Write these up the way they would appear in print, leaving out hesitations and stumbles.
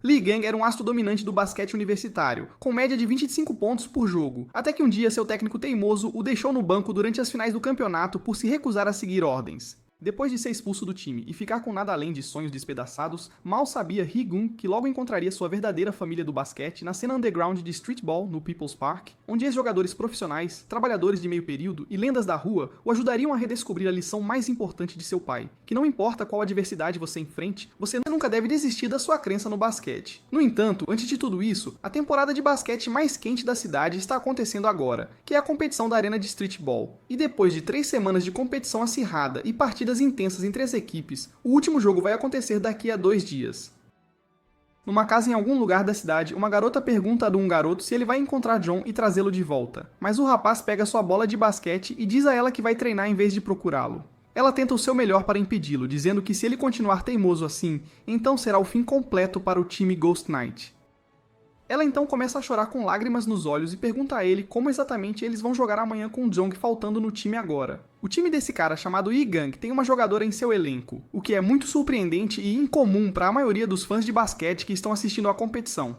Lee Gang era um astro dominante do basquete universitário, com média de 25 pontos por jogo, até que um dia seu técnico teimoso o deixou no banco durante as finais do campeonato por se recusar a seguir ordens. Depois de ser expulso do time e ficar com nada além de sonhos despedaçados, mal sabia Hee-gun que logo encontraria sua verdadeira família do basquete na cena underground de streetball no People's Park, onde ex-jogadores profissionais, trabalhadores de meio período e lendas da rua o ajudariam a redescobrir a lição mais importante de seu pai, que não importa qual adversidade você enfrente, você nunca deve desistir da sua crença no basquete. No entanto, antes de tudo isso, a temporada de basquete mais quente da cidade está acontecendo agora, que é a competição da arena de streetball. E depois de 3 semanas de competição acirrada e partidas intensas entre as equipes, o último jogo vai acontecer daqui a 2 dias. Numa casa em algum lugar da cidade, uma garota pergunta a um garoto se ele vai encontrar John e trazê-lo de volta, mas o rapaz pega sua bola de basquete e diz a ela que vai treinar em vez de procurá-lo. Ela tenta o seu melhor para impedi-lo, dizendo que se ele continuar teimoso assim, então será o fim completo para o time Ghost Knight. Ela então começa a chorar com lágrimas nos olhos e pergunta a ele como exatamente eles vão jogar amanhã com o Jong faltando no time agora. O time desse cara, chamado Lee-gang, tem uma jogadora em seu elenco, o que é muito surpreendente e incomum para a maioria dos fãs de basquete que estão assistindo à competição.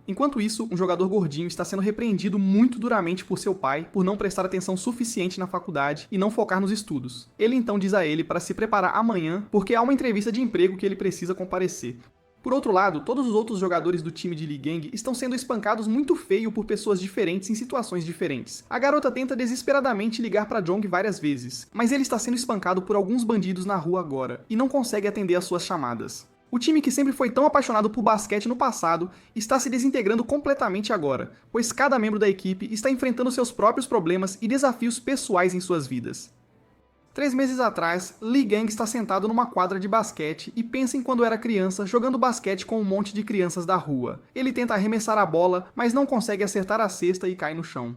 Enquanto isso, um jogador gordinho está sendo repreendido muito duramente por seu pai por não prestar atenção suficiente na faculdade e não focar nos estudos. Ele então diz a ele para se preparar amanhã porque há uma entrevista de emprego que ele precisa comparecer. Por outro lado, todos os outros jogadores do time de Lee Gang estão sendo espancados muito feio por pessoas diferentes em situações diferentes. A garota tenta desesperadamente ligar para Jong várias vezes, mas ele está sendo espancado por alguns bandidos na rua agora, e não consegue atender às suas chamadas. O time que sempre foi tão apaixonado por basquete no passado está se desintegrando completamente agora, pois cada membro da equipe está enfrentando seus próprios problemas e desafios pessoais em suas vidas. 3 meses atrás, Lee Gang está sentado numa quadra de basquete e pensa em quando era criança jogando basquete com um monte de crianças da rua. Ele tenta arremessar a bola, mas não consegue acertar a cesta e cai no chão.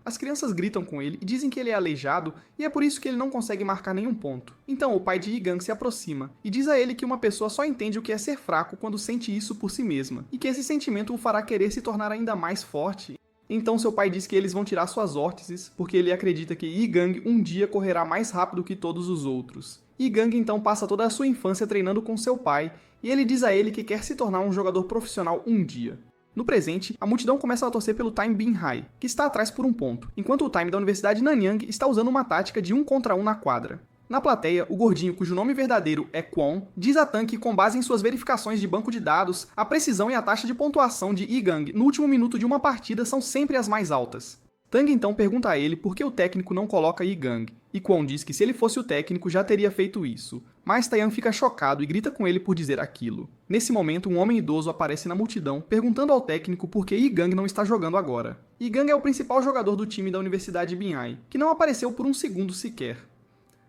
As crianças gritam com ele e dizem que ele é aleijado e é por isso que ele não consegue marcar nenhum ponto. Então o pai de Lee Gang se aproxima e diz a ele que uma pessoa só entende o que é ser fraco quando sente isso por si mesma, e que esse sentimento o fará querer se tornar ainda mais forte. Então seu pai diz que eles vão tirar suas órteses, porque ele acredita que Lee-gang um dia correrá mais rápido que todos os outros. Lee-gang então passa toda a sua infância treinando com seu pai, e ele diz a ele que quer se tornar um jogador profissional um dia. No presente, a multidão começa a torcer pelo Time Bin High, que está atrás por um ponto, enquanto o Time da Universidade Nanyang está usando uma tática de 1 contra 1 na quadra. Na plateia, o gordinho, cujo nome verdadeiro é Kwon, diz a Tan que, com base em suas verificações de banco de dados, a precisão e a taxa de pontuação de Lee-gang no último minuto de uma partida são sempre as mais altas. Tang então pergunta a ele por que o técnico não coloca Lee-gang, e Kwon diz que se ele fosse o técnico já teria feito isso, mas Taeyang fica chocado e grita com ele por dizer aquilo. Nesse momento, um homem idoso aparece na multidão perguntando ao técnico por que Lee-gang não está jogando agora. Lee-gang é o principal jogador do time da Universidade Bin-ai, que não apareceu por um segundo sequer.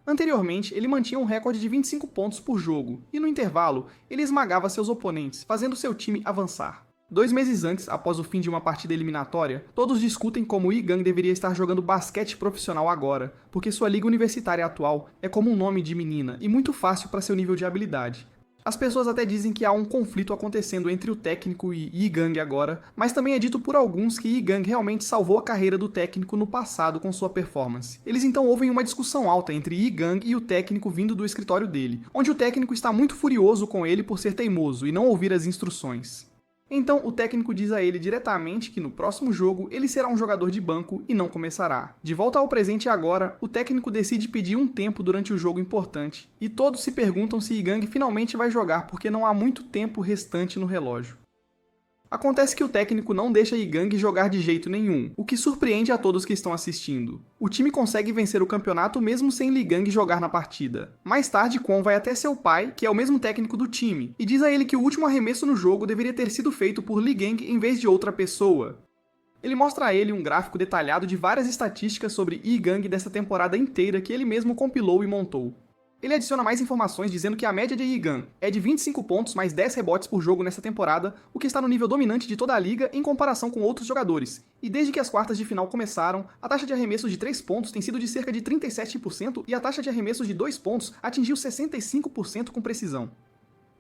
Anteriormente, ele mantinha um recorde de 25 pontos por jogo, e no intervalo, ele esmagava seus oponentes, fazendo seu time avançar. 2 meses antes, após o fim de uma partida eliminatória, todos discutem como Lee-gang deveria estar jogando basquete profissional agora, porque sua liga universitária atual é como um nome de menina e muito fácil para seu nível de habilidade. As pessoas até dizem que há um conflito acontecendo entre o técnico e Lee-gang agora, mas também é dito por alguns que Lee-gang realmente salvou a carreira do técnico no passado com sua performance. Eles então ouvem uma discussão alta entre Lee-gang e o técnico vindo do escritório dele, onde o técnico está muito furioso com ele por ser teimoso e não ouvir as instruções. Então o técnico diz a ele diretamente que no próximo jogo ele será um jogador de banco e não começará. De volta ao presente agora, o técnico decide pedir um tempo durante o jogo importante, e todos se perguntam se Lee-gang finalmente vai jogar porque não há muito tempo restante no relógio. Acontece que o técnico não deixa Lee-gang jogar de jeito nenhum, o que surpreende a todos que estão assistindo. O time consegue vencer o campeonato mesmo sem Lee-gang jogar na partida. Mais tarde, Kwon vai até seu pai, que é o mesmo técnico do time, e diz a ele que o último arremesso no jogo deveria ter sido feito por Lee-gang em vez de outra pessoa. Ele mostra a ele um gráfico detalhado de várias estatísticas sobre Lee-gang dessa temporada inteira que ele mesmo compilou e montou. Ele adiciona mais informações dizendo que a média de Lee-gang é de 25 pontos mais 10 rebotes por jogo nessa temporada, o que está no nível dominante de toda a liga em comparação com outros jogadores. E desde que as quartas de final começaram, a taxa de arremessos de 3 pontos tem sido de cerca de 37% e a taxa de arremessos de 2 pontos atingiu 65% com precisão.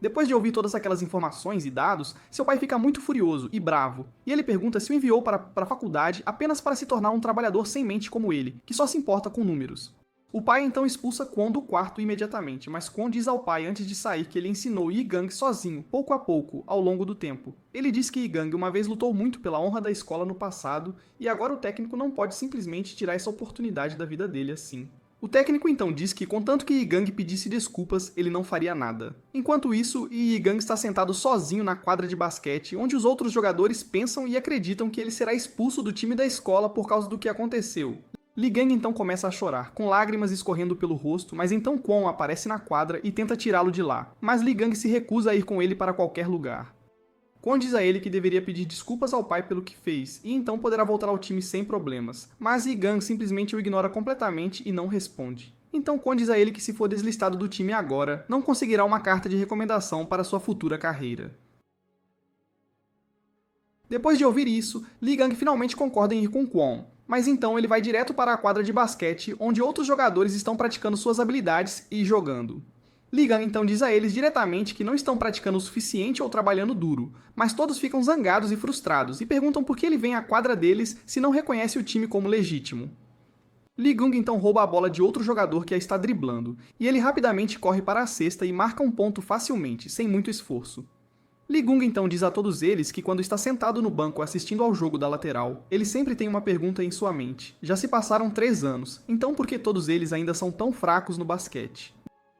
Depois de ouvir todas aquelas informações e dados, seu pai fica muito furioso e bravo, e ele pergunta se o enviou para a faculdade apenas para se tornar um trabalhador sem mente como ele, que só se importa com números. O pai então expulsa Kwon do quarto imediatamente, mas Kwon diz ao pai antes de sair que ele ensinou Yi-gang sozinho, pouco a pouco, ao longo do tempo. Ele diz que Yi-gang uma vez lutou muito pela honra da escola no passado, e agora o técnico não pode simplesmente tirar essa oportunidade da vida dele assim. O técnico então diz que, contanto que Yi-gang pedisse desculpas, ele não faria nada. Enquanto isso, Yi-gang está sentado sozinho na quadra de basquete, onde os outros jogadores pensam e acreditam que ele será expulso do time da escola por causa do que aconteceu. Li-gang então começa a chorar, com lágrimas escorrendo pelo rosto, mas então Kwon aparece na quadra e tenta tirá-lo de lá, mas Li-gang se recusa a ir com ele para qualquer lugar. Kwon diz a ele que deveria pedir desculpas ao pai pelo que fez, e então poderá voltar ao time sem problemas, mas Yi-gang simplesmente o ignora completamente e não responde. Então Kwon diz a ele que se for deslistado do time agora, não conseguirá uma carta de recomendação para sua futura carreira. Depois de ouvir isso, Li-gang finalmente concorda em ir com Kwon, mas então ele vai direto para a quadra de basquete, onde outros jogadores estão praticando suas habilidades e jogando. Li-gang então diz a eles diretamente que não estão praticando o suficiente ou trabalhando duro, mas todos ficam zangados e frustrados e perguntam por que ele vem à quadra deles se não reconhece o time como legítimo. Li-gang então rouba a bola de outro jogador que a está driblando, e ele rapidamente corre para a cesta e marca um ponto facilmente, sem muito esforço. Li-gang então diz a todos eles que quando está sentado no banco assistindo ao jogo da lateral, ele sempre tem uma pergunta em sua mente. Já se passaram 3 anos, então por que todos eles ainda são tão fracos no basquete?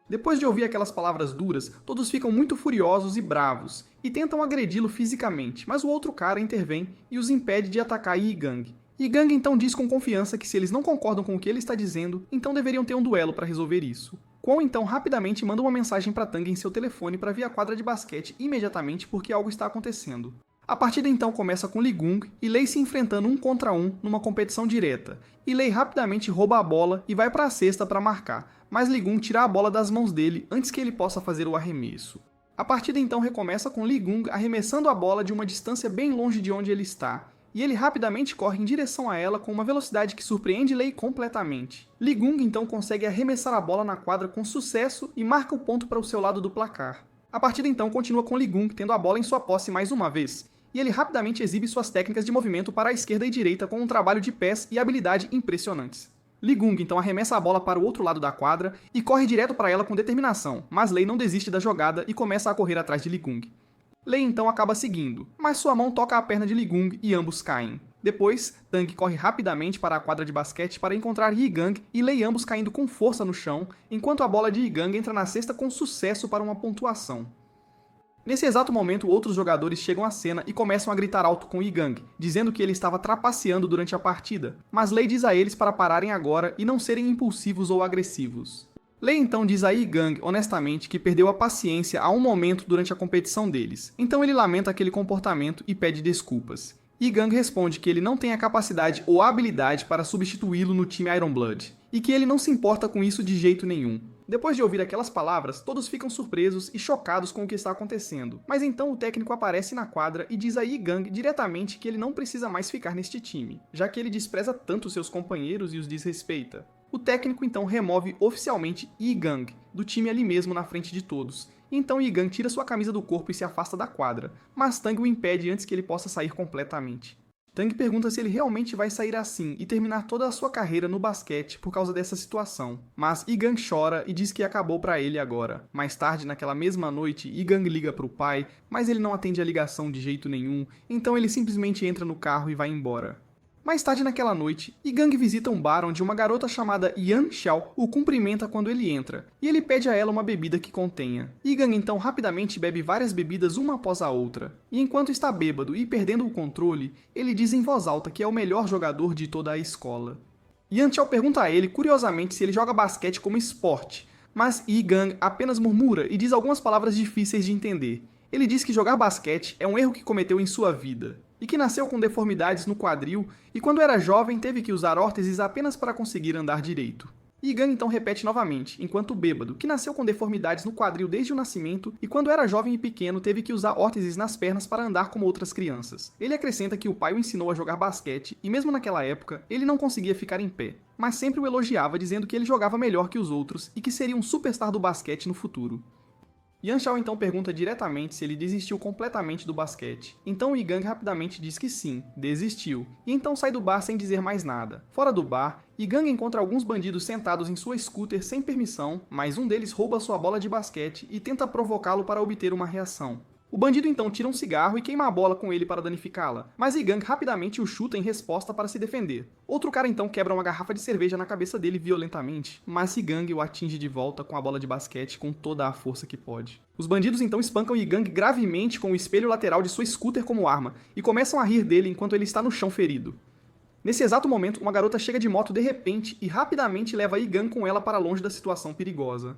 Depois de ouvir aquelas palavras duras, todos ficam muito furiosos e bravos, e tentam agredi-lo fisicamente, mas o outro cara intervém e os impede de atacar Yi-gang. Yi-gang então diz com confiança que se eles não concordam com o que ele está dizendo, então deveriam ter um duelo para resolver isso. Kwon então rapidamente manda uma mensagem para Tang em seu telefone para vir à quadra de basquete imediatamente porque algo está acontecendo. A partida então começa com Li-gang e Lei se enfrentando 1 contra 1 numa competição direta, e Lei rapidamente rouba a bola e vai para a cesta para marcar, mas Li-gang tira a bola das mãos dele antes que ele possa fazer o arremesso. A partida então recomeça com Li-gang arremessando a bola de uma distância bem longe de onde ele está, e ele rapidamente corre em direção a ela com uma velocidade que surpreende Lei completamente. Li-gang então consegue arremessar a bola na quadra com sucesso e marca o ponto para o seu lado do placar. A partida então continua com Li-gang tendo a bola em sua posse mais uma vez, e ele rapidamente exibe suas técnicas de movimento para a esquerda e direita com um trabalho de pés e habilidade impressionantes. Li-gang então arremessa a bola para o outro lado da quadra e corre direto para ela com determinação, mas Lei não desiste da jogada e começa a correr atrás de Li-gang. Lei então acaba seguindo, mas sua mão toca a perna de Li-gang e ambos caem. Depois, Tang corre rapidamente para a quadra de basquete para encontrar Yi-gang e Lei ambos caindo com força no chão, enquanto a bola de Yi-gang entra na cesta com sucesso para uma pontuação. Nesse exato momento, outros jogadores chegam à cena e começam a gritar alto com Yi-gang, dizendo que ele estava trapaceando durante a partida, mas Lei diz a eles para pararem agora e não serem impulsivos ou agressivos. Lei então diz a Yi-gang honestamente que perdeu a paciência a um momento durante a competição deles, então ele lamenta aquele comportamento e pede desculpas. Yi-gang responde que ele não tem a capacidade ou a habilidade para substituí-lo no time Iron Blood, e que ele não se importa com isso de jeito nenhum. Depois de ouvir aquelas palavras, todos ficam surpresos e chocados com o que está acontecendo, mas então o técnico aparece na quadra e diz a Yi-gang diretamente que ele não precisa mais ficar neste time, já que ele despreza tanto seus companheiros e os desrespeita. O técnico então remove oficialmente Yi-gang do time ali mesmo na frente de todos, e então Yi-gang tira sua camisa do corpo e se afasta da quadra, mas Tang o impede antes que ele possa sair completamente. Tang pergunta se ele realmente vai sair assim e terminar toda a sua carreira no basquete por causa dessa situação, mas Yi-gang chora e diz que acabou pra ele agora. Mais tarde, naquela mesma noite, Yi-gang liga pro pai, mas ele não atende a ligação de jeito nenhum, então ele simplesmente entra no carro e vai embora. Mais tarde naquela noite, Yi-gang visita um bar onde uma garota chamada Yan Xiao o cumprimenta quando ele entra, e ele pede a ela uma bebida que contenha. Yi-gang então rapidamente bebe várias bebidas uma após a outra, e enquanto está bêbado e perdendo o controle, ele diz em voz alta que é o melhor jogador de toda a escola. Yan Xiao pergunta a ele curiosamente se ele joga basquete como esporte, mas Yi-gang apenas murmura e diz algumas palavras difíceis de entender. Ele diz que jogar basquete é um erro que cometeu em sua vida, e que nasceu com deformidades no quadril e quando era jovem teve que usar órteses apenas para conseguir andar direito. Yi-gang então repete novamente, enquanto bêbado, que nasceu com deformidades no quadril desde o nascimento e quando era jovem e pequeno teve que usar órteses nas pernas para andar como outras crianças. Ele acrescenta que o pai o ensinou a jogar basquete e mesmo naquela época ele não conseguia ficar em pé, mas sempre o elogiava dizendo que ele jogava melhor que os outros e que seria um superstar do basquete no futuro. Yanxiao então pergunta diretamente se ele desistiu completamente do basquete. Então Yigang rapidamente diz que sim, desistiu, e então sai do bar sem dizer mais nada. Fora do bar, Yigang encontra alguns bandidos sentados em sua scooter sem permissão, mas um deles rouba sua bola de basquete e tenta provocá-lo para obter uma reação. O bandido então tira um cigarro e queima a bola com ele para danificá-la, mas Yigang rapidamente o chuta em resposta para se defender. Outro cara então quebra uma garrafa de cerveja na cabeça dele violentamente, mas Yigang o atinge de volta com a bola de basquete com toda a força que pode. Os bandidos então espancam Yigang gravemente com o espelho lateral de sua scooter como arma e começam a rir dele enquanto ele está no chão ferido. Nesse exato momento, uma garota chega de moto de repente e rapidamente leva Yigang com ela para longe da situação perigosa.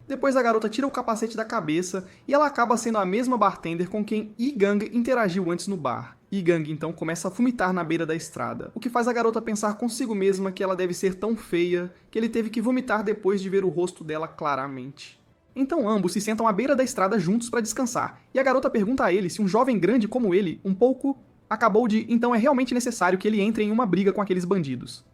Depois a garota tira o capacete da cabeça e ela acaba sendo a mesma bartender com quem Yigang interagiu antes no bar. Yigang então começa a vomitar na beira da estrada, o que faz a garota pensar consigo mesma que ela deve ser tão feia que ele teve que vomitar depois de ver o rosto dela claramente. Então ambos se sentam à beira da estrada juntos para descansar, e a garota pergunta a ele se um jovem grande como ele, um pouco, acabou de então é realmente necessário que ele entre em uma briga com aqueles bandidos.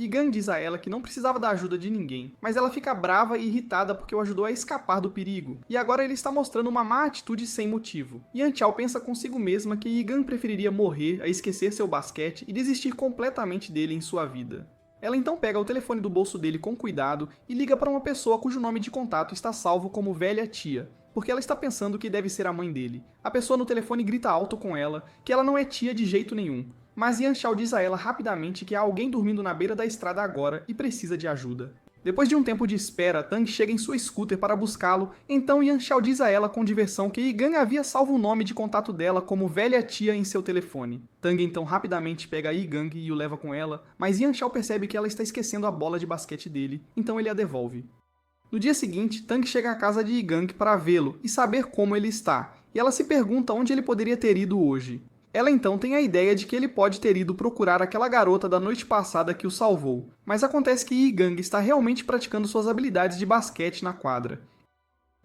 Yigang diz a ela que não precisava da ajuda de ninguém, mas ela fica brava e irritada porque o ajudou a escapar do perigo, e agora ele está mostrando uma má atitude sem motivo. Yanxiao pensa consigo mesma que Yigang preferiria morrer a esquecer seu basquete e desistir completamente dele em sua vida. Ela então pega o telefone do bolso dele com cuidado e liga para uma pessoa cujo nome de contato está salvo como velha tia, porque ela está pensando que deve ser a mãe dele. A pessoa no telefone grita alto com ela que ela não é tia de jeito nenhum, mas Yanxiao diz a ela rapidamente que há alguém dormindo na beira da estrada agora e precisa de ajuda. Depois de um tempo de espera, Tang chega em sua scooter para buscá-lo, então Yanxiao diz a ela com diversão que Yigang havia salvo o nome de contato dela como velha tia em seu telefone. Tang então rapidamente pega Yigang e o leva com ela, mas Yanxiao percebe que ela está esquecendo a bola de basquete dele, então ele a devolve. No dia seguinte, Tang chega à casa de Yigang para vê-lo e saber como ele está, e ela se pergunta onde ele poderia ter ido hoje. Ela então tem a ideia de que ele pode ter ido procurar aquela garota da noite passada que o salvou, mas acontece que Yigang está realmente praticando suas habilidades de basquete na quadra.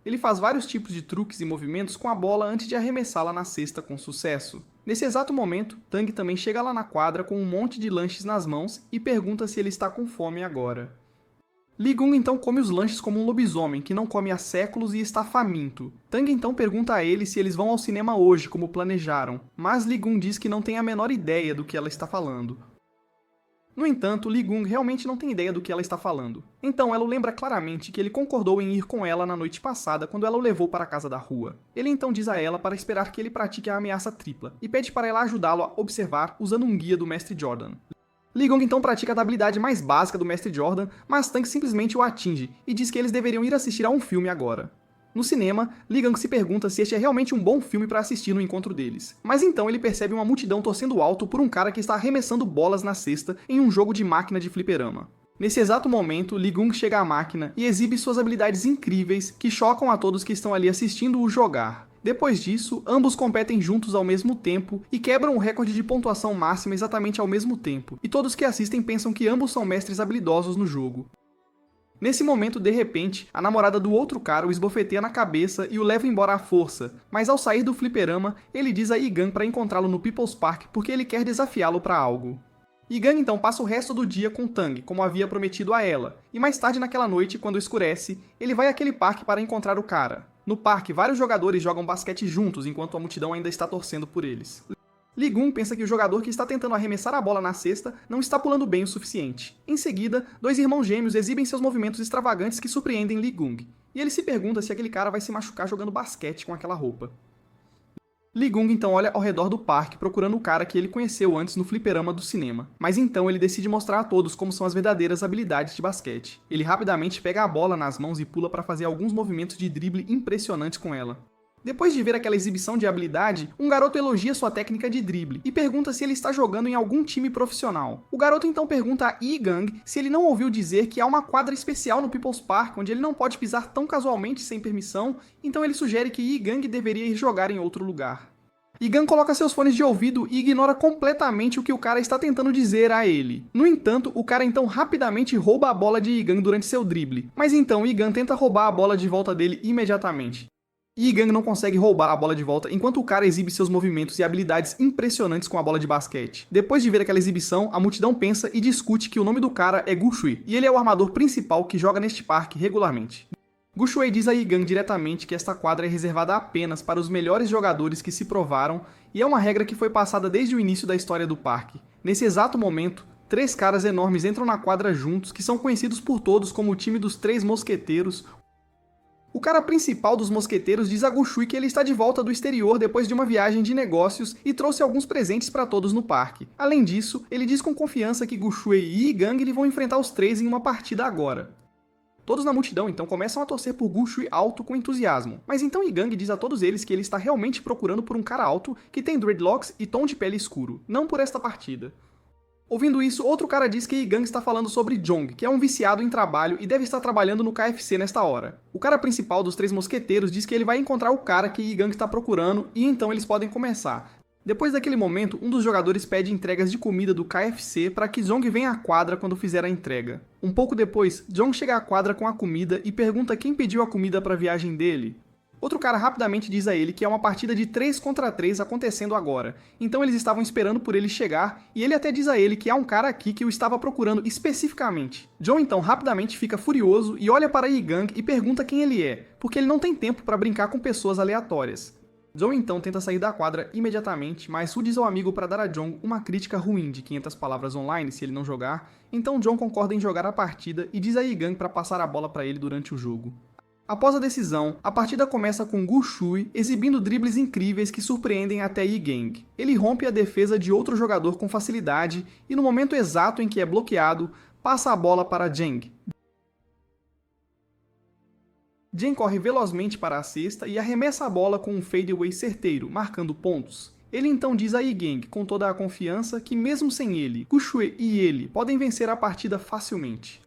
Ele faz vários tipos de truques e movimentos com a bola antes de arremessá-la na cesta com sucesso. Nesse exato momento, Tang também chega lá na quadra com um monte de lanches nas mãos e pergunta se ele está com fome agora. Li-gung então come os lanches como um lobisomem que não come há séculos e está faminto. Tang então pergunta a ele se eles vão ao cinema hoje, como planejaram, mas Li-gung diz que não tem a menor ideia do que ela está falando. No entanto, Li-gung realmente não tem ideia do que ela está falando. Então ela o lembra claramente que ele concordou em ir com ela na noite passada quando ela o levou para a casa da rua. Ele então diz a ela para esperar que ele pratique a ameaça tripla, e pede para ela ajudá-lo a observar usando um guia do Mestre Jordan. Li-gung então pratica a habilidade mais básica do Mestre Jordan, mas Tang simplesmente o atinge e diz que eles deveriam ir assistir a um filme agora. No cinema, Li-gung se pergunta se este é realmente um bom filme para assistir no encontro deles. Mas então ele percebe uma multidão torcendo alto por um cara que está arremessando bolas na cesta em um jogo de máquina de fliperama. Nesse exato momento, Li-gung chega à máquina e exibe suas habilidades incríveis que chocam a todos que estão ali assistindo-o jogar. Depois disso, ambos competem juntos ao mesmo tempo e quebram o recorde de pontuação máxima exatamente ao mesmo tempo, e todos que assistem pensam que ambos são mestres habilidosos no jogo. Nesse momento, de repente, a namorada do outro cara o esbofeteia na cabeça e o leva embora à força, mas ao sair do fliperama, ele diz a Yigang para encontrá-lo no People's Park porque ele quer desafiá-lo para algo. Yigang então passa o resto do dia com Tang, como havia prometido a ela, e mais tarde naquela noite, quando escurece, ele vai àquele parque para encontrar o cara. No parque, vários jogadores jogam basquete juntos enquanto a multidão ainda está torcendo por eles. Li-gung pensa que o jogador que está tentando arremessar a bola na cesta não está pulando bem o suficiente. Em seguida, dois irmãos gêmeos exibem seus movimentos extravagantes que surpreendem Li-gung, e ele se pergunta se aquele cara vai se machucar jogando basquete com aquela roupa. Li-gung então olha ao redor do parque procurando o cara que ele conheceu antes no fliperama do cinema, mas então ele decide mostrar a todos como são as verdadeiras habilidades de basquete. Ele rapidamente pega a bola nas mãos e pula para fazer alguns movimentos de drible impressionantes com ela. Depois de ver aquela exibição de habilidade, um garoto elogia sua técnica de drible e pergunta se ele está jogando em algum time profissional. O garoto então pergunta a Yigang se ele não ouviu dizer que há uma quadra especial no People's Park onde ele não pode pisar tão casualmente sem permissão, então ele sugere que Yigang deveria ir jogar em outro lugar. Yigang coloca seus fones de ouvido e ignora completamente o que o cara está tentando dizer a ele. No entanto, o cara então rapidamente rouba a bola de Yigang durante seu drible, mas então Yigang tenta roubar a bola de volta dele imediatamente. Yigang não consegue roubar a bola de volta enquanto o cara exibe seus movimentos e habilidades impressionantes com a bola de basquete. Depois de ver aquela exibição, a multidão pensa e discute que o nome do cara é Gu Shui, e ele é o armador principal que joga neste parque regularmente. Gu Shuai diz a Yi Gang diretamente que esta quadra é reservada apenas para os melhores jogadores que se provaram e é uma regra que foi passada desde o início da história do parque. Nesse exato momento, 3 caras enormes entram na quadra juntos, que são conhecidos por todos como o time dos 3 mosqueteiros. O cara principal dos mosqueteiros diz a Gu Shui que ele está de volta do exterior depois de uma viagem de negócios e trouxe alguns presentes para todos no parque. Além disso, ele diz com confiança que Gu Shui e Yi Gang vão enfrentar os 3 em uma partida agora. Todos na multidão então começam a torcer por Gu Shui alto com entusiasmo, mas então Yi Gang diz a todos eles que ele está realmente procurando por um cara alto que tem dreadlocks e tom de pele escuro, não por esta partida. Ouvindo isso, outro cara diz que Yi Gang está falando sobre Jong, que é um viciado em trabalho e deve estar trabalhando no KFC nesta hora. O cara principal dos 3 mosqueteiros diz que ele vai encontrar o cara que Yi Gang está procurando e então eles podem começar. Depois daquele momento, um dos jogadores pede entregas de comida do KFC para que Jong venha à quadra quando fizer a entrega. Um pouco depois, Jong chega à quadra com a comida e pergunta quem pediu a comida para a viagem dele. Outro cara rapidamente diz a ele que é uma partida de 3 contra 3 acontecendo agora, então eles estavam esperando por ele chegar, e ele até diz a ele que há um cara aqui que o estava procurando especificamente. John então rapidamente fica furioso e olha para Yi Gang e pergunta quem ele é, porque ele não tem tempo para brincar com pessoas aleatórias. John então tenta sair da quadra imediatamente, mas Hu diz ao amigo para dar a John uma crítica ruim de 500 palavras online se ele não jogar, então John concorda em jogar a partida e diz a Yi Gang para passar a bola para ele durante o jogo. Após a decisão, a partida começa com Gu Shui exibindo dribles incríveis que surpreendem até Yi Gang. Ele rompe a defesa de outro jogador com facilidade e no momento exato em que é bloqueado, passa a bola para Jeng. Jeng corre velozmente para a cesta e arremessa a bola com um fadeaway certeiro, marcando pontos. Ele então diz a Yi Gang com toda a confiança que mesmo sem ele, Gu Shui e ele podem vencer a partida facilmente.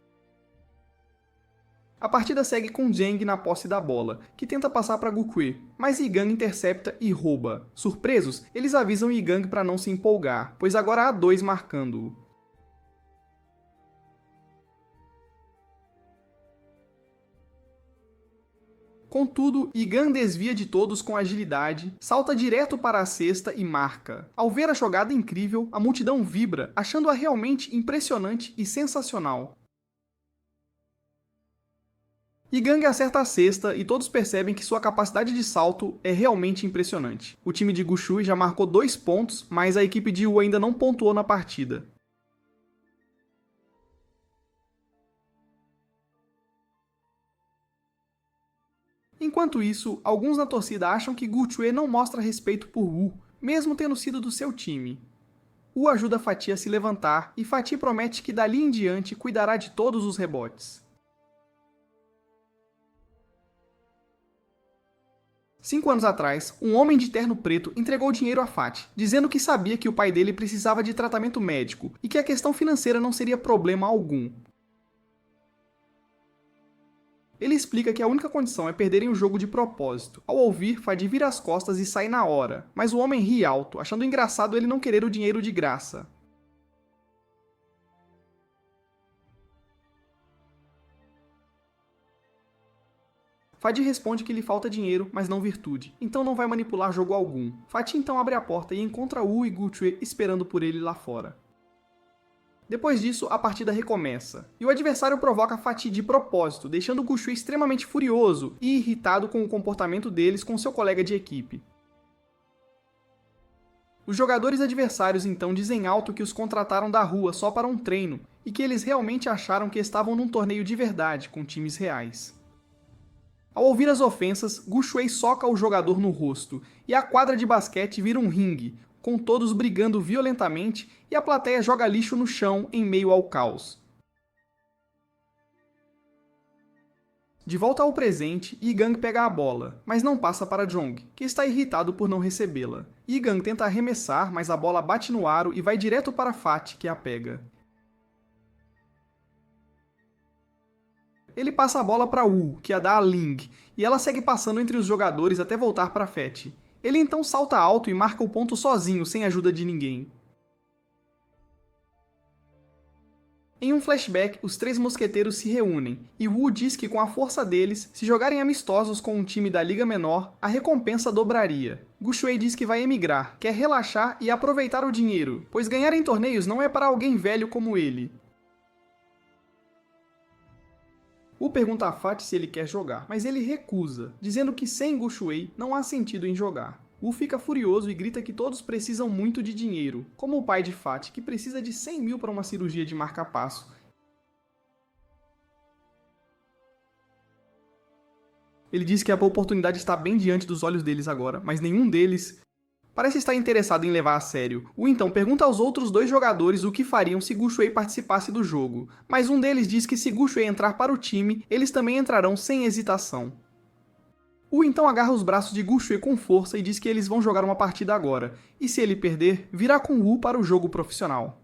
A partida segue com Jeng na posse da bola, que tenta passar para Gu Kui, mas Yi Gang intercepta e rouba. Surpresos, eles avisam Yi Gang para não se empolgar, pois agora há 2 marcando-o. Contudo, Yi Gang desvia de todos com agilidade, salta direto para a cesta e marca. Ao ver a jogada incrível, a multidão vibra, achando-a realmente impressionante e sensacional. Yi Gang acerta a cesta e todos percebem que sua capacidade de salto é realmente impressionante. O time de Gu Shui já marcou 2 pontos, mas a equipe de Wu ainda não pontuou na partida. Enquanto isso, alguns na torcida acham que Gu Shui não mostra respeito por Wu, mesmo tendo sido do seu time. Wu ajuda Fatih a se levantar e Fatih promete que dali em diante cuidará de todos os rebotes. 5 anos atrás, um homem de terno preto entregou dinheiro a Fatih, dizendo que sabia que o pai dele precisava de tratamento médico e que a questão financeira não seria problema algum. Ele explica que a única condição é perderem o jogo de propósito. Ao ouvir, Fatih vira as costas e sai na hora, mas o homem ri alto, achando engraçado ele não querer o dinheiro de graça. Fatih responde que lhe falta dinheiro, mas não virtude, então não vai manipular jogo algum. Fatih então abre a porta e encontra Wu e Gu Shui esperando por ele lá fora. Depois disso, a partida recomeça, e o adversário provoca Fatih de propósito, deixando Gu Shui extremamente furioso e irritado com o comportamento deles com seu colega de equipe. Os jogadores adversários então dizem alto que os contrataram da rua só para um treino, e que eles realmente acharam que estavam num torneio de verdade, com times reais. Ao ouvir as ofensas, Gu Shui soca o jogador no rosto, e a quadra de basquete vira um ringue, com todos brigando violentamente e a plateia joga lixo no chão em meio ao caos. De volta ao presente, Yi Gang pega a bola, mas não passa para Jong, que está irritado por não recebê-la. Yi Gang tenta arremessar, mas a bola bate no aro e vai direto para Fatih, que a pega. Ele passa a bola para Wu, que a dá a Ling, e ela segue passando entre os jogadores até voltar para Fatih. Ele então salta alto e marca o ponto sozinho, sem ajuda de ninguém. Em um flashback, os 3 mosqueteiros se reúnem, e Wu diz que com a força deles, se jogarem amistosos com um time da Liga Menor, a recompensa dobraria. Gu Shui diz que vai emigrar, quer relaxar e aproveitar o dinheiro, pois ganhar em torneios não é para alguém velho como ele. Wu pergunta a Fati se ele quer jogar, mas ele recusa, dizendo que sem Gu Shuai não há sentido em jogar. Wu fica furioso e grita que todos precisam muito de dinheiro, como o pai de Fati, que precisa de 100 mil para uma cirurgia de marca-passo. Ele diz que a oportunidade está bem diante dos olhos deles agora, mas nenhum deles parece estar interessado em levar a sério. Wu então pergunta aos outros dois jogadores o que fariam se Gu Shuai participasse do jogo, mas um deles diz que se Gu Shuai entrar para o time, eles também entrarão sem hesitação. Wu então agarra os braços de Gu Shuai com força e diz que eles vão jogar uma partida agora, e se ele perder, virá com Wu para o jogo profissional.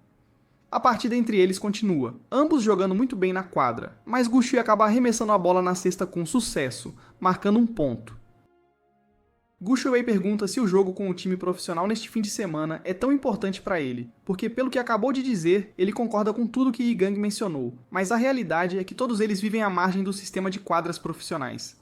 A partida entre eles continua, ambos jogando muito bem na quadra, mas Gu Shuai acaba arremessando a bola na cesta com sucesso, marcando um ponto. Gu Shuai pergunta se o jogo com o time profissional neste fim de semana é tão importante para ele, porque pelo que acabou de dizer, ele concorda com tudo que Yi Gang mencionou, mas a realidade é que todos eles vivem à margem do sistema de quadras profissionais.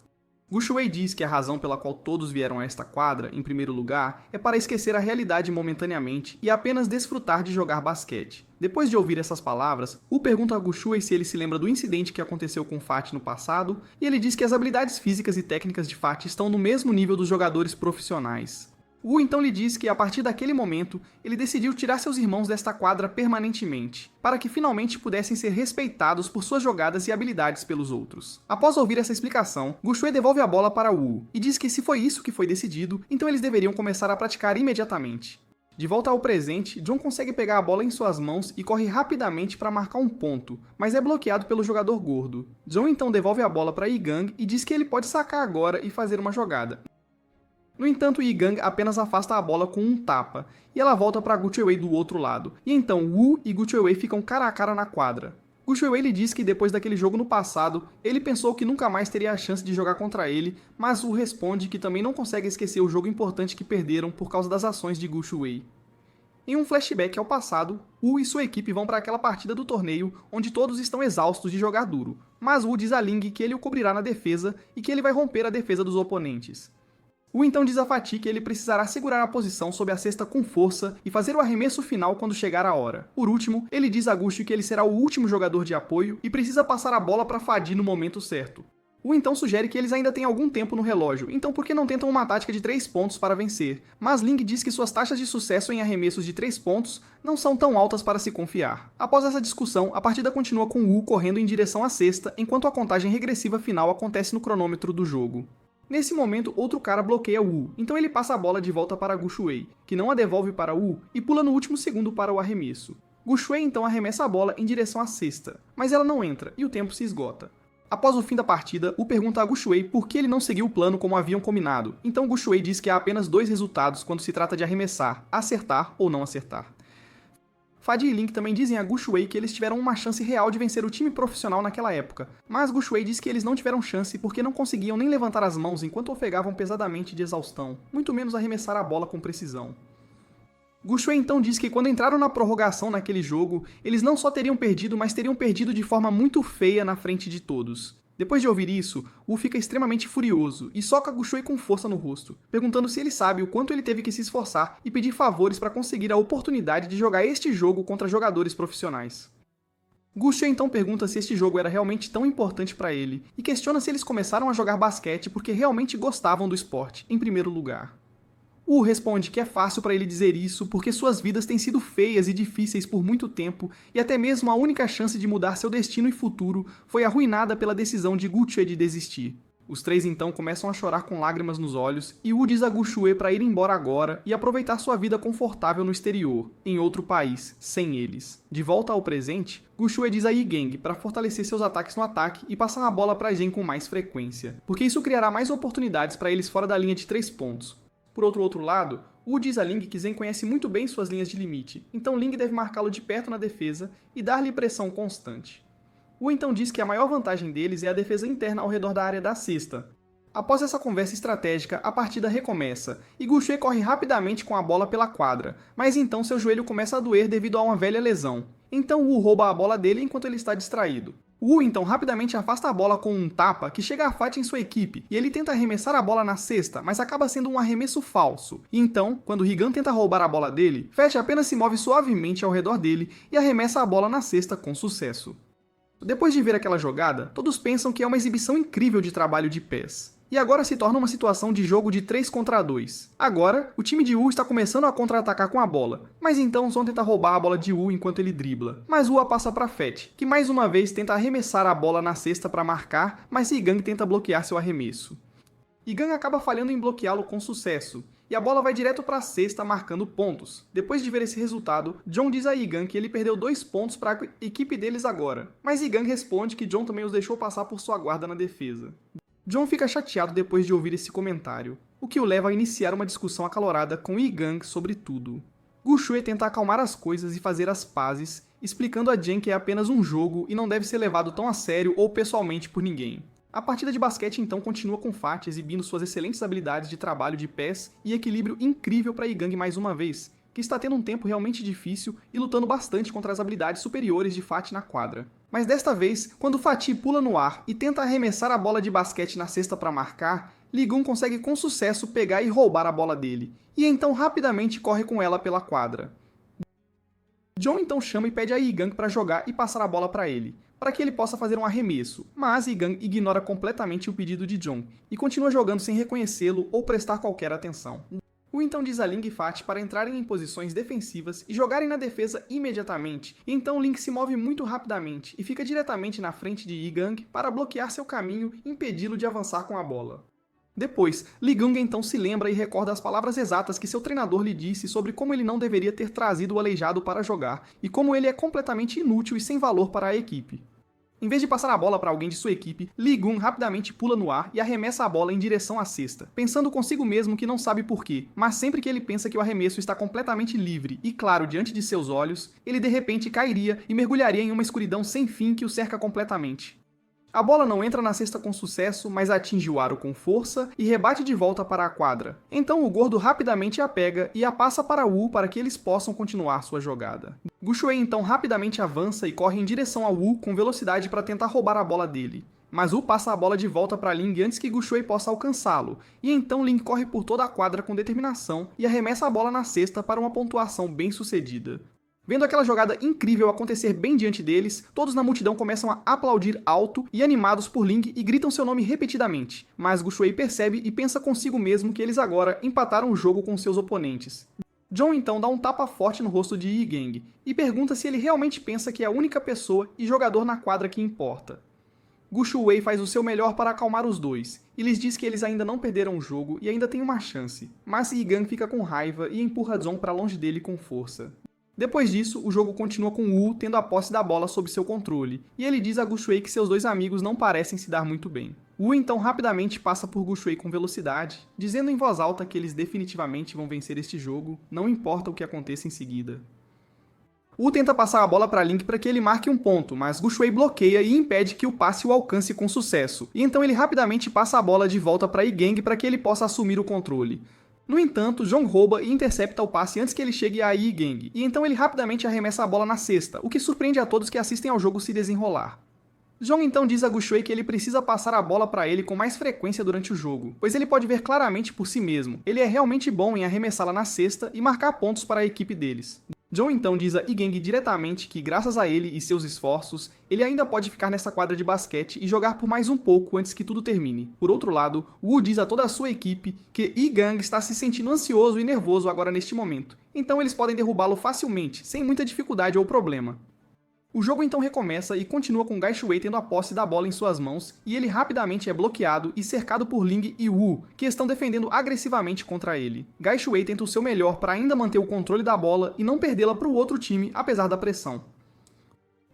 Gu Shuai diz que a razão pela qual todos vieram a esta quadra, em primeiro lugar, é para esquecer a realidade momentaneamente e apenas desfrutar de jogar basquete. Depois de ouvir essas palavras, Wu pergunta a Gu Shuai se ele se lembra do incidente que aconteceu com Fati no passado, e ele diz que as habilidades físicas e técnicas de Fati estão no mesmo nível dos jogadores profissionais. Wu então lhe diz que, a partir daquele momento, ele decidiu tirar seus irmãos desta quadra permanentemente, para que finalmente pudessem ser respeitados por suas jogadas e habilidades pelos outros. Após ouvir essa explicação, Gu Shuai devolve a bola para Wu, e diz que se foi isso que foi decidido, então eles deveriam começar a praticar imediatamente. De volta ao presente, John consegue pegar a bola em suas mãos e corre rapidamente para marcar um ponto, mas é bloqueado pelo jogador gordo. John então devolve a bola para Yi Gang e diz que ele pode sacar agora e fazer uma jogada. No entanto, Yi Gang apenas afasta a bola com um tapa, e ela volta para Gu Shuai do outro lado, e então Wu e Gu Shuai ficam cara a cara na quadra. Gu Shuai lhe diz que depois daquele jogo no passado, ele pensou que nunca mais teria a chance de jogar contra ele, mas Wu responde que também não consegue esquecer o jogo importante que perderam por causa das ações de Gu Shuai. Em um flashback ao passado, Wu e sua equipe vão para aquela partida do torneio onde todos estão exaustos de jogar duro, mas Wu diz a Ling que ele o cobrirá na defesa e que ele vai romper a defesa dos oponentes. Wu então diz a Fati que ele precisará segurar a posição sob a cesta com força e fazer o arremesso final quando chegar a hora. Por último, ele diz a Gu Shuai que ele será o último jogador de apoio e precisa passar a bola para Fadi no momento certo. Wu então sugere que eles ainda têm algum tempo no relógio, então por que não tentam uma tática de 3 pontos para vencer? Mas Ling diz que suas taxas de sucesso em arremessos de 3 pontos não são tão altas para se confiar. Após essa discussão, a partida continua com Wu correndo em direção à cesta, enquanto a contagem regressiva final acontece no cronômetro do jogo. Nesse momento, outro cara bloqueia Wu, então ele passa a bola de volta para Gu Shuai, que não a devolve para Wu e pula no último segundo para o arremesso. Gu Shuai então arremessa a bola em direção à cesta, mas ela não entra e o tempo se esgota. Após o fim da partida, Wu pergunta a Gu Shuai por que ele não seguiu o plano como haviam combinado, então Gu Shuai diz que há apenas 2 resultados quando se trata de arremessar, acertar ou não acertar. Fadi e Link também dizem a Gu Shuai que eles tiveram uma chance real de vencer o time profissional naquela época, mas Gu Shuai diz que eles não tiveram chance porque não conseguiam nem levantar as mãos enquanto ofegavam pesadamente de exaustão, muito menos arremessar a bola com precisão. Gu Shuai então diz que quando entraram na prorrogação naquele jogo, eles não só teriam perdido, mas teriam perdido de forma muito feia na frente de todos. Depois de ouvir isso, Wu fica extremamente furioso e soca Gu Shuai com força no rosto, perguntando se ele sabe o quanto ele teve que se esforçar e pedir favores para conseguir a oportunidade de jogar este jogo contra jogadores profissionais. Gu Shuai então pergunta se este jogo era realmente tão importante para ele e questiona se eles começaram a jogar basquete porque realmente gostavam do esporte, em primeiro lugar. Wu responde que é fácil para ele dizer isso porque suas vidas têm sido feias e difíceis por muito tempo e até mesmo a única chance de mudar seu destino e futuro foi arruinada pela decisão de Gu Shuai de desistir. Os três então começam a chorar com lágrimas nos olhos e Wu diz a Gu Shuai para ir embora agora e aproveitar sua vida confortável no exterior, em outro país, sem eles. De volta ao presente, Gu Shuai diz a Yi Gang para fortalecer seus ataques no ataque e passar a bola para Jen com mais frequência, porque isso criará mais oportunidades para eles fora da linha de 3 pontos. Por outro lado, Wu diz a Ling que Zen conhece muito bem suas linhas de limite, então Ling deve marcá-lo de perto na defesa e dar-lhe pressão constante. Wu então diz que a maior vantagem deles é a defesa interna ao redor da área da cesta. Após essa conversa estratégica, a partida recomeça, e Gu Shuai corre rapidamente com a bola pela quadra, mas então seu joelho começa a doer devido a uma velha lesão. Então Wu rouba a bola dele enquanto ele está distraído. Wu então rapidamente afasta a bola com um tapa que chega a Fati em sua equipe, e ele tenta arremessar a bola na cesta, mas acaba sendo um arremesso falso. E então, quando Higan tenta roubar a bola dele, Fati apenas se move suavemente ao redor dele e arremessa a bola na cesta com sucesso. Depois de ver aquela jogada, todos pensam que é uma exibição incrível de trabalho de pés. E agora se torna uma situação de jogo de 3 contra 2. Agora, o time de Wu está começando a contra-atacar com a bola, mas então Zon tenta roubar a bola de Wu enquanto ele dribla. Mas Wu a passa para Fett, que mais uma vez tenta arremessar a bola na cesta para marcar, mas Yigang tenta bloquear seu arremesso. Yigang acaba falhando em bloqueá-lo com sucesso, e a bola vai direto para a cesta marcando pontos. Depois de ver esse resultado, John diz a Yigang que ele perdeu 2 pontos para a equipe deles agora, mas Yigang responde que John também os deixou passar por sua guarda na defesa. John fica chateado depois de ouvir esse comentário, o que o leva a iniciar uma discussão acalorada com Yigang sobre tudo. Gu Shui tenta acalmar as coisas e fazer as pazes, explicando a Jen que é apenas um jogo e não deve ser levado tão a sério ou pessoalmente por ninguém. A partida de basquete então continua com Fat exibindo suas excelentes habilidades de trabalho de pés e equilíbrio incrível para Yigang mais uma vez, que está tendo um tempo realmente difícil e lutando bastante contra as habilidades superiores de Fat na quadra. Mas desta vez, quando Fatih pula no ar e tenta arremessar a bola de basquete na cesta para marcar, Lee Gun consegue com sucesso pegar e roubar a bola dele, e então rapidamente corre com ela pela quadra. John então chama e pede a Yigang para jogar e passar a bola para ele, para que ele possa fazer um arremesso, mas Yigang ignora completamente o pedido de John, e continua jogando sem reconhecê-lo ou prestar qualquer atenção. Wu então diz a Ling e Fat para entrarem em posições defensivas e jogarem na defesa imediatamente, e então Ling se move muito rapidamente e fica diretamente na frente de Yigang para bloquear seu caminho e impedi-lo de avançar com a bola. Depois, Lee Gung então se lembra e recorda as palavras exatas que seu treinador lhe disse sobre como ele não deveria ter trazido o aleijado para jogar e como ele é completamente inútil e sem valor para a equipe. Em vez de passar a bola para alguém de sua equipe, Lee Gun rapidamente pula no ar e arremessa a bola em direção à cesta, pensando consigo mesmo que não sabe porquê, mas sempre que ele pensa que o arremesso está completamente livre e claro diante de seus olhos, ele de repente cairia e mergulharia em uma escuridão sem fim que o cerca completamente. A bola não entra na cesta com sucesso, mas atinge o aro com força e rebate de volta para a quadra. Então o gordo rapidamente a pega e a passa para Wu para que eles possam continuar sua jogada. Gu Shui então rapidamente avança e corre em direção a Wu com velocidade para tentar roubar a bola dele. Mas Wu passa a bola de volta para Ling antes que Gu Shui possa alcançá-lo, e então Ling corre por toda a quadra com determinação e arremessa a bola na cesta para uma pontuação bem sucedida. Vendo aquela jogada incrível acontecer bem diante deles, todos na multidão começam a aplaudir alto e animados por Ling e gritam seu nome repetidamente, mas Gu Shui percebe e pensa consigo mesmo que eles agora empataram o jogo com seus oponentes. John então dá um tapa forte no rosto de Yigang e pergunta se ele realmente pensa que é a única pessoa e jogador na quadra que importa. Gu Shui faz o seu melhor para acalmar os dois, e lhes diz que eles ainda não perderam o jogo e ainda têm uma chance, mas Yigang fica com raiva e empurra John para longe dele com força. Depois disso, o jogo continua com Wu tendo a posse da bola sob seu controle, e ele diz a Gu Shui que seus dois amigos não parecem se dar muito bem. Wu então rapidamente passa por Gu Shui com velocidade, dizendo em voz alta que eles definitivamente vão vencer este jogo, não importa o que aconteça em seguida. Wu tenta passar a bola para Ling para que ele marque um ponto, mas Gu Shui bloqueia e impede que o passe o alcance com sucesso, e então ele rapidamente passa a bola de volta para Yigang para que ele possa assumir o controle. No entanto, John rouba e intercepta o passe antes que ele chegue a Yigang, e então ele rapidamente arremessa a bola na cesta, o que surpreende a todos que assistem ao jogo se desenrolar. John então diz a Gu Shui que ele precisa passar a bola para ele com mais frequência durante o jogo, pois ele pode ver claramente por si mesmo. Ele é realmente bom em arremessá-la na cesta e marcar pontos para a equipe deles. John então diz a Yigang diretamente que, graças a ele e seus esforços, ele ainda pode ficar nessa quadra de basquete e jogar por mais um pouco antes que tudo termine. Por outro lado, Wu diz a toda a sua equipe que Yigang está se sentindo ansioso e nervoso agora neste momento, então eles podem derrubá-lo facilmente, sem muita dificuldade ou problema. O jogo então recomeça e continua com Gai Shui tendo a posse da bola em suas mãos, e ele rapidamente é bloqueado e cercado por Ling e Wu, que estão defendendo agressivamente contra ele. Gai Shui tenta o seu melhor para ainda manter o controle da bola e não perdê-la para o outro time, apesar da pressão.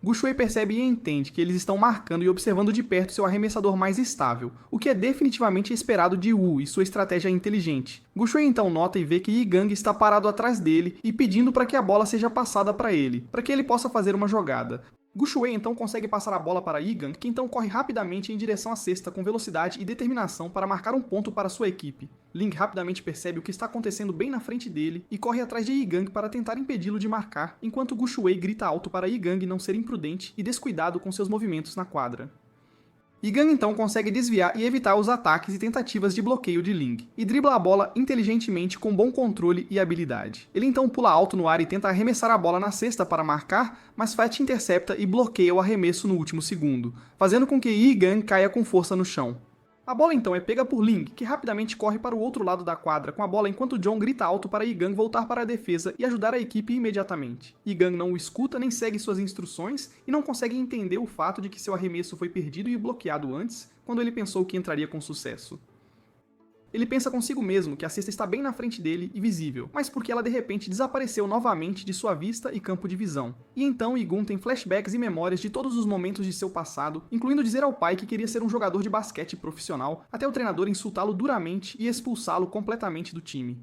Gu Shui percebe e entende que eles estão marcando e observando de perto seu arremessador mais estável, o que é definitivamente esperado de Wu e sua estratégia inteligente. Gu Shui então nota e vê que Yigang está parado atrás dele e pedindo para que a bola seja passada para ele que ele possa fazer uma jogada. Gu Shui então consegue passar a bola para Yigang, que então corre rapidamente em direção à cesta com velocidade e determinação para marcar um ponto para sua equipe. Ling rapidamente percebe o que está acontecendo bem na frente dele e corre atrás de Yigang para tentar impedi-lo de marcar, enquanto Gu Shui grita alto para Yigang não ser imprudente e descuidado com seus movimentos na quadra. Gang então consegue desviar e evitar os ataques e tentativas de bloqueio de Ling, e dribla a bola inteligentemente com bom controle e habilidade. Ele então pula alto no ar e tenta arremessar a bola na cesta para marcar, mas Fat intercepta e bloqueia o arremesso no último segundo, fazendo com que Gang caia com força no chão. A bola então é pega por Ling, que rapidamente corre para o outro lado da quadra com a bola enquanto John grita alto para Gang voltar para a defesa e ajudar a equipe imediatamente. Gang não o escuta nem segue suas instruções e não consegue entender o fato de que seu arremesso foi perdido e bloqueado antes, quando ele pensou que entraria com sucesso. Ele pensa consigo mesmo que a cesta está bem na frente dele e visível, mas porque ela de repente desapareceu novamente de sua vista e campo de visão. E então Igun tem flashbacks e memórias de todos os momentos de seu passado, incluindo dizer ao pai que queria ser um jogador de basquete profissional, até o treinador insultá-lo duramente e expulsá-lo completamente do time.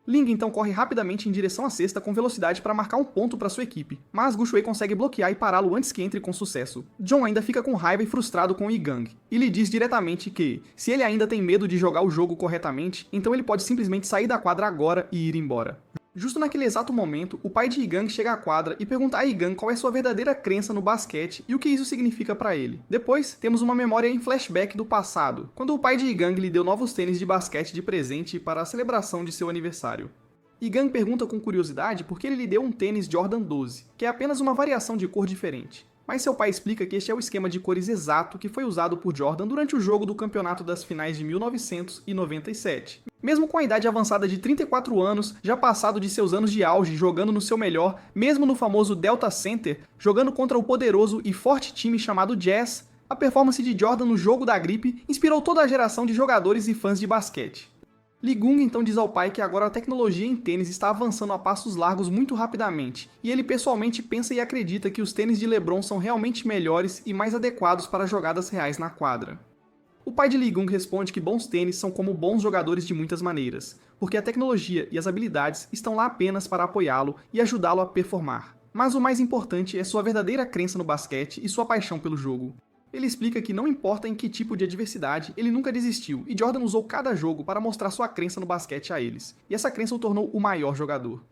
Ling então corre rapidamente em direção à cesta com velocidade para marcar um ponto para sua equipe, mas Guxue consegue bloquear e pará-lo antes que entre com sucesso. John ainda fica com raiva e frustrado com Gang, e lhe diz diretamente que, se ele ainda tem medo de jogar o jogo corretamente, então ele pode simplesmente sair da quadra agora e ir embora. Justo naquele exato momento, o pai de Gang chega à quadra e pergunta a Gang qual é sua verdadeira crença no basquete e o que isso significa para ele. Depois, temos uma memória em flashback do passado, quando o pai de Gang lhe deu novos tênis de basquete de presente para a celebração de seu aniversário. Gang pergunta com curiosidade por que ele lhe deu um tênis Jordan 12, que é apenas uma variação de cor diferente. Mas seu pai explica que este é o esquema de cores exato que foi usado por Jordan durante o jogo do campeonato das finais de 1997. Mesmo com a idade avançada de 34 anos, já passado de seus anos de auge jogando no seu melhor, mesmo no famoso Delta Center, jogando contra o poderoso e forte time chamado Jazz, a performance de Jordan no jogo da gripe inspirou toda a geração de jogadores e fãs de basquete. Gung então diz ao pai que agora a tecnologia em tênis está avançando a passos largos muito rapidamente, e ele pessoalmente pensa e acredita que os tênis de LeBron são realmente melhores e mais adequados para jogadas reais na quadra. O pai de Gung responde que bons tênis são como bons jogadores de muitas maneiras, porque a tecnologia e as habilidades estão lá apenas para apoiá-lo e ajudá-lo a performar. Mas o mais importante é sua verdadeira crença no basquete e sua paixão pelo jogo. Ele explica que não importa em que tipo de adversidade, ele nunca desistiu, e Jordan usou cada jogo para mostrar sua crença no basquete a eles, e essa crença o tornou o maior jogador.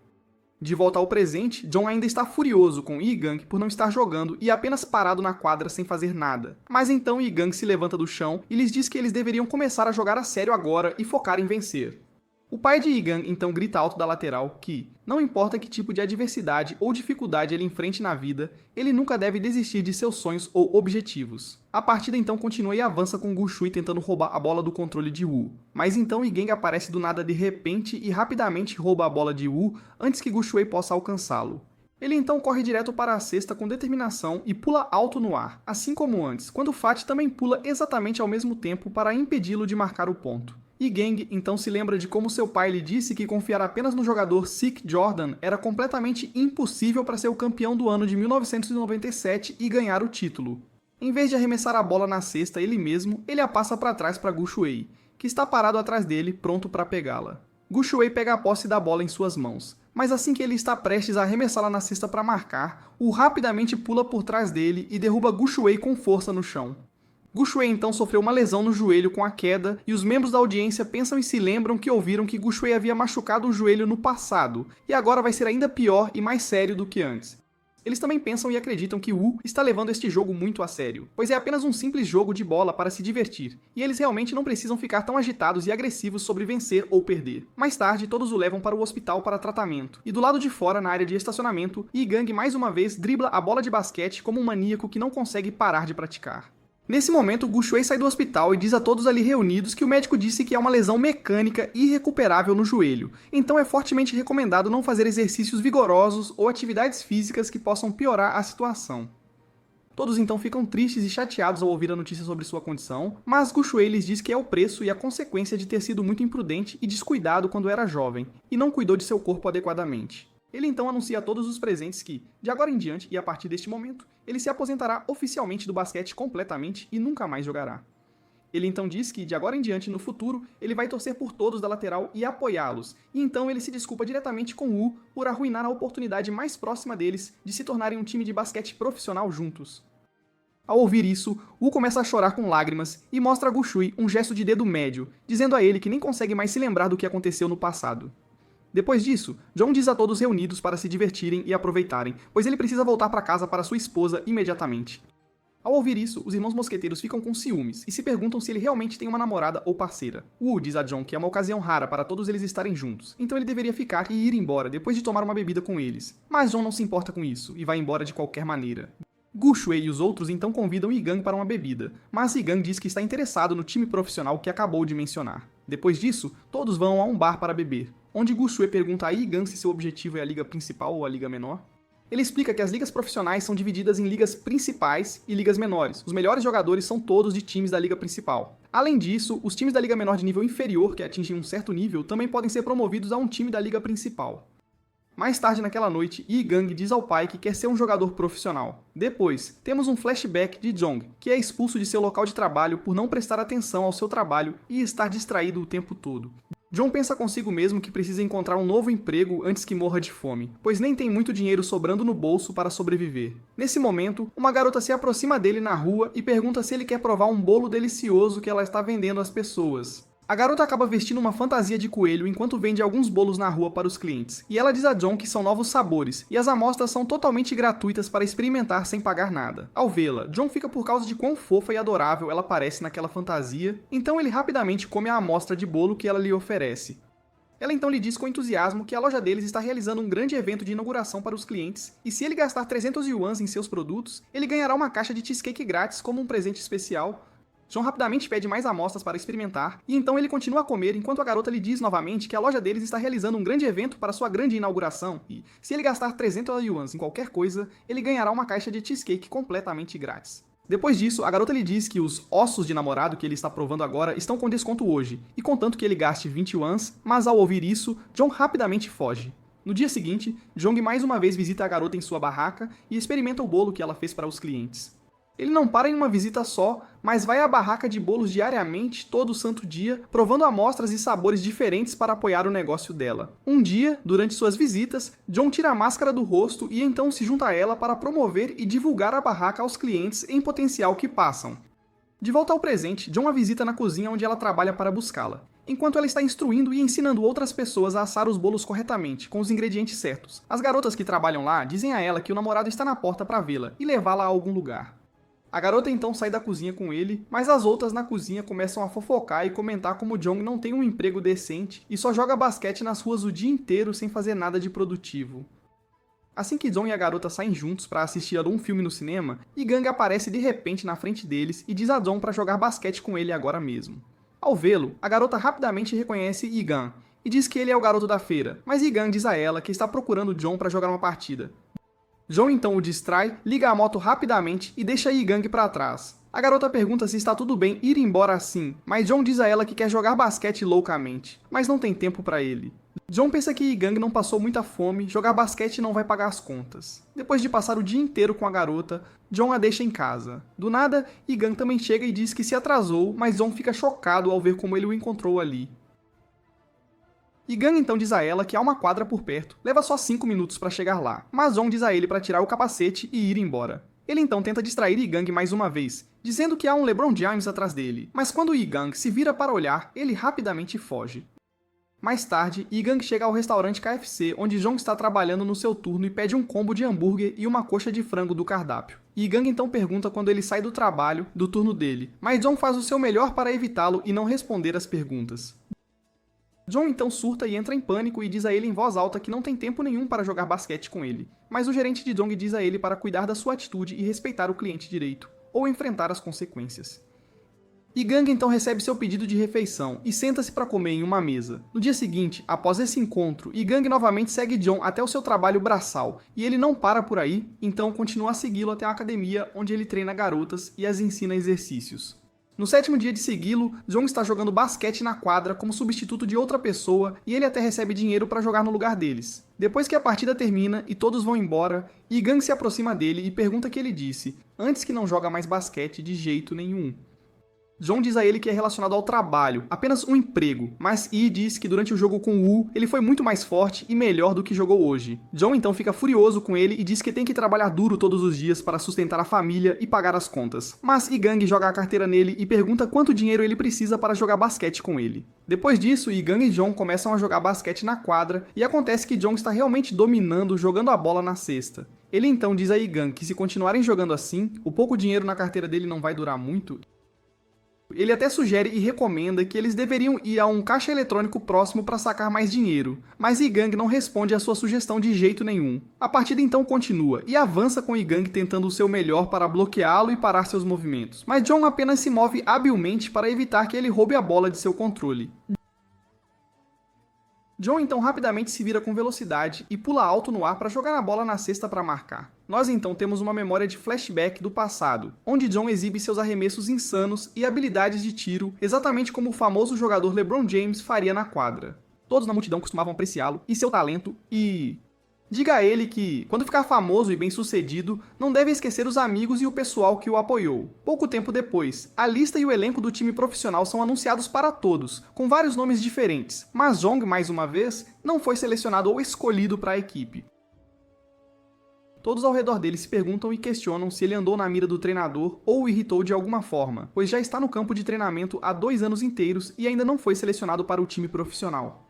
De volta ao presente, John ainda está furioso com Gang por não estar jogando e apenas parado na quadra sem fazer nada. Mas então Gang se levanta do chão e lhes diz que eles deveriam começar a jogar a sério agora e focar em vencer. O pai de Gang então grita alto da lateral que, não importa que tipo de adversidade ou dificuldade ele enfrente na vida, ele nunca deve desistir de seus sonhos ou objetivos. A partida então continua e avança com Guxue tentando roubar a bola do controle de Wu. Mas então Gang aparece do nada de repente e rapidamente rouba a bola de Wu antes que Guxue possa alcançá-lo. Ele então corre direto para a cesta com determinação e pula alto no ar, assim como antes, quando Fat também pula exatamente ao mesmo tempo para impedi-lo de marcar o ponto. Gang então se lembra de como seu pai lhe disse que confiar apenas no jogador Sick Jordan era completamente impossível para ser o campeão do ano de 1997 e ganhar o título. Em vez de arremessar a bola na cesta ele mesmo, ele a passa para trás para Guxue, que está parado atrás dele, pronto para pegá-la. Guxue pega a posse da bola em suas mãos, mas assim que ele está prestes a arremessá-la na cesta para marcar, Wu rapidamente pula por trás dele e derruba Guxue com força no chão. Guxue então sofreu uma lesão no joelho com a queda e os membros da audiência pensam e se lembram que ouviram que Guxue havia machucado o joelho no passado e agora vai ser ainda pior e mais sério do que antes. Eles também pensam e acreditam que Wu está levando este jogo muito a sério, pois é apenas um simples jogo de bola para se divertir, e eles realmente não precisam ficar tão agitados e agressivos sobre vencer ou perder. Mais tarde, todos o levam para o hospital para tratamento, e do lado de fora, na área de estacionamento, Gang mais uma vez dribla a bola de basquete como um maníaco que não consegue parar de praticar. Nesse momento, Guxue sai do hospital e diz a todos ali reunidos que o médico disse que é uma lesão mecânica irrecuperável no joelho, então é fortemente recomendado não fazer exercícios vigorosos ou atividades físicas que possam piorar a situação. Todos então ficam tristes e chateados ao ouvir a notícia sobre sua condição, mas Guxue lhes diz que é o preço e a consequência de ter sido muito imprudente e descuidado quando era jovem, e não cuidou de seu corpo adequadamente. Ele então anuncia a todos os presentes que, de agora em diante e a partir deste momento, ele se aposentará oficialmente do basquete completamente e nunca mais jogará. Ele então diz que, de agora em diante, no futuro, ele vai torcer por todos da lateral e apoiá-los, e então ele se desculpa diretamente com Wu por arruinar a oportunidade mais próxima deles de se tornarem um time de basquete profissional juntos. Ao ouvir isso, Wu começa a chorar com lágrimas e mostra a Guxue um gesto de dedo médio, dizendo a ele que nem consegue mais se lembrar do que aconteceu no passado. Depois disso, John diz a todos reunidos para se divertirem e aproveitarem, pois ele precisa voltar para casa para sua esposa imediatamente. Ao ouvir isso, os irmãos mosqueteiros ficam com ciúmes e se perguntam se ele realmente tem uma namorada ou parceira. Wu diz a John que é uma ocasião rara para todos eles estarem juntos, então ele deveria ficar e ir embora depois de tomar uma bebida com eles. Mas John não se importa com isso e vai embora de qualquer maneira. Gu Shui e os outros então convidam Yi Gang para uma bebida, mas Yi Gang diz que está interessado no time profissional que acabou de mencionar. Depois disso, todos vão a um bar para beber, onde Gu Shui pergunta a Yi Gang se seu objetivo é a liga principal ou a liga menor. Ele explica que as ligas profissionais são divididas em ligas principais e ligas menores. Os melhores jogadores são todos de times da liga principal. Além disso, os times da liga menor de nível inferior, que atingem um certo nível, também podem ser promovidos a um time da liga principal. Mais tarde naquela noite, Yi Gang diz ao pai que quer ser um jogador profissional. Depois, temos um flashback de Jong, que é expulso de seu local de trabalho por não prestar atenção ao seu trabalho e estar distraído o tempo todo. John pensa consigo mesmo que precisa encontrar um novo emprego antes que morra de fome, pois nem tem muito dinheiro sobrando no bolso para sobreviver. Nesse momento, uma garota se aproxima dele na rua e pergunta se ele quer provar um bolo delicioso que ela está vendendo às pessoas. A garota acaba vestindo uma fantasia de coelho enquanto vende alguns bolos na rua para os clientes, e ela diz a John que são novos sabores, e as amostras são totalmente gratuitas para experimentar sem pagar nada. Ao vê-la, John fica por causa de quão fofa e adorável ela parece naquela fantasia, então ele rapidamente come a amostra de bolo que ela lhe oferece. Ela então lhe diz com entusiasmo que a loja deles está realizando um grande evento de inauguração para os clientes, e se ele gastar 300 yuans em seus produtos, ele ganhará uma caixa de cheesecake grátis como um presente especial. John rapidamente pede mais amostras para experimentar, e então ele continua a comer enquanto a garota lhe diz novamente que a loja deles está realizando um grande evento para sua grande inauguração, e se ele gastar 300 yuans em qualquer coisa, ele ganhará uma caixa de cheesecake completamente grátis. Depois disso, a garota lhe diz que os ossos de namorado que ele está provando agora estão com desconto hoje, e contanto que ele gaste 20 yuans, mas ao ouvir isso, John rapidamente foge. No dia seguinte, Jong mais uma vez visita a garota em sua barraca e experimenta o bolo que ela fez para os clientes. Ele não para em uma visita só, mas vai à barraca de bolos diariamente, todo santo dia, provando amostras e sabores diferentes para apoiar o negócio dela. Um dia, durante suas visitas, John tira a máscara do rosto e então se junta a ela para promover e divulgar a barraca aos clientes em potencial que passam. De volta ao presente, John a visita na cozinha onde ela trabalha para buscá-la, enquanto ela está instruindo e ensinando outras pessoas a assar os bolos corretamente, com os ingredientes certos. As garotas que trabalham lá dizem a ela que o namorado está na porta para vê-la e levá-la a algum lugar. A garota então sai da cozinha com ele, mas as outras na cozinha começam a fofocar e comentar como Jong não tem um emprego decente e só joga basquete nas ruas o dia inteiro sem fazer nada de produtivo. Assim que Jong e a garota saem juntos para assistir a um filme no cinema, Yi Gang aparece de repente na frente deles e diz a Jong para jogar basquete com ele agora mesmo. Ao vê-lo, a garota rapidamente reconhece Yi Gang e diz que ele é o garoto da feira, mas Yi Gang diz a ela que está procurando Jong para jogar uma partida. John então o distrai, liga a moto rapidamente e deixa Yi Gang para trás. A garota pergunta se está tudo bem ir embora assim, mas John diz a ela que quer jogar basquete loucamente, mas não tem tempo para ele. John pensa que Yi Gang não passou muita fome, jogar basquete não vai pagar as contas. Depois de passar o dia inteiro com a garota, John a deixa em casa. Do nada, Yi Gang também chega e diz que se atrasou, mas John fica chocado ao ver como ele o encontrou ali. Yi Gang então diz a ela que há uma quadra por perto, leva só 5 minutos para chegar lá, mas Jong diz a ele para tirar o capacete e ir embora. Ele então tenta distrair Yi Gang mais uma vez, dizendo que há um LeBron James atrás dele, mas quando Yi Gang se vira para olhar, ele rapidamente foge. Mais tarde, Yi Gang chega ao restaurante KFC, onde Jong está trabalhando no seu turno e pede um combo de hambúrguer e uma coxa de frango do cardápio. Yi Gang então pergunta quando ele sai do trabalho, do turno dele, mas Jong faz o seu melhor para evitá-lo e não responder as perguntas. John então surta e entra em pânico e diz a ele em voz alta que não tem tempo nenhum para jogar basquete com ele, mas o gerente de Jong diz a ele para cuidar da sua atitude e respeitar o cliente direito, ou enfrentar as consequências. Yi Gang então recebe seu pedido de refeição e senta-se para comer em uma mesa. No dia seguinte, após esse encontro, Yi Gang novamente segue John até o seu trabalho braçal, e ele não para por aí, então continua a segui-lo até a academia onde ele treina garotas e as ensina exercícios. No 7º dia de segui-lo, Jong está jogando basquete na quadra como substituto de outra pessoa e ele até recebe dinheiro para jogar no lugar deles. Depois que a partida termina e todos vão embora, Yi Gang se aproxima dele e pergunta o que ele disse, antes que não joga mais basquete de jeito nenhum. John diz a ele que é relacionado ao trabalho, apenas um emprego, mas Yi diz que durante o jogo com Wu, ele foi muito mais forte e melhor do que jogou hoje. John então fica furioso com ele e diz que tem que trabalhar duro todos os dias para sustentar a família e pagar as contas. Mas Yi Gang joga a carteira nele e pergunta quanto dinheiro ele precisa para jogar basquete com ele. Depois disso, Yi Gang e John começam a jogar basquete na quadra e acontece que John está realmente dominando jogando a bola na cesta. Ele então diz a Yi-Gang que se continuarem jogando assim, o pouco dinheiro na carteira dele não vai durar muito. Ele até sugere e recomenda que eles deveriam ir a um caixa eletrônico próximo para sacar mais dinheiro, mas Yi-Gang não responde à sua sugestão de jeito nenhum. A partida então continua e avança com Yi-Gang tentando o seu melhor para bloqueá-lo e parar seus movimentos, mas John apenas se move habilmente para evitar que ele roube a bola de seu controle. John então rapidamente se vira com velocidade e pula alto no ar para jogar a bola na cesta para marcar. Nós então temos uma memória de flashback do passado, onde John exibe seus arremessos insanos e habilidades de tiro, exatamente como o famoso jogador LeBron James faria na quadra. Todos na multidão costumavam apreciá-lo e seu talento e... diga a ele que, quando ficar famoso e bem-sucedido, não deve esquecer os amigos e o pessoal que o apoiou. Pouco tempo depois, a lista e o elenco do time profissional são anunciados para todos, com vários nomes diferentes, mas Jong, mais uma vez, não foi selecionado ou escolhido para a equipe. Todos ao redor dele se perguntam e questionam se ele andou na mira do treinador ou o irritou de alguma forma, pois já está no campo de treinamento há 2 anos inteiros e ainda não foi selecionado para o time profissional.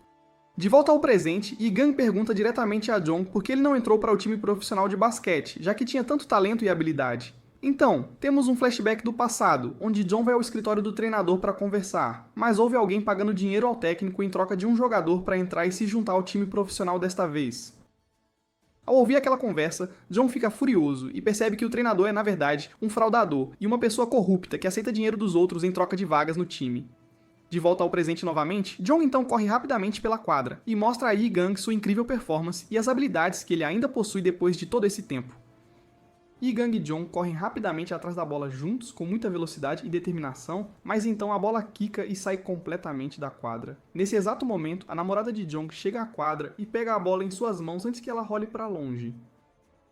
De volta ao presente, Yi-Gang pergunta diretamente a John por que ele não entrou para o time profissional de basquete, já que tinha tanto talento e habilidade. Então, temos um flashback do passado, onde John vai ao escritório do treinador para conversar, mas houve alguém pagando dinheiro ao técnico em troca de um jogador para entrar e se juntar ao time profissional desta vez. Ao ouvir aquela conversa, John fica furioso e percebe que o treinador é, na verdade, um fraudador e uma pessoa corrupta que aceita dinheiro dos outros em troca de vagas no time. De volta ao presente novamente, John então corre rapidamente pela quadra e mostra a Yi-Gang sua incrível performance e as habilidades que ele ainda possui depois de todo esse tempo. Yi-Gang e John correm rapidamente atrás da bola juntos, com muita velocidade e determinação, mas então a bola quica e sai completamente da quadra. Nesse exato momento, a namorada de John chega à quadra e pega a bola em suas mãos antes que ela role para longe.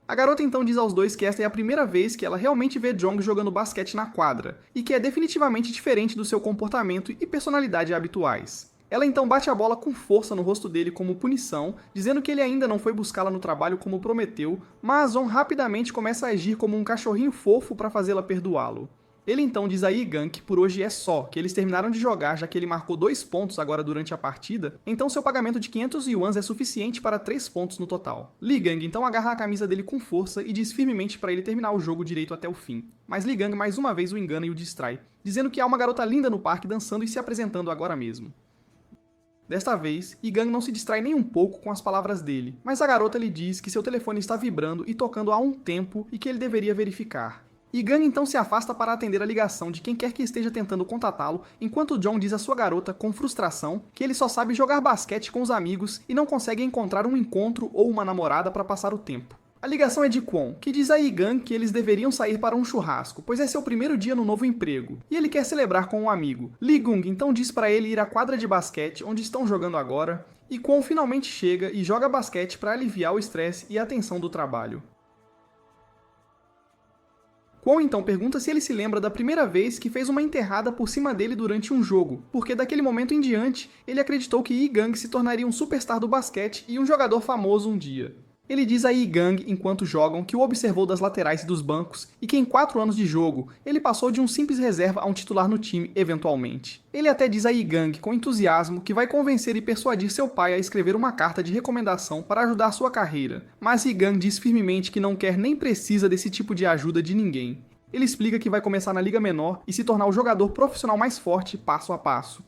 A garota então diz aos dois que esta é a primeira vez que ela realmente vê Jong jogando basquete na quadra, e que é definitivamente diferente do seu comportamento e personalidade habituais. Ela então bate a bola com força no rosto dele como punição, dizendo que ele ainda não foi buscá-la no trabalho como prometeu, mas Jong rapidamente começa a agir como um cachorrinho fofo para fazê-la perdoá-lo. Ele então diz a Yi-Gang que por hoje é só, que eles terminaram de jogar já que ele marcou 2 pontos agora durante a partida, então seu pagamento de 500 yuans é suficiente para 3 pontos no total. Yi-Gang então agarra a camisa dele com força e diz firmemente para ele terminar o jogo direito até o fim. Mas Yi-Gang mais uma vez o engana e o distrai, dizendo que há uma garota linda no parque dançando e se apresentando agora mesmo. Desta vez, Yi-Gang não se distrai nem um pouco com as palavras dele, mas a garota lhe diz que seu telefone está vibrando e tocando há um tempo e que ele deveria verificar. Yi-Gang então se afasta para atender a ligação de quem quer que esteja tentando contatá-lo, enquanto John diz à sua garota, com frustração, que ele só sabe jogar basquete com os amigos e não consegue encontrar um encontro ou uma namorada para passar o tempo. A ligação é de Kwon, que diz a Yi-Gang que eles deveriam sair para um churrasco, pois é seu primeiro dia no novo emprego, e ele quer celebrar com um amigo. Lee-Gung então diz para ele ir à quadra de basquete, onde estão jogando agora, e Kwon finalmente chega e joga basquete para aliviar o estresse e a tensão do trabalho. Kwon então pergunta se ele se lembra da primeira vez que fez uma enterrada por cima dele durante um jogo, porque daquele momento em diante, ele acreditou que Yi-Gang se tornaria um superstar do basquete e um jogador famoso um dia. Ele diz a Yi-Gang, enquanto jogam, que o observou das laterais e dos bancos, e que em 4 anos de jogo, ele passou de um simples reserva a um titular no time, eventualmente. Ele até diz a Yi-Gang, com entusiasmo, que vai convencer e persuadir seu pai a escrever uma carta de recomendação para ajudar sua carreira, mas Yi-Gang diz firmemente que não quer nem precisa desse tipo de ajuda de ninguém. Ele explica que vai começar na liga menor e se tornar o jogador profissional mais forte passo a passo.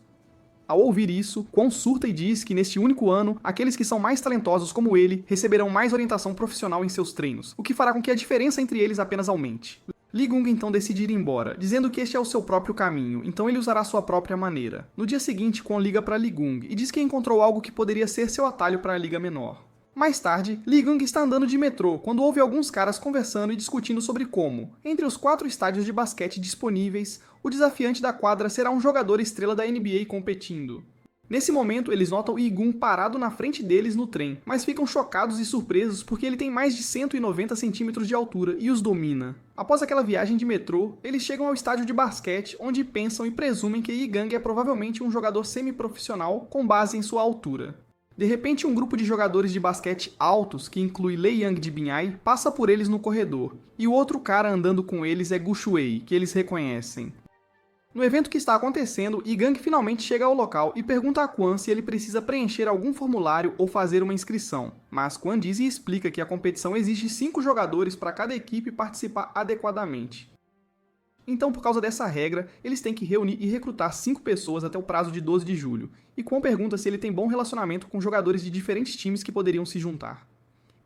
Ao ouvir isso, Kwon surta e diz que neste único ano, aqueles que são mais talentosos como ele receberão mais orientação profissional em seus treinos, o que fará com que a diferença entre eles apenas aumente. Lee-Gung então decide ir embora, dizendo que este é o seu próprio caminho, então ele usará sua própria maneira. No dia seguinte, Kwon liga para Lee-Gung e diz que encontrou algo que poderia ser seu atalho para a liga menor. Mais tarde, Lee-Gung está andando de metrô quando ouve alguns caras conversando e discutindo sobre como, entre os 4 estádios de basquete disponíveis, o desafiante da quadra será um jogador estrela da NBA competindo. Nesse momento, eles notam Yi-Gung parado na frente deles no trem, mas ficam chocados e surpresos porque ele tem mais de 190 centímetros de altura e os domina. Após aquela viagem de metrô, eles chegam ao estádio de basquete, onde pensam e presumem que Yi-Gang é provavelmente um jogador semi-profissional com base em sua altura. De repente, um grupo de jogadores de basquete altos, que inclui Lei Yang de Binhai, passa por eles no corredor, e o outro cara andando com eles é Gu Shuei, que eles reconhecem. No evento que está acontecendo, Igang finalmente chega ao local e pergunta a Quan se ele precisa preencher algum formulário ou fazer uma inscrição. Mas Quan diz e explica que a competição exige 5 jogadores para cada equipe participar adequadamente. Então, por causa dessa regra, eles têm que reunir e recrutar 5 pessoas até o prazo de 12 de julho. E Quan pergunta se ele tem bom relacionamento com jogadores de diferentes times que poderiam se juntar.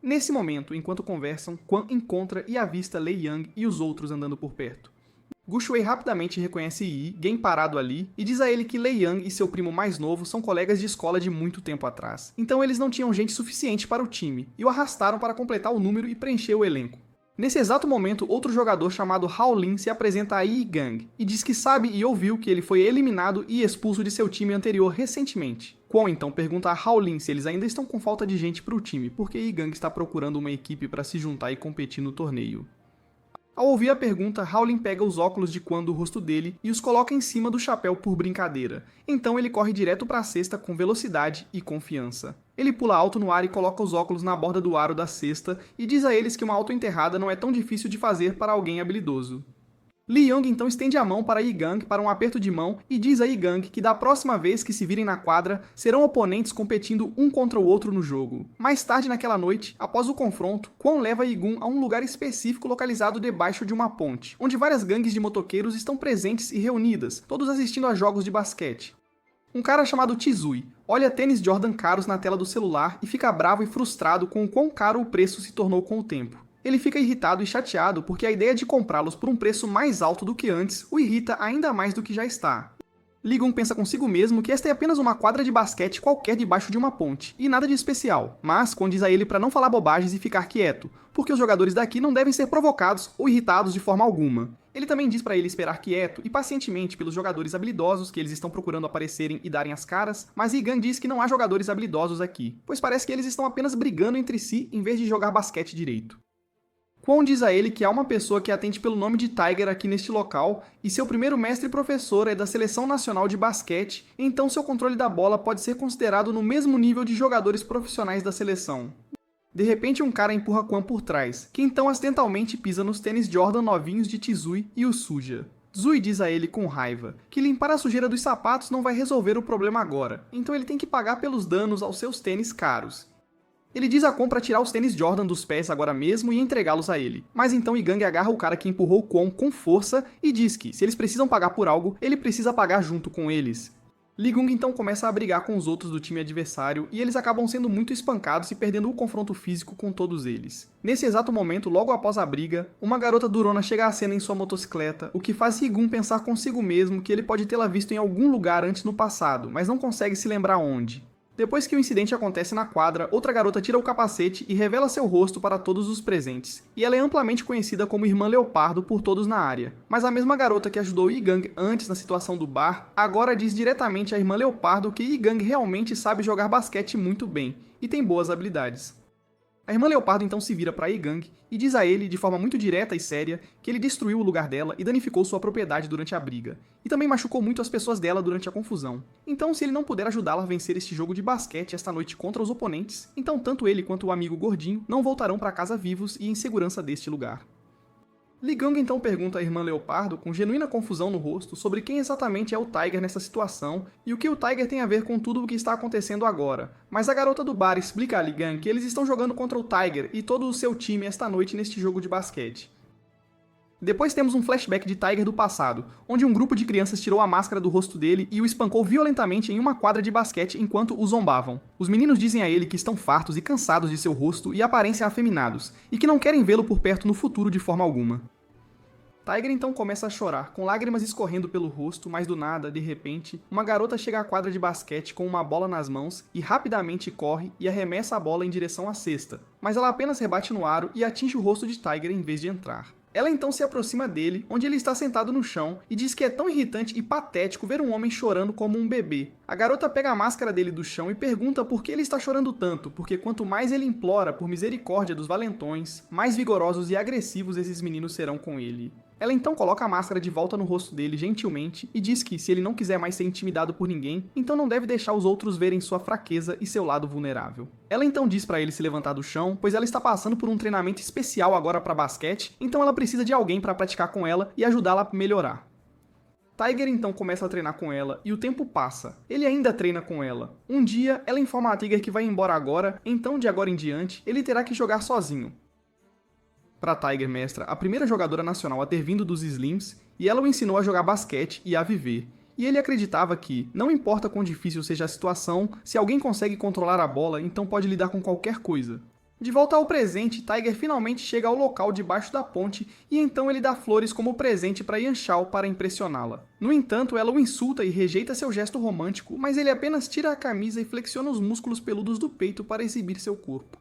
Nesse momento, enquanto conversam, Quan encontra e avista Lei Yang e os outros andando por perto. Gu Shui rapidamente reconhece Yi, Gen parado ali, e diz a ele que Lei Yang e seu primo mais novo são colegas de escola de muito tempo atrás. Então eles não tinham gente suficiente para o time, e o arrastaram para completar o número e preencher o elenco. Nesse exato momento, outro jogador chamado Hao Lin se apresenta a Yi Gang, e diz que sabe e ouviu que ele foi eliminado e expulso de seu time anterior recentemente. Kwon então pergunta a Hao Lin se eles ainda estão com falta de gente para o time, porque Yi Gang está procurando uma equipe para se juntar e competir no torneio. Ao ouvir a pergunta, Hao Lin pega os óculos de Quan do rosto dele e os coloca em cima do chapéu por brincadeira. Então ele corre direto para a cesta com velocidade e confiança. Ele pula alto no ar e coloca os óculos na borda do aro da cesta e diz a eles que uma autoenterrada não é tão difícil de fazer para alguém habilidoso. Li Yong então estende a mão para Yi Gang para um aperto de mão e diz a Yi Gang que da próxima vez que se virem na quadra, serão oponentes competindo um contra o outro no jogo. Mais tarde naquela noite, após o confronto, Kwon leva Yi Gun a um lugar específico localizado debaixo de uma ponte, onde várias gangues de motoqueiros estão presentes e reunidas, todos assistindo a jogos de basquete. Um cara chamado Chizui olha tênis Jordan caros na tela do celular e fica bravo e frustrado com o quão caro o preço se tornou com o tempo. Ele fica irritado e chateado porque a ideia de comprá-los por um preço mais alto do que antes o irrita ainda mais do que já está. Li Gun pensa consigo mesmo que esta é apenas uma quadra de basquete qualquer debaixo de uma ponte, e nada de especial, mas Kwon diz a ele para não falar bobagens e ficar quieto, porque os jogadores daqui não devem ser provocados ou irritados de forma alguma. Ele também diz para ele esperar quieto e pacientemente pelos jogadores habilidosos que eles estão procurando aparecerem e darem as caras, mas Yi Gang diz que não há jogadores habilidosos aqui, pois parece que eles estão apenas brigando entre si em vez de jogar basquete direito. Kwon diz a ele que há uma pessoa que atende pelo nome de Tiger aqui neste local, e seu primeiro mestre e professor é da Seleção Nacional de Basquete, então seu controle da bola pode ser considerado no mesmo nível de jogadores profissionais da seleção. De repente um cara empurra Kwon por trás, que então acidentalmente pisa nos tênis Jordan novinhos de Chizui e o suja. Zui diz a ele com raiva que limpar a sujeira dos sapatos não vai resolver o problema agora, então ele tem que pagar pelos danos aos seus tênis caros. Ele diz a Kwon para tirar os tênis Jordan dos pés agora mesmo e entregá-los a ele. Mas então Yi Gang agarra o cara que empurrou Kwon com força e diz que, se eles precisam pagar por algo, ele precisa pagar junto com eles. Li Gung então começa a brigar com os outros do time adversário e eles acabam sendo muito espancados e perdendo o confronto físico com todos eles. Nesse exato momento, logo após a briga, uma garota durona chega à cena em sua motocicleta, o que faz Yi-gun pensar consigo mesmo que ele pode tê-la visto em algum lugar antes no passado, mas não consegue se lembrar onde. Depois que o incidente acontece na quadra, outra garota tira o capacete e revela seu rosto para todos os presentes, e ela é amplamente conhecida como Irmã Leopardo por todos na área. Mas a mesma garota que ajudou Yi-gang antes na situação do bar, agora diz diretamente à Irmã Leopardo que Yi-gang realmente sabe jogar basquete muito bem, e tem boas habilidades. A Irmã Leopardo então se vira para Yi-gang e diz a ele, de forma muito direta e séria, que ele destruiu o lugar dela e danificou sua propriedade durante a briga, e também machucou muito as pessoas dela durante a confusão. Então, se ele não puder ajudá-la a vencer este jogo de basquete esta noite contra os oponentes, então tanto ele quanto o amigo gordinho não voltarão para casa vivos e em segurança deste lugar. Li Gang então pergunta à Irmã Leopardo, com genuína confusão no rosto, sobre quem exatamente é o Tiger nessa situação e o que o Tiger tem a ver com tudo o que está acontecendo agora. Mas a garota do bar explica a Li Gang que eles estão jogando contra o Tiger e todo o seu time esta noite neste jogo de basquete. Depois temos um flashback de Tiger do passado, onde um grupo de crianças tirou a máscara do rosto dele e o espancou violentamente em uma quadra de basquete enquanto o zombavam. Os meninos dizem a ele que estão fartos e cansados de seu rosto e aparência afeminados, e que não querem vê-lo por perto no futuro de forma alguma. Tiger então começa a chorar, com lágrimas escorrendo pelo rosto, mas do nada, de repente, uma garota chega à quadra de basquete com uma bola nas mãos e rapidamente corre e arremessa a bola em direção à cesta, mas ela apenas rebate no aro e atinge o rosto de Tiger em vez de entrar. Ela então se aproxima dele, onde ele está sentado no chão, e diz que é tão irritante e patético ver um homem chorando como um bebê. A garota pega a máscara dele do chão e pergunta por que ele está chorando tanto, porque quanto mais ele implora por misericórdia dos valentões, mais vigorosos e agressivos esses meninos serão com ele. Ela então coloca a máscara de volta no rosto dele gentilmente e diz que, se ele não quiser mais ser intimidado por ninguém, então não deve deixar os outros verem sua fraqueza e seu lado vulnerável. Ela então diz para ele se levantar do chão, pois ela está passando por um treinamento especial agora para basquete, então ela precisa de alguém para praticar com ela e ajudá-la a melhorar. Tiger então começa a treinar com ela e o tempo passa. Ele ainda treina com ela. Um dia, ela informa a Tiger que vai embora agora, então de agora em diante, ele terá que jogar sozinho. Para Tiger Mestra, a primeira jogadora nacional a ter vindo dos Slims, e ela o ensinou a jogar basquete e a viver. E ele acreditava que, não importa quão difícil seja a situação, se alguém consegue controlar a bola, então pode lidar com qualquer coisa. De volta ao presente, Tiger finalmente chega ao local debaixo da ponte e então ele dá flores como presente para Yanxiao para impressioná-la. No entanto, ela o insulta e rejeita seu gesto romântico, mas ele apenas tira a camisa e flexiona os músculos peludos do peito para exibir seu corpo.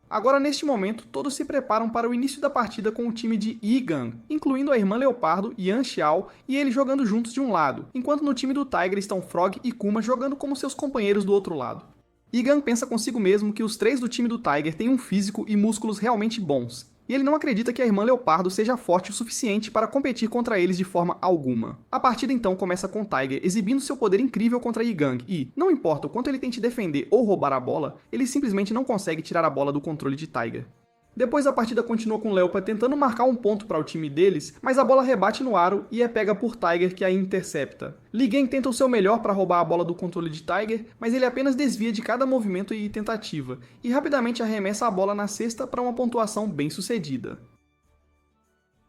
Agora, neste momento, todos se preparam para o início da partida com o time de Yigang, incluindo a irmã Leopardo, Yanxiao, e ele jogando juntos de um lado, enquanto no time do Tiger estão Frog e Kuma jogando como seus companheiros do outro lado. Yigang pensa consigo mesmo que os três do time do Tiger têm um físico e músculos realmente bons, e ele não acredita que a irmã Leopardo seja forte o suficiente para competir contra eles de forma alguma. A partida então começa com Tiger exibindo seu poder incrível contra Yigang e, não importa o quanto ele tente defender ou roubar a bola, ele simplesmente não consegue tirar a bola do controle de Tiger. Depois a partida continua com Leopa tentando marcar um ponto para o time deles, mas a bola rebate no aro e é pega por Tiger, que a intercepta. Li Gang tenta o seu melhor para roubar a bola do controle de Tiger, mas ele apenas desvia de cada movimento e tentativa, e rapidamente arremessa a bola na cesta para uma pontuação bem sucedida.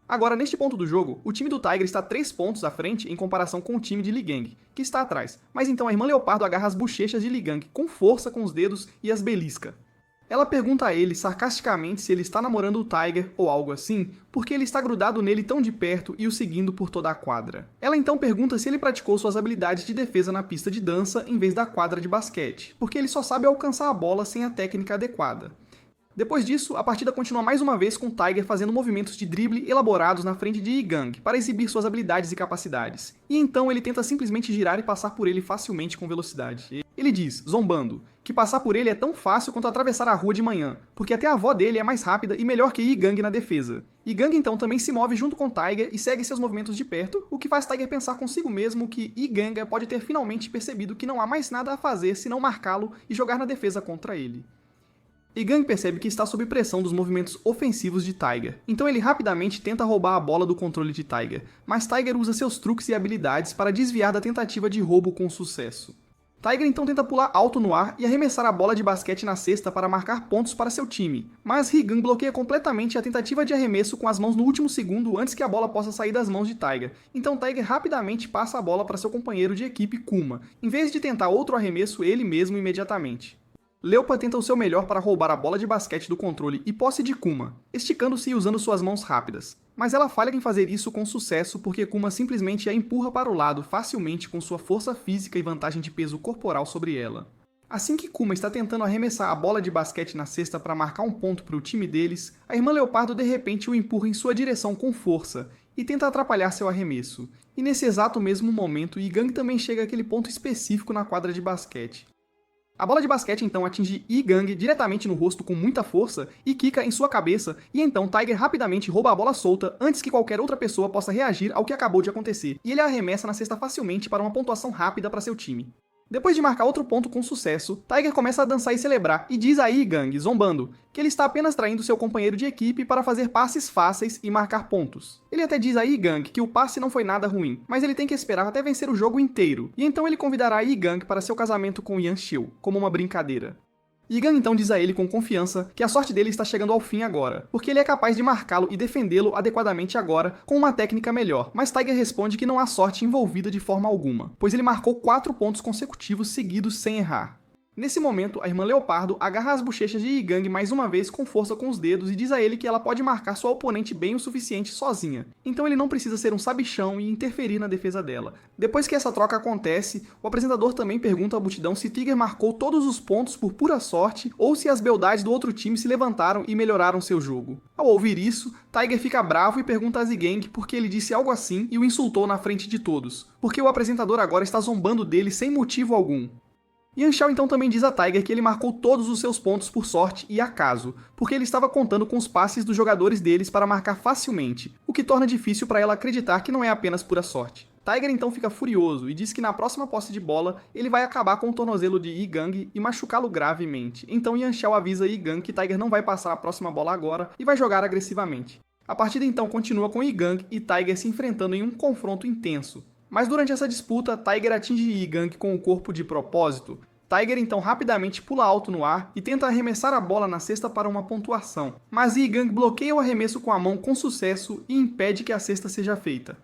Agora, neste ponto do jogo, o time do Tiger está 3 pontos à frente em comparação com o time de Li Gang, que está atrás, mas então a irmã Leopardo agarra as bochechas de Li Gang com força com os dedos e as belisca. Ela pergunta a ele sarcasticamente se ele está namorando o Tiger ou algo assim, porque ele está grudado nele tão de perto e o seguindo por toda a quadra. Ela então pergunta se ele praticou suas habilidades de defesa na pista de dança em vez da quadra de basquete, porque ele só sabe alcançar a bola sem a técnica adequada. Depois disso, a partida continua mais uma vez com Tiger fazendo movimentos de drible elaborados na frente de Yigang para exibir suas habilidades e capacidades. E então ele tenta simplesmente girar e passar por ele facilmente com velocidade. Ele diz, zombando, que passar por ele é tão fácil quanto atravessar a rua de manhã, porque até a avó dele é mais rápida e melhor que Yigang na defesa. Yigang então também se move junto com Tiger e segue seus movimentos de perto, o que faz Tiger pensar consigo mesmo que Yigang pode ter finalmente percebido que não há mais nada a fazer senão marcá-lo e jogar na defesa contra ele. Yigang percebe que está sob pressão dos movimentos ofensivos de Tiger, então ele rapidamente tenta roubar a bola do controle de Tiger, mas Tiger usa seus truques e habilidades para desviar da tentativa de roubo com sucesso. Tiger então tenta pular alto no ar e arremessar a bola de basquete na cesta para marcar pontos para seu time, mas Yigang bloqueia completamente a tentativa de arremesso com as mãos no último segundo antes que a bola possa sair das mãos de Tiger, então Tiger rapidamente passa a bola para seu companheiro de equipe Kuma, em vez de tentar outro arremesso ele mesmo imediatamente. Leopa tenta o seu melhor para roubar a bola de basquete do controle e posse de Kuma, esticando-se e usando suas mãos rápidas. Mas ela falha em fazer isso com sucesso porque Kuma simplesmente a empurra para o lado facilmente com sua força física e vantagem de peso corporal sobre ela. Assim que Kuma está tentando arremessar a bola de basquete na cesta para marcar um ponto para o time deles, a irmã Leopardo de repente o empurra em sua direção com força e tenta atrapalhar seu arremesso. E nesse exato mesmo momento, Yigang também chega àquele ponto específico na quadra de basquete. A bola de basquete então atinge Yigang diretamente no rosto com muita força e quica em sua cabeça, e então Tiger rapidamente rouba a bola solta antes que qualquer outra pessoa possa reagir ao que acabou de acontecer, e ele a arremessa na cesta facilmente para uma pontuação rápida para seu time. Depois de marcar outro ponto com sucesso, Tiger começa a dançar e celebrar, e diz a Yigang, zombando, que ele está apenas traindo seu companheiro de equipe para fazer passes fáceis e marcar pontos. Ele até diz a Yigang que o passe não foi nada ruim, mas ele tem que esperar até vencer o jogo inteiro, e então ele convidará a Yigang para seu casamento com Yanxiao, como uma brincadeira. Yigang então diz a ele com confiança que a sorte dele está chegando ao fim agora, porque ele é capaz de marcá-lo e defendê-lo adequadamente agora com uma técnica melhor, mas Tiger responde que não há sorte envolvida de forma alguma, pois ele marcou 4 pontos consecutivos seguidos sem errar. Nesse momento, a irmã Leopardo agarra as bochechas de Yigang mais uma vez com força com os dedos e diz a ele que ela pode marcar sua oponente bem o suficiente sozinha, então ele não precisa ser um sabichão e interferir na defesa dela. Depois que essa troca acontece, o apresentador também pergunta à multidão se Tiger marcou todos os pontos por pura sorte ou se as beldades do outro time se levantaram e melhoraram seu jogo. Ao ouvir isso, Tiger fica bravo e pergunta a Yigang por que ele disse algo assim e o insultou na frente de todos, porque o apresentador agora está zombando dele sem motivo algum. Yanxiao então também diz a Tiger que ele marcou todos os seus pontos por sorte e acaso, porque ele estava contando com os passes dos jogadores deles para marcar facilmente, o que torna difícil para ela acreditar que não é apenas pura sorte. Tiger então fica furioso e diz que na próxima posse de bola ele vai acabar com o tornozelo de Yigang e machucá-lo gravemente, então Yanxiao avisa Yigang que Tiger não vai passar a próxima bola agora e vai jogar agressivamente. A partida então continua com Yigang e Tiger se enfrentando em um confronto intenso. Mas durante essa disputa, Tiger atinge Yi-Gang com o corpo de propósito. Tiger então rapidamente pula alto no ar e tenta arremessar a bola na cesta para uma pontuação, mas Yi-Gang bloqueia o arremesso com a mão com sucesso e impede que a cesta seja feita.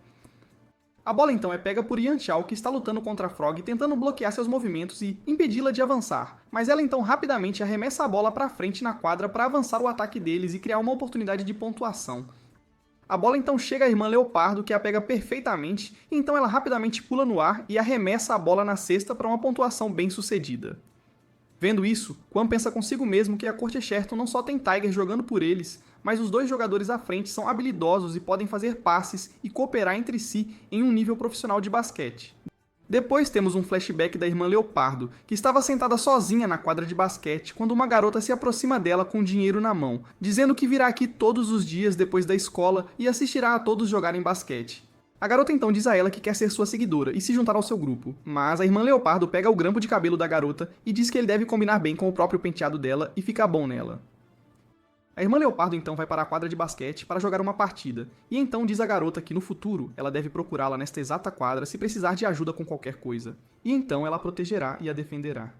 A bola então é pega por Yanxiao, que está lutando contra a Frog, tentando bloquear seus movimentos e impedi-la de avançar, mas ela então rapidamente arremessa a bola para frente na quadra para avançar o ataque deles e criar uma oportunidade de pontuação. A bola então chega à irmã Leopardo, que a pega perfeitamente, e então ela rapidamente pula no ar e arremessa a bola na cesta para uma pontuação bem sucedida. Vendo isso, Quan pensa consigo mesmo que a corte Sherton não só tem Tiger jogando por eles, mas os dois jogadores à frente são habilidosos e podem fazer passes e cooperar entre si em um nível profissional de basquete. Depois temos um flashback da irmã Leopardo, que estava sentada sozinha na quadra de basquete quando uma garota se aproxima dela com dinheiro na mão, dizendo que virá aqui todos os dias depois da escola e assistirá a todos jogarem basquete. A garota então diz a ela que quer ser sua seguidora e se juntar ao seu grupo, mas a irmã Leopardo pega o grampo de cabelo da garota e diz que ele deve combinar bem com o próprio penteado dela e ficar bom nela. A irmã Leopardo então vai para a quadra de basquete para jogar uma partida, e então diz à garota que no futuro ela deve procurá-la nesta exata quadra se precisar de ajuda com qualquer coisa, e então ela a protegerá e a defenderá.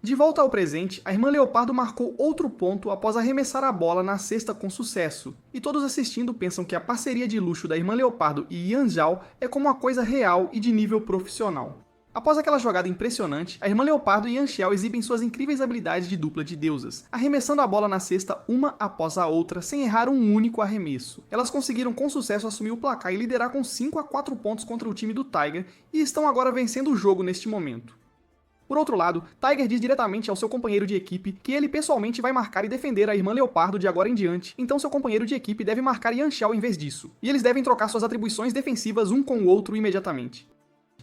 De volta ao presente, a irmã Leopardo marcou outro ponto após arremessar a bola na cesta com sucesso, e todos assistindo pensam que a parceria de luxo da irmã Leopardo e Yanxiao é como uma coisa real e de nível profissional. Após aquela jogada impressionante, a irmã Leopardo e Yanxiao exibem suas incríveis habilidades de dupla de deusas, arremessando a bola na cesta uma após a outra, sem errar um único arremesso. Elas conseguiram com sucesso assumir o placar e liderar com 5 a 4 pontos contra o time do Tiger, e estão agora vencendo o jogo neste momento. Por outro lado, Tiger diz diretamente ao seu companheiro de equipe que ele pessoalmente vai marcar e defender a irmã Leopardo de agora em diante, então seu companheiro de equipe deve marcar Yanxiao em vez disso, e eles devem trocar suas atribuições defensivas um com o outro imediatamente.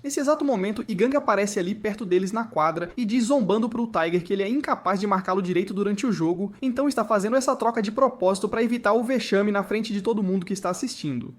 Nesse exato momento, Yi-Gang aparece ali perto deles na quadra e diz zombando pro Tiger que ele é incapaz de marcá-lo direito durante o jogo, então está fazendo essa troca de propósito para evitar o vexame na frente de todo mundo que está assistindo.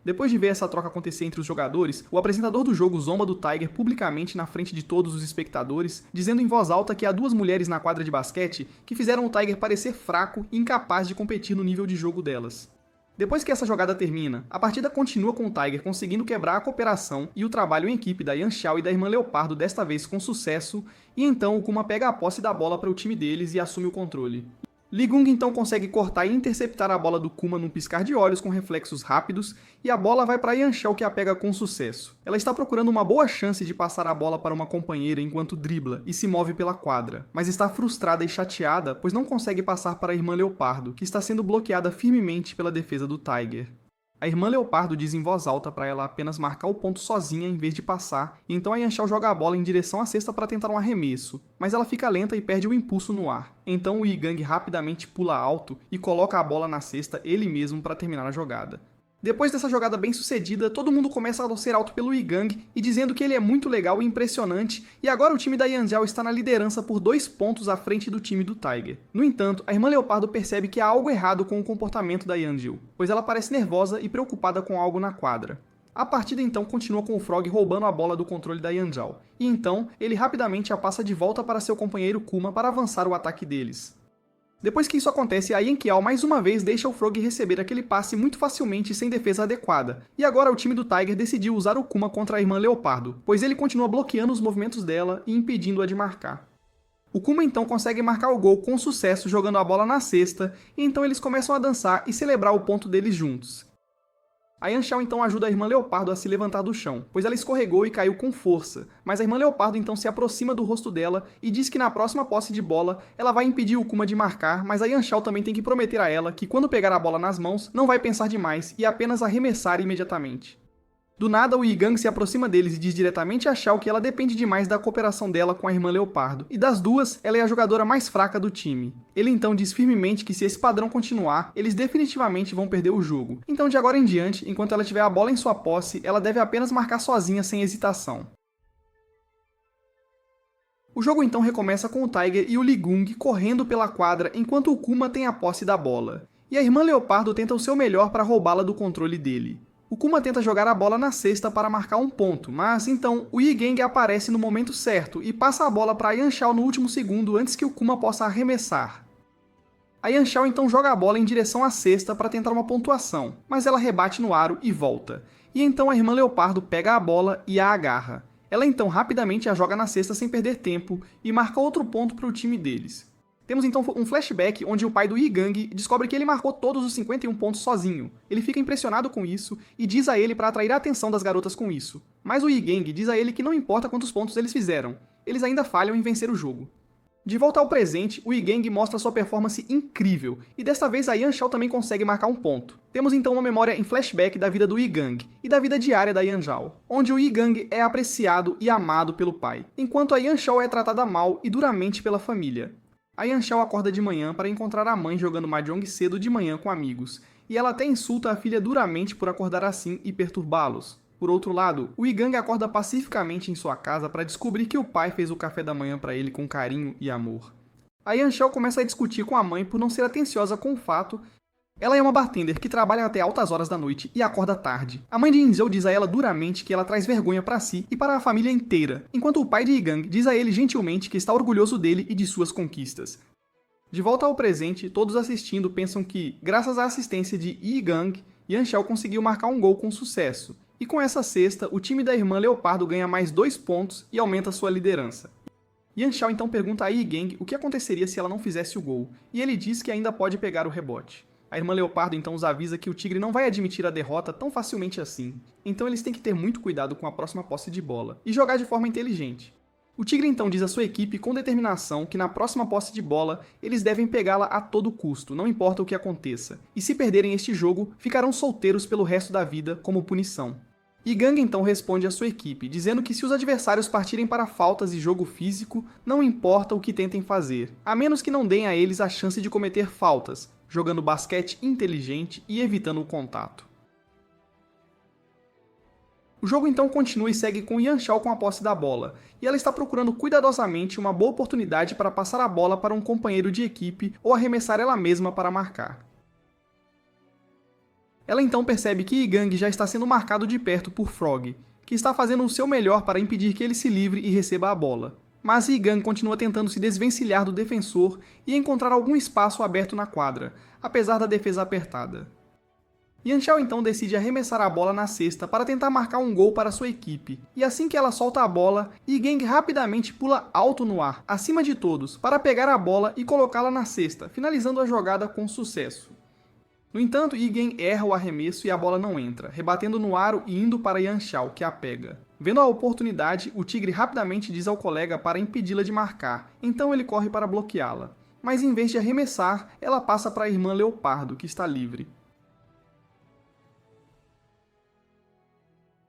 Depois de ver essa troca acontecer entre os jogadores, o apresentador do jogo zomba do Tiger publicamente na frente de todos os espectadores, dizendo em voz alta que há duas mulheres na quadra de basquete que fizeram o Tiger parecer fraco e incapaz de competir no nível de jogo delas. Depois que essa jogada termina, a partida continua com o Tiger conseguindo quebrar a cooperação e o trabalho em equipe da Yanxiao e da irmã Leopardo, desta vez com sucesso, e então o Kuma pega a posse da bola para o time deles e assume o controle. Li-Gung então consegue cortar e interceptar a bola do Kuma num piscar de olhos com reflexos rápidos, e a bola vai para Yanxiao, que a pega com sucesso. Ela está procurando uma boa chance de passar a bola para uma companheira enquanto dribla e se move pela quadra, mas está frustrada e chateada pois não consegue passar para a irmã Leopardo, que está sendo bloqueada firmemente pela defesa do Tiger. A irmã Leopardo diz em voz alta para ela apenas marcar o ponto sozinha em vez de passar, e então a Yanxiao joga a bola em direção à cesta para tentar um arremesso, mas ela fica lenta e perde o impulso no ar. Então o Yi-Gang rapidamente pula alto e coloca a bola na cesta ele mesmo para terminar a jogada. Depois dessa jogada bem sucedida, todo mundo começa a torcer alto pelo Yi-Gang e dizendo que ele é muito legal e impressionante, e agora o time da Yanxiao está na liderança por 2 pontos à frente do time do Tiger. No entanto, a irmã Leopardo percebe que há algo errado com o comportamento da Yanxiao, pois ela parece nervosa e preocupada com algo na quadra. A partida então continua com o Frog roubando a bola do controle da Yanxiao, e então ele rapidamente a passa de volta para seu companheiro Kuma para avançar o ataque deles. Depois que isso acontece, a Yanxiao mais uma vez deixa o Frog receber aquele passe muito facilmente e sem defesa adequada, e agora o time do Tiger decidiu usar o Kuma contra a irmã Leopardo, pois ele continua bloqueando os movimentos dela e impedindo-a de marcar. O Kuma então consegue marcar o gol com sucesso jogando a bola na cesta, e então eles começam a dançar e celebrar o ponto deles juntos. A Yanxiao então ajuda a irmã Leopardo a se levantar do chão, pois ela escorregou e caiu com força, mas a irmã Leopardo então se aproxima do rosto dela e diz que na próxima posse de bola ela vai impedir o Kuma de marcar, mas a Yanxiao também tem que prometer a ela que quando pegar a bola nas mãos não vai pensar demais e apenas arremessar imediatamente. Do nada, o Yi-Gang se aproxima deles e diz diretamente a Xiao que ela depende demais da cooperação dela com a irmã Leopardo, e das duas, ela é a jogadora mais fraca do time. Ele então diz firmemente que se esse padrão continuar, eles definitivamente vão perder o jogo. Então de agora em diante, enquanto ela tiver a bola em sua posse, ela deve apenas marcar sozinha sem hesitação. O jogo então recomeça com o Tiger e o Li-Gung correndo pela quadra enquanto o Kuma tem a posse da bola. E a irmã Leopardo tenta o seu melhor para roubá-la do controle dele. O Kuma tenta jogar a bola na cesta para marcar um ponto, mas então o Yi-Gang aparece no momento certo e passa a bola para Yanxiao no último segundo antes que o Kuma possa arremessar. A Yanxiao então joga a bola em direção à cesta para tentar uma pontuação, mas ela rebate no aro e volta. E então a irmã Leopardo pega a bola e a agarra. Ela então rapidamente a joga na cesta sem perder tempo e marca outro ponto para o time deles. Temos então um flashback onde o pai do Yi Gang descobre que ele marcou todos os 51 pontos sozinho. Ele fica impressionado com isso e diz a ele para atrair a atenção das garotas com isso. Mas o Yi Gang diz a ele que não importa quantos pontos eles fizeram, eles ainda falham em vencer o jogo. De volta ao presente, o Yi Gang mostra sua performance incrível, e desta vez a Yanxiao também consegue marcar um ponto. Temos então uma memória em flashback da vida do Yi Gang e da vida diária da Yanxiao, onde o Yi Gang é apreciado e amado pelo pai, enquanto a Yanxiao é tratada mal e duramente pela família. A Yanxiao acorda de manhã para encontrar a mãe jogando mahjong cedo de manhã com amigos, e ela até insulta a filha duramente por acordar assim e perturbá-los. Por outro lado, o Yi Gang acorda pacificamente em sua casa para descobrir que o pai fez o café da manhã para ele com carinho e amor. A Yanxiao começa a discutir com a mãe por não ser atenciosa com o fato. Ela é uma bartender que trabalha até altas horas da noite e acorda tarde. A mãe de Inzhou diz a ela duramente que ela traz vergonha para si e para a família inteira, enquanto o pai de Yi Gang diz a ele gentilmente que está orgulhoso dele e de suas conquistas. De volta ao presente, todos assistindo pensam que, graças à assistência de Yi Gang, Yanxiao conseguiu marcar um gol com sucesso. E com essa cesta, o time da irmã Leopardo ganha mais 2 pontos e aumenta sua liderança. Yanxiao então pergunta a Yi Gang o que aconteceria se ela não fizesse o gol, e ele diz que ainda pode pegar o rebote. A irmã Leopardo então os avisa que o tigre não vai admitir a derrota tão facilmente assim, então eles têm que ter muito cuidado com a próxima posse de bola, e jogar de forma inteligente. O tigre então diz à sua equipe com determinação que na próxima posse de bola eles devem pegá-la a todo custo, não importa o que aconteça, e se perderem este jogo, ficarão solteiros pelo resto da vida como punição. Yi Gang então responde à sua equipe, dizendo que se os adversários partirem para faltas e jogo físico, não importa o que tentem fazer, a menos que não deem a eles a chance de cometer faltas, jogando basquete inteligente e evitando o contato. O jogo então continua e segue com Yanxiao com a posse da bola, e ela está procurando cuidadosamente uma boa oportunidade para passar a bola para um companheiro de equipe ou arremessar ela mesma para marcar. Ela então percebe que Yi Gang já está sendo marcado de perto por Frog, que está fazendo o seu melhor para impedir que ele se livre e receba a bola. Mas Yi Gang continua tentando se desvencilhar do defensor e encontrar algum espaço aberto na quadra, apesar da defesa apertada. Yanxiao então decide arremessar a bola na cesta para tentar marcar um gol para sua equipe, e assim que ela solta a bola, Yi Gang rapidamente pula alto no ar, acima de todos, para pegar a bola e colocá-la na cesta, finalizando a jogada com sucesso. No entanto, Yi Gang erra o arremesso e a bola não entra, rebatendo no aro e indo para Yanxiao, que a pega. Vendo a oportunidade, o tigre rapidamente diz ao colega para impedi-la de marcar, então ele corre para bloqueá-la. Mas em vez de arremessar, ela passa para a irmã Leopardo, que está livre.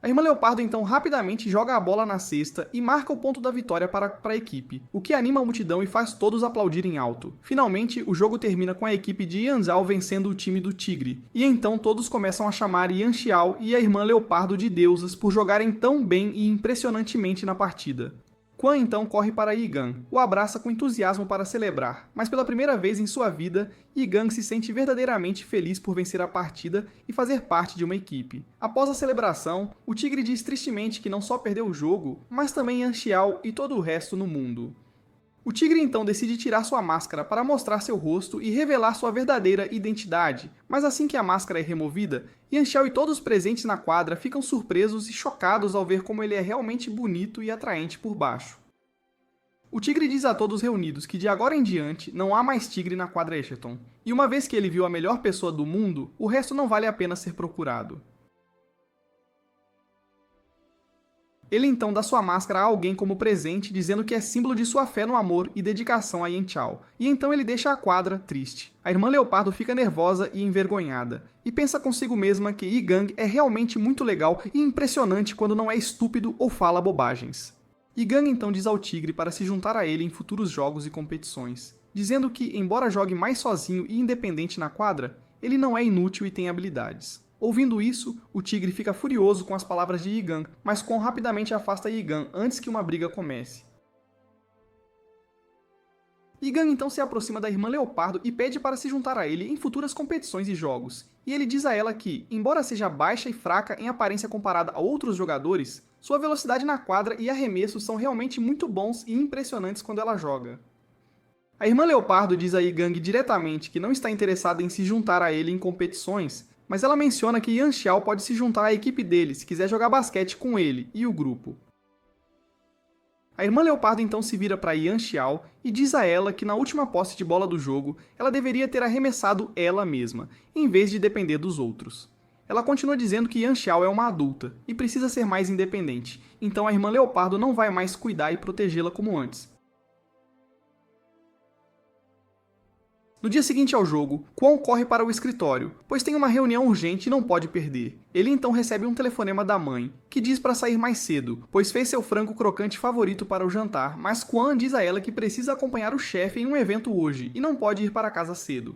A irmã Leopardo então rapidamente joga a bola na cesta e marca o ponto da vitória para a equipe, o que anima a multidão e faz todos aplaudirem alto. Finalmente, o jogo termina com a equipe de Yanzhao vencendo o time do Tigre, e então todos começam a chamar Yanxiao e a irmã Leopardo de deusas por jogarem tão bem e impressionantemente na partida. Quan então corre para Yi Gang, o abraça com entusiasmo para celebrar, mas pela primeira vez em sua vida, Yi Gang se sente verdadeiramente feliz por vencer a partida e fazer parte de uma equipe. Após a celebração, o tigre diz tristemente que não só perdeu o jogo, mas também Yanxiao e todo o resto no mundo. O tigre então decide tirar sua máscara para mostrar seu rosto e revelar sua verdadeira identidade, mas assim que a máscara é removida, Yanxiao e todos os presentes na quadra ficam surpresos e chocados ao ver como ele é realmente bonito e atraente por baixo. O tigre diz a todos reunidos que de agora em diante não há mais tigre na quadra Echeton, e uma vez que ele viu a melhor pessoa do mundo, o resto não vale a pena ser procurado. Ele então dá sua máscara a alguém como presente, dizendo que é símbolo de sua fé no amor e dedicação a Yanxiao, e então ele deixa a quadra triste. A irmã Leopardo fica nervosa e envergonhada, e pensa consigo mesma que Yi Gang é realmente muito legal e impressionante quando não é estúpido ou fala bobagens. Yi Gang então diz ao tigre para se juntar a ele em futuros jogos e competições, dizendo que, embora jogue mais sozinho e independente na quadra, ele não é inútil e tem habilidades. Ouvindo isso, o tigre fica furioso com as palavras de Yi Gang, mas Quan rapidamente afasta Yi Gang antes que uma briga comece. Yi Gang então se aproxima da irmã Leopardo e pede para se juntar a ele em futuras competições e jogos. E ele diz a ela que, embora seja baixa e fraca em aparência comparada a outros jogadores, sua velocidade na quadra e arremessos são realmente muito bons e impressionantes quando ela joga. A irmã Leopardo diz a Yi-Gang diretamente que não está interessada em se juntar a ele em competições, mas ela menciona que Yan Xiao pode se juntar à equipe dele se quiser jogar basquete com ele e o grupo. A irmã Leopardo então se vira para Yan Xiao e diz a ela que na última posse de bola do jogo, ela deveria ter arremessado ela mesma, em vez de depender dos outros. Ela continua dizendo que Yan Xiao é uma adulta e precisa ser mais independente, então a irmã Leopardo não vai mais cuidar e protegê-la como antes. No dia seguinte ao jogo, Kwon corre para o escritório, pois tem uma reunião urgente e não pode perder. Ele então recebe um telefonema da mãe, que diz para sair mais cedo, pois fez seu frango crocante favorito para o jantar, mas Kwon diz a ela que precisa acompanhar o chefe em um evento hoje e não pode ir para casa cedo.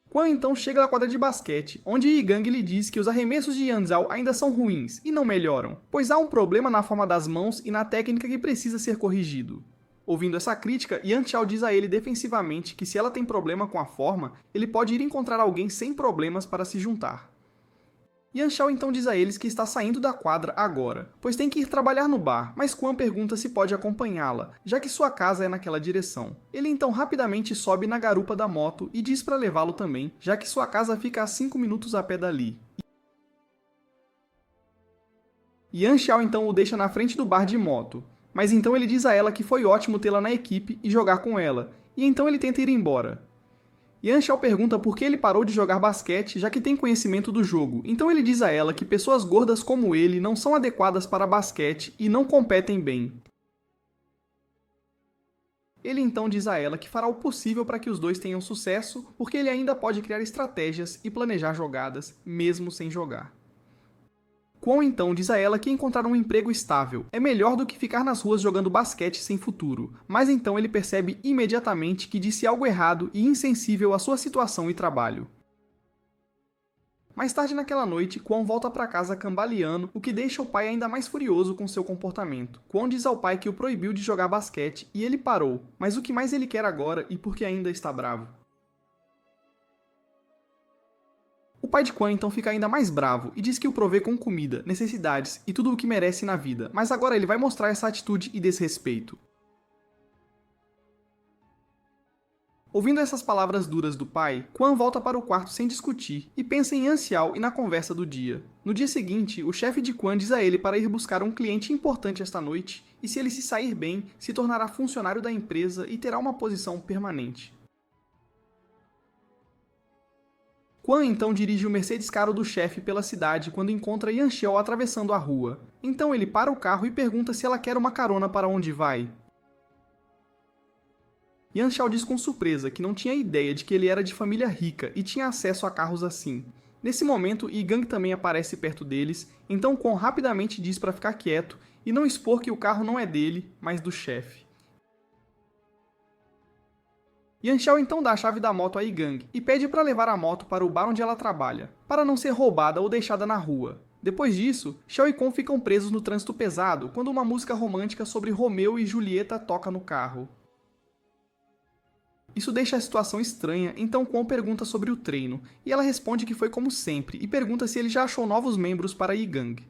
Kwon então chega na quadra de basquete, onde Yi-Gang lhe diz que os arremessos de Yan Zhao ainda são ruins e não melhoram, pois há um problema na forma das mãos e na técnica que precisa ser corrigido. Ouvindo essa crítica, Yan Xiao diz a ele defensivamente que se ela tem problema com a forma, ele pode ir encontrar alguém sem problemas para se juntar. Yan Xiao então diz a eles que está saindo da quadra agora, pois tem que ir trabalhar no bar, mas Kwon pergunta se pode acompanhá-la, já que sua casa é naquela direção. Ele então rapidamente sobe na garupa da moto e diz para levá-lo também, já que sua casa fica a 5 minutos a pé dali. Yan Xiao então o deixa na frente do bar de moto. Mas então ele diz a ela que foi ótimo tê-la na equipe e jogar com ela, e então ele tenta ir embora. Yan Xiao pergunta por que ele parou de jogar basquete, já que tem conhecimento do jogo, então ele diz a ela que pessoas gordas como ele não são adequadas para basquete e não competem bem. Ele então diz a ela que fará o possível para que os dois tenham sucesso, porque ele ainda pode criar estratégias e planejar jogadas, mesmo sem jogar. Kwon então diz a ela que encontrar um emprego estável é melhor do que ficar nas ruas jogando basquete sem futuro, mas então ele percebe imediatamente que disse algo errado e insensível à sua situação e trabalho. Mais tarde naquela noite, Kwon volta para casa cambaleando, o que deixa o pai ainda mais furioso com seu comportamento. Kwon diz ao pai que o proibiu de jogar basquete e ele parou, mas o que mais ele quer agora e por que ainda está bravo? O pai de Kwon então fica ainda mais bravo e diz que o provê com comida, necessidades e tudo o que merece na vida, mas agora ele vai mostrar essa atitude e desrespeito. Ouvindo essas palavras duras do pai, Kwon volta para o quarto sem discutir e pensa em Yan Xiao e na conversa do dia. No dia seguinte, o chefe de Kwon diz a ele para ir buscar um cliente importante esta noite e se ele se sair bem, se tornará funcionário da empresa e terá uma posição permanente. Kwon então dirige o Mercedes caro do chefe pela cidade quando encontra Yan Xiao atravessando a rua. Então ele para o carro e pergunta se ela quer uma carona para onde vai. Yan Xiao diz com surpresa que não tinha ideia de que ele era de família rica e tinha acesso a carros assim. Nesse momento, Yi-Gang também aparece perto deles, então Kwon rapidamente diz para ficar quieto e não expor que o carro não é dele, mas do chefe. Yan Xiao então dá a chave da moto a Yi-Gang e pede para levar a moto para o bar onde ela trabalha, para não ser roubada ou deixada na rua. Depois disso, Xiao e Kwon ficam presos no trânsito pesado quando uma música romântica sobre Romeu e Julieta toca no carro. Isso deixa a situação estranha, então Kwon pergunta sobre o treino, e ela responde que foi como sempre e pergunta se ele já achou novos membros para Yi-Gang.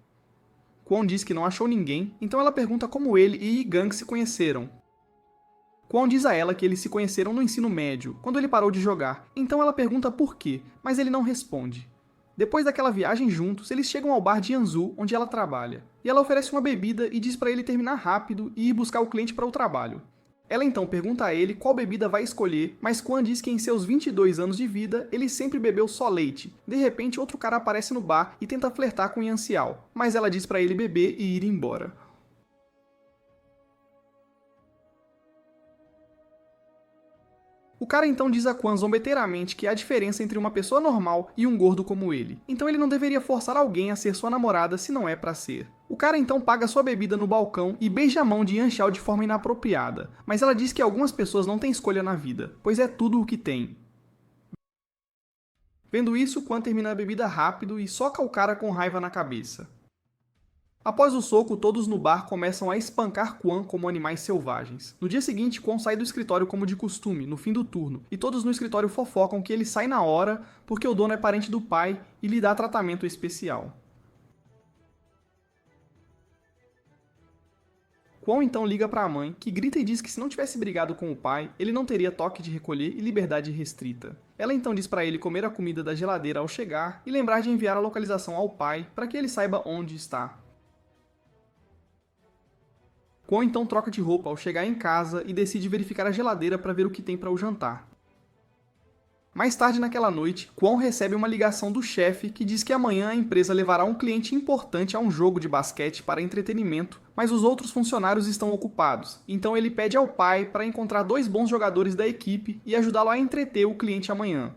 Kwon diz que não achou ninguém, então ela pergunta como ele e Yi-Gang se conheceram. Kwon diz a ela que eles se conheceram no ensino médio, quando ele parou de jogar, então ela pergunta por quê, mas ele não responde. Depois daquela viagem juntos, eles chegam ao bar de Yanzu, onde ela trabalha, e ela oferece uma bebida e diz para ele terminar rápido e ir buscar o cliente para o trabalho. Ela então pergunta a ele qual bebida vai escolher, mas Kwon diz que em seus 22 anos de vida, ele sempre bebeu só leite. De repente, outro cara aparece no bar e tenta flertar com Yan Xiao, mas ela diz para ele beber e ir embora. O cara então diz a Kwon zombeteiramente que há diferença entre uma pessoa normal e um gordo como ele, então ele não deveria forçar alguém a ser sua namorada se não é pra ser. O cara então paga sua bebida no balcão e beija a mão de Yan Xiao de forma inapropriada, mas ela diz que algumas pessoas não têm escolha na vida, pois é tudo o que tem. Vendo isso, Kwon termina a bebida rápido e soca o cara com raiva na cabeça. Após o soco, todos no bar começam a espancar Kwon como animais selvagens. No dia seguinte, Kwon sai do escritório como de costume, no fim do turno, e todos no escritório fofocam que ele sai na hora porque o dono é parente do pai e lhe dá tratamento especial. Kwon então liga para a mãe, que grita e diz que se não tivesse brigado com o pai, ele não teria toque de recolher e liberdade restrita. Ela então diz para ele comer a comida da geladeira ao chegar e lembrar de enviar a localização ao pai para que ele saiba onde está. Kwon então troca de roupa ao chegar em casa e decide verificar a geladeira para ver o que tem para o jantar. Mais tarde naquela noite, Kwon recebe uma ligação do chefe que diz que amanhã a empresa levará um cliente importante a um jogo de basquete para entretenimento, mas os outros funcionários estão ocupados. Então ele pede ao pai para encontrar 2 bons jogadores da equipe e ajudá-lo a entreter o cliente amanhã.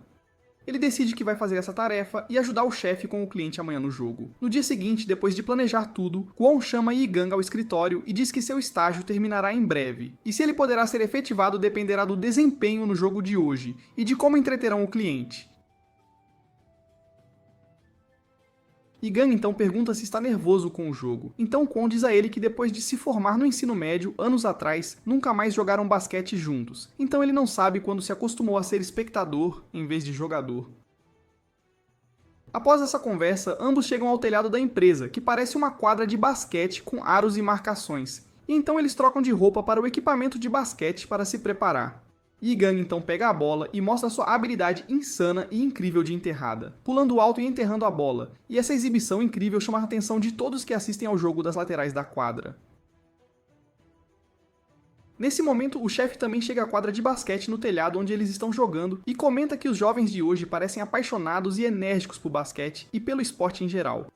Ele decide que vai fazer essa tarefa e ajudar o chefe com o cliente amanhã no jogo. No dia seguinte, depois de planejar tudo, Kwon chama Yi-gang ao escritório e diz que seu estágio terminará em breve. E se ele poderá ser efetivado dependerá do desempenho no jogo de hoje e de como entreterão o cliente. Yi-gang então pergunta se está nervoso com o jogo. Então Kwon diz a ele que depois de se formar no ensino médio, anos atrás, nunca mais jogaram basquete juntos. Então ele não sabe quando se acostumou a ser espectador em vez de jogador. Após essa conversa, ambos chegam ao telhado da empresa, que parece uma quadra de basquete com aros e marcações. E então eles trocam de roupa para o equipamento de basquete para se preparar. Yi-gang então pega a bola e mostra sua habilidade insana e incrível de enterrada, pulando alto e enterrando a bola, e essa exibição incrível chama a atenção de todos que assistem ao jogo das laterais da quadra. Nesse momento, o chefe também chega à quadra de basquete no telhado onde eles estão jogando e comenta que os jovens de hoje parecem apaixonados e enérgicos por basquete e pelo esporte em geral.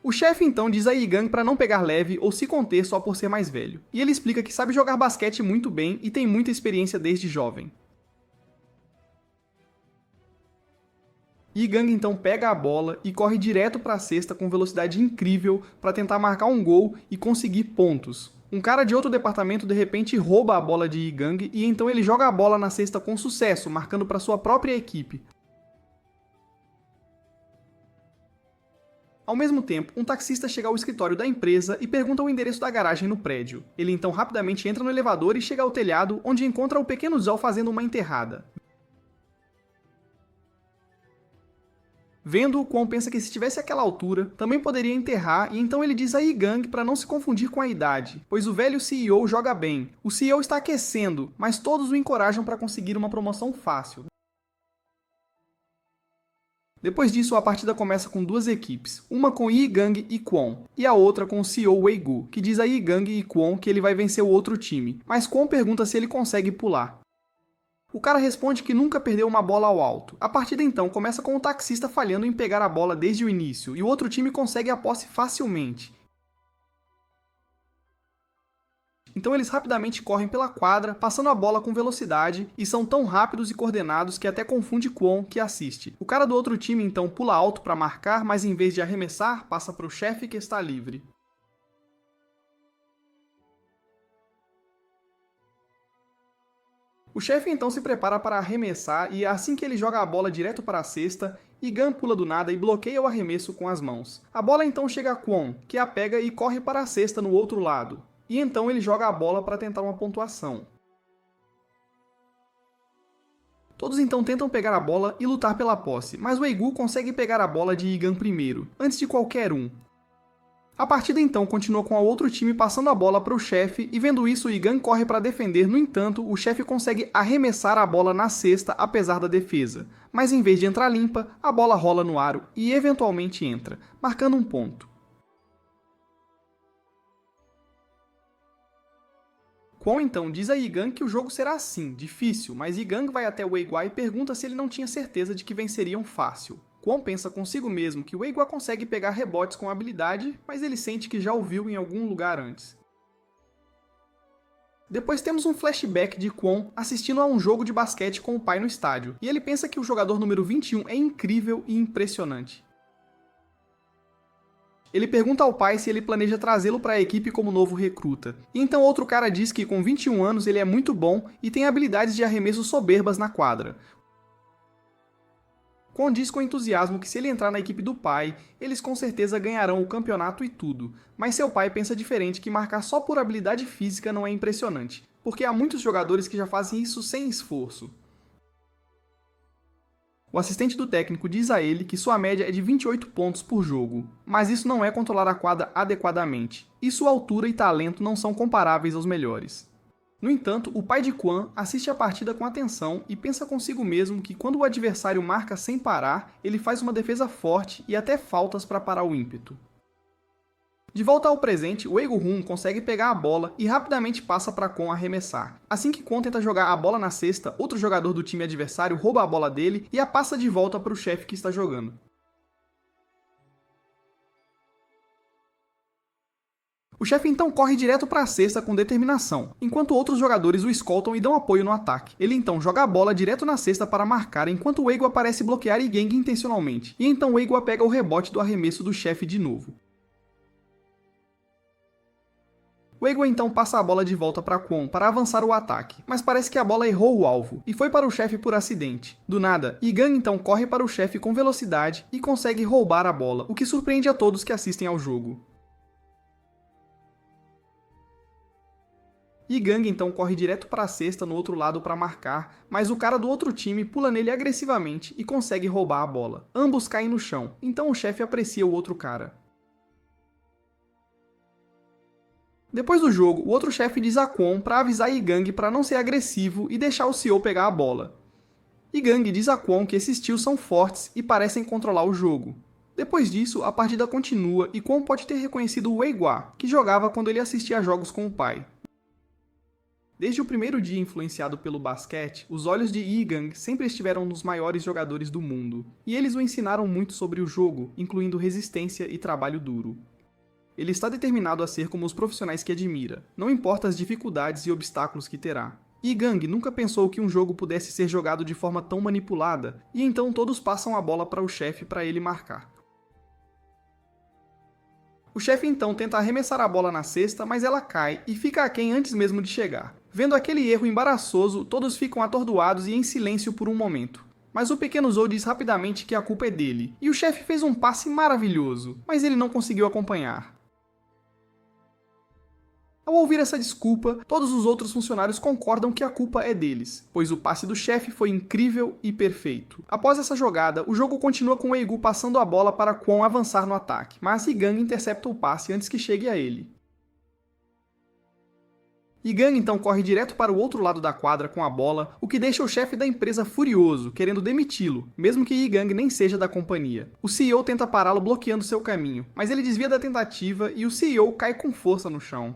O chefe então diz a Yi-gang para não pegar leve ou se conter só por ser mais velho, e ele explica que sabe jogar basquete muito bem e tem muita experiência desde jovem. Yi-gang então pega a bola e corre direto para a cesta com velocidade incrível para tentar marcar um gol e conseguir pontos. Um cara de outro departamento de repente rouba a bola de Yi-gang e então ele joga a bola na cesta com sucesso, marcando para sua própria equipe. Ao mesmo tempo, um taxista chega ao escritório da empresa e pergunta o endereço da garagem no prédio. Ele então rapidamente entra no elevador e chega ao telhado, onde encontra o pequeno Zhao fazendo uma enterrada. Vendo-o, Kwon pensa que se estivesse àquela altura, também poderia enterrar, e então ele diz a Yi-gang para não se confundir com a idade, pois o velho CEO joga bem. O CEO está aquecendo, mas todos o encorajam para conseguir uma promoção fácil. Depois disso, a partida começa com 2 equipes, uma com Yi-gang e Kwon, e a outra com o CEO Wei-gu, que diz a Yi-gang e Kwon que ele vai vencer o outro time, mas Kwon pergunta se ele consegue pular. O cara responde que nunca perdeu uma bola ao alto. A partida então começa com o taxista falhando em pegar a bola desde o início, e o outro time consegue a posse facilmente. Então eles rapidamente correm pela quadra, passando a bola com velocidade, e são tão rápidos e coordenados que até confunde Kwon, que assiste. O cara do outro time então pula alto para marcar, mas em vez de arremessar, passa para o chefe que está livre. O chefe então se prepara para arremessar e assim que ele joga a bola direto para a cesta, Yi-gang pula do nada e bloqueia o arremesso com as mãos. A bola então chega a Kwon, que a pega e corre para a cesta no outro lado. E então ele joga a bola para tentar uma pontuação. Todos então tentam pegar a bola e lutar pela posse, mas o Wei-gu consegue pegar a bola de Yi-gang primeiro, antes de qualquer um. A partida então continua com o outro time passando a bola para o chefe e vendo isso o Yi-gang corre para defender, no entanto o chefe consegue arremessar a bola na cesta apesar da defesa, mas em vez de entrar limpa, a bola rola no aro e eventualmente entra, marcando um ponto. Kwon então diz a Yi-gang que o jogo será assim, difícil, mas Yi-gang vai até o Wei-gu e pergunta se ele não tinha certeza de que venceriam fácil. Kwon pensa consigo mesmo que o Wei-gu consegue pegar rebotes com habilidade, mas ele sente que já o viu em algum lugar antes. Depois temos um flashback de Kwon assistindo a um jogo de basquete com o pai no estádio, e ele pensa que o jogador número 21 é incrível e impressionante. Ele pergunta ao pai se ele planeja trazê-lo para a equipe como novo recruta. E então outro cara diz que com 21 anos ele é muito bom e tem habilidades de arremesso soberbas na quadra. Kwon diz com entusiasmo que se ele entrar na equipe do pai, eles com certeza ganharão o campeonato e tudo. Mas seu pai pensa diferente, que marcar só por habilidade física não é impressionante, porque há muitos jogadores que já fazem isso sem esforço. O assistente do técnico diz a ele que sua média é de 28 pontos por jogo, mas isso não é controlar a quadra adequadamente, e sua altura e talento não são comparáveis aos melhores. No entanto, o pai de Kwon assiste a partida com atenção e pensa consigo mesmo que quando o adversário marca sem parar, ele faz uma defesa forte e até faltas para parar o ímpeto. De volta ao presente, o Wei-Gu-Hun consegue pegar a bola e rapidamente passa para Kwon arremessar. Assim que Kwon tenta jogar a bola na cesta, outro jogador do time adversário rouba a bola dele e a passa de volta para o chefe que está jogando. O chefe então corre direto para a cesta com determinação, enquanto outros jogadores o escoltam e dão apoio no ataque. Ele então joga a bola direto na cesta para marcar, enquanto o Wei-Gu parece bloquear Gang intencionalmente, e então o Wei-Gu pega o rebote do arremesso do chefe de novo. O Wei-Gu então passa a bola de volta para Kwon para avançar o ataque, mas parece que a bola errou o alvo e foi para o chefe por acidente. Do nada, Gang então corre para o chefe com velocidade e consegue roubar a bola, o que surpreende a todos que assistem ao jogo. Gang então corre direto para a cesta no outro lado para marcar, mas o cara do outro time pula nele agressivamente e consegue roubar a bola. Ambos caem no chão, então o chefe aprecia o outro cara. Depois do jogo, o outro chefe diz a Kwon para avisar Gang para não ser agressivo e deixar o CEO pegar a bola. Gang diz a Kwon que esses tios são fortes e parecem controlar o jogo. Depois disso, a partida continua e Kwon pode ter reconhecido o Wei-Gu, que jogava quando ele assistia a jogos com o pai. Desde o primeiro dia influenciado pelo basquete, os olhos de Gang sempre estiveram nos maiores jogadores do mundo, e eles o ensinaram muito sobre o jogo, incluindo resistência e trabalho duro. Ele está determinado a ser como os profissionais que admira, não importa as dificuldades e obstáculos que terá. Gang nunca pensou que um jogo pudesse ser jogado de forma tão manipulada, e então todos passam a bola para o chefe para ele marcar. O chefe então tenta arremessar a bola na cesta, mas ela cai e fica aquém antes mesmo de chegar. Vendo aquele erro embaraçoso, todos ficam atordoados e em silêncio por um momento. Mas o pequeno Zou diz rapidamente que a culpa é dele, e o chefe fez um passe maravilhoso, mas ele não conseguiu acompanhar. Ao ouvir essa desculpa, todos os outros funcionários concordam que a culpa é deles, pois o passe do chefe foi incrível e perfeito. Após essa jogada, o jogo continua com o Wei-Gu passando a bola para Kwon avançar no ataque, mas Gang intercepta o passe antes que chegue a ele. Gang então corre direto para o outro lado da quadra com a bola, o que deixa o chefe da empresa furioso, querendo demiti-lo, mesmo que Gang nem seja da companhia. O CEO tenta pará-lo bloqueando seu caminho, mas ele desvia da tentativa e o CEO cai com força no chão.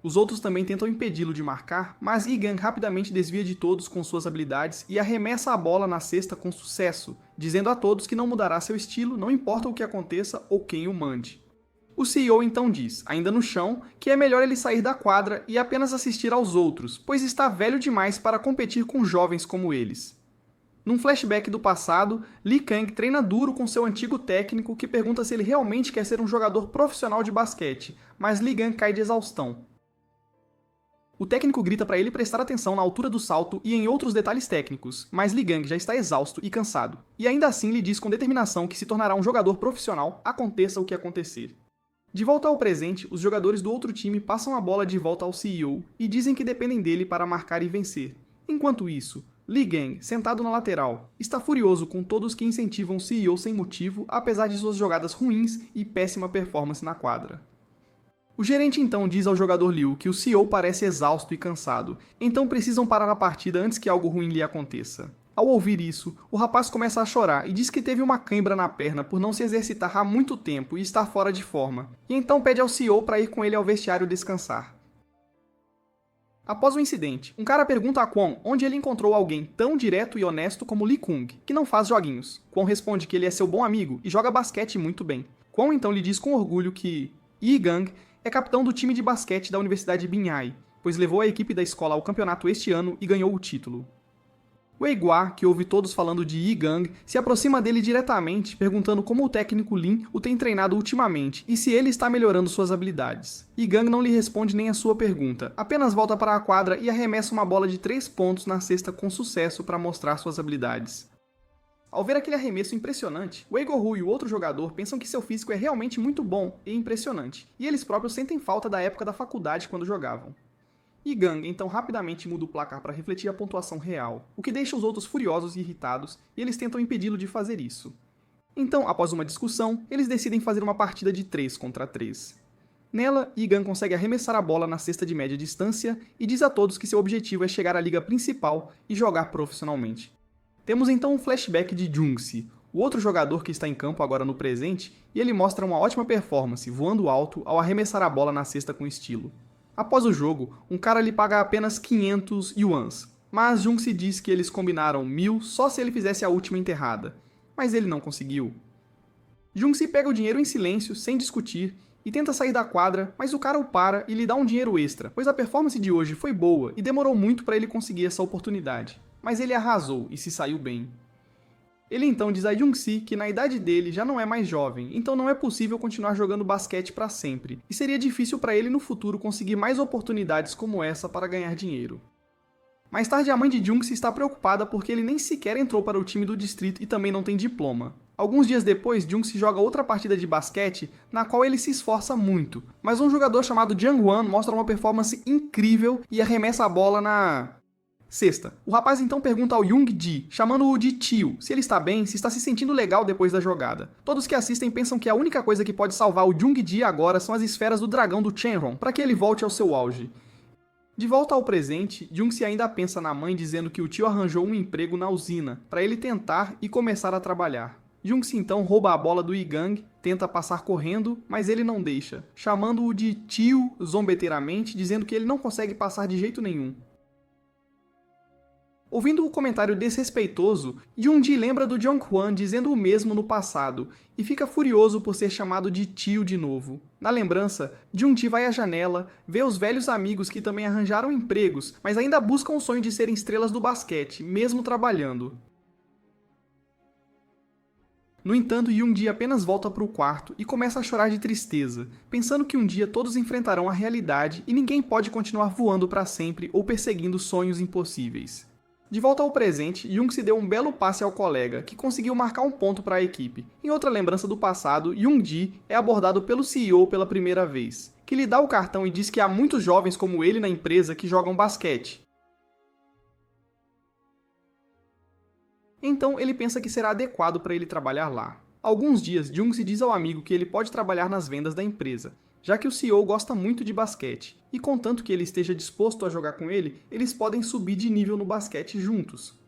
Os outros também tentam impedi-lo de marcar, mas Gang rapidamente desvia de todos com suas habilidades e arremessa a bola na cesta com sucesso, dizendo a todos que não mudará seu estilo, não importa o que aconteça ou quem o mande. O CEO então diz, ainda no chão, que é melhor ele sair da quadra e apenas assistir aos outros, pois está velho demais para competir com jovens como eles. Num flashback do passado, Lee Kang treina duro com seu antigo técnico que pergunta se ele realmente quer ser um jogador profissional de basquete, mas Lee Kang cai de exaustão. O técnico grita para ele prestar atenção na altura do salto e em outros detalhes técnicos, mas Lee Kang já está exausto e cansado, e ainda assim lhe diz com determinação que se tornará um jogador profissional, aconteça o que acontecer. De volta ao presente, os jogadores do outro time passam a bola de volta ao CEO e dizem que dependem dele para marcar e vencer. Enquanto isso, Lee Gang, sentado na lateral, está furioso com todos que incentivam o CEO sem motivo, apesar de suas jogadas ruins e péssima performance na quadra. O gerente então diz ao jogador Liu que o CEO parece exausto e cansado, então precisam parar a partida antes que algo ruim lhe aconteça. Ao ouvir isso, o rapaz começa a chorar e diz que teve uma cãibra na perna por não se exercitar há muito tempo e estar fora de forma, e então pede ao CEO para ir com ele ao vestiário descansar. Após o incidente, um cara pergunta a Kwon onde ele encontrou alguém tão direto e honesto como Lee Kung, que não faz joguinhos. Kwon responde que ele é seu bom amigo e joga basquete muito bem. Kwon então lhe diz com orgulho que Gang é capitão do time de basquete da Universidade Binhai, pois levou a equipe da escola ao campeonato este ano e ganhou o título. Wei-Gu, que ouve todos falando de Gang, se aproxima dele diretamente, perguntando como o técnico Lin o tem treinado ultimamente e se ele está melhorando suas habilidades. Gang não lhe responde nem a sua pergunta, apenas volta para a quadra e arremessa uma bola de 3 pontos na cesta com sucesso para mostrar suas habilidades. Ao ver aquele arremesso impressionante, Wei-Gu e o outro jogador pensam que seu físico é realmente muito bom e impressionante, e eles próprios sentem falta da época da faculdade quando jogavam. E Gang então rapidamente muda o placar para refletir a pontuação real, o que deixa os outros furiosos e irritados, e eles tentam impedi-lo de fazer isso. Então, após uma discussão, eles decidem fazer uma partida de 3 contra 3. Nela, Igan consegue arremessar a bola na cesta de média distância e diz a todos que seu objetivo é chegar à liga principal e jogar profissionalmente. Temos então um flashback de Jungsi, o outro jogador que está em campo agora no presente, e ele mostra uma ótima performance, voando alto ao arremessar a bola na cesta com estilo. Após o jogo, um cara lhe paga apenas 500 yuans, mas Jungsi diz que eles combinaram 1000 só se ele fizesse a última enterrada, mas ele não conseguiu. Jungsi pega o dinheiro em silêncio, sem discutir, e tenta sair da quadra, mas o cara o para e lhe dá um dinheiro extra, pois a performance de hoje foi boa e demorou muito para ele conseguir essa oportunidade. Mas ele arrasou e se saiu bem. Ele então diz a Jungsi que na idade dele já não é mais jovem, então não é possível continuar jogando basquete para sempre, e seria difícil para ele no futuro conseguir mais oportunidades como essa para ganhar dinheiro. Mais tarde a mãe de Jungsi está preocupada porque ele nem sequer entrou para o time do distrito e também não tem diploma. Alguns dias depois, Jungsi joga outra partida de basquete, na qual ele se esforça muito, mas um jogador chamado Jiang Wan mostra uma performance incrível e arremessa a bola na cesta. O rapaz então pergunta ao Young Ji, chamando-o de tio, se ele está bem, se está se sentindo legal depois da jogada. Todos que assistem pensam que a única coisa que pode salvar o Young Ji agora são as esferas do dragão do Shenron, para que ele volte ao seu auge. De volta ao presente, Jungsi ainda pensa na mãe dizendo que o tio arranjou um emprego na usina, para ele tentar e começar a trabalhar. Jungsi então rouba a bola do Igang, tenta passar correndo, mas ele não deixa, chamando-o de tio zombeteiramente, dizendo que ele não consegue passar de jeito nenhum. Ouvindo o comentário desrespeitoso, Yoon-ji lembra do Jong-hwan dizendo o mesmo no passado, e fica furioso por ser chamado de tio de novo. Na lembrança, Yoon-ji vai à janela, vê os velhos amigos que também arranjaram empregos, mas ainda buscam o sonho de serem estrelas do basquete, mesmo trabalhando. No entanto, Yoon-ji apenas volta para o quarto e começa a chorar de tristeza, pensando que um dia todos enfrentarão a realidade e ninguém pode continuar voando para sempre ou perseguindo sonhos impossíveis. De volta ao presente, Jungsi deu um belo passe ao colega, que conseguiu marcar um ponto para a equipe. Em outra lembrança do passado, Yoon-ji é abordado pelo CEO pela primeira vez, que lhe dá o cartão e diz que há muitos jovens como ele na empresa que jogam basquete. Então ele pensa que será adequado para ele trabalhar lá. Alguns dias, Jungsi diz ao amigo que ele pode trabalhar nas vendas da empresa, já que o CEO gosta muito de basquete, e contanto que ele esteja disposto a jogar com ele, eles podem subir de nível no basquete juntos.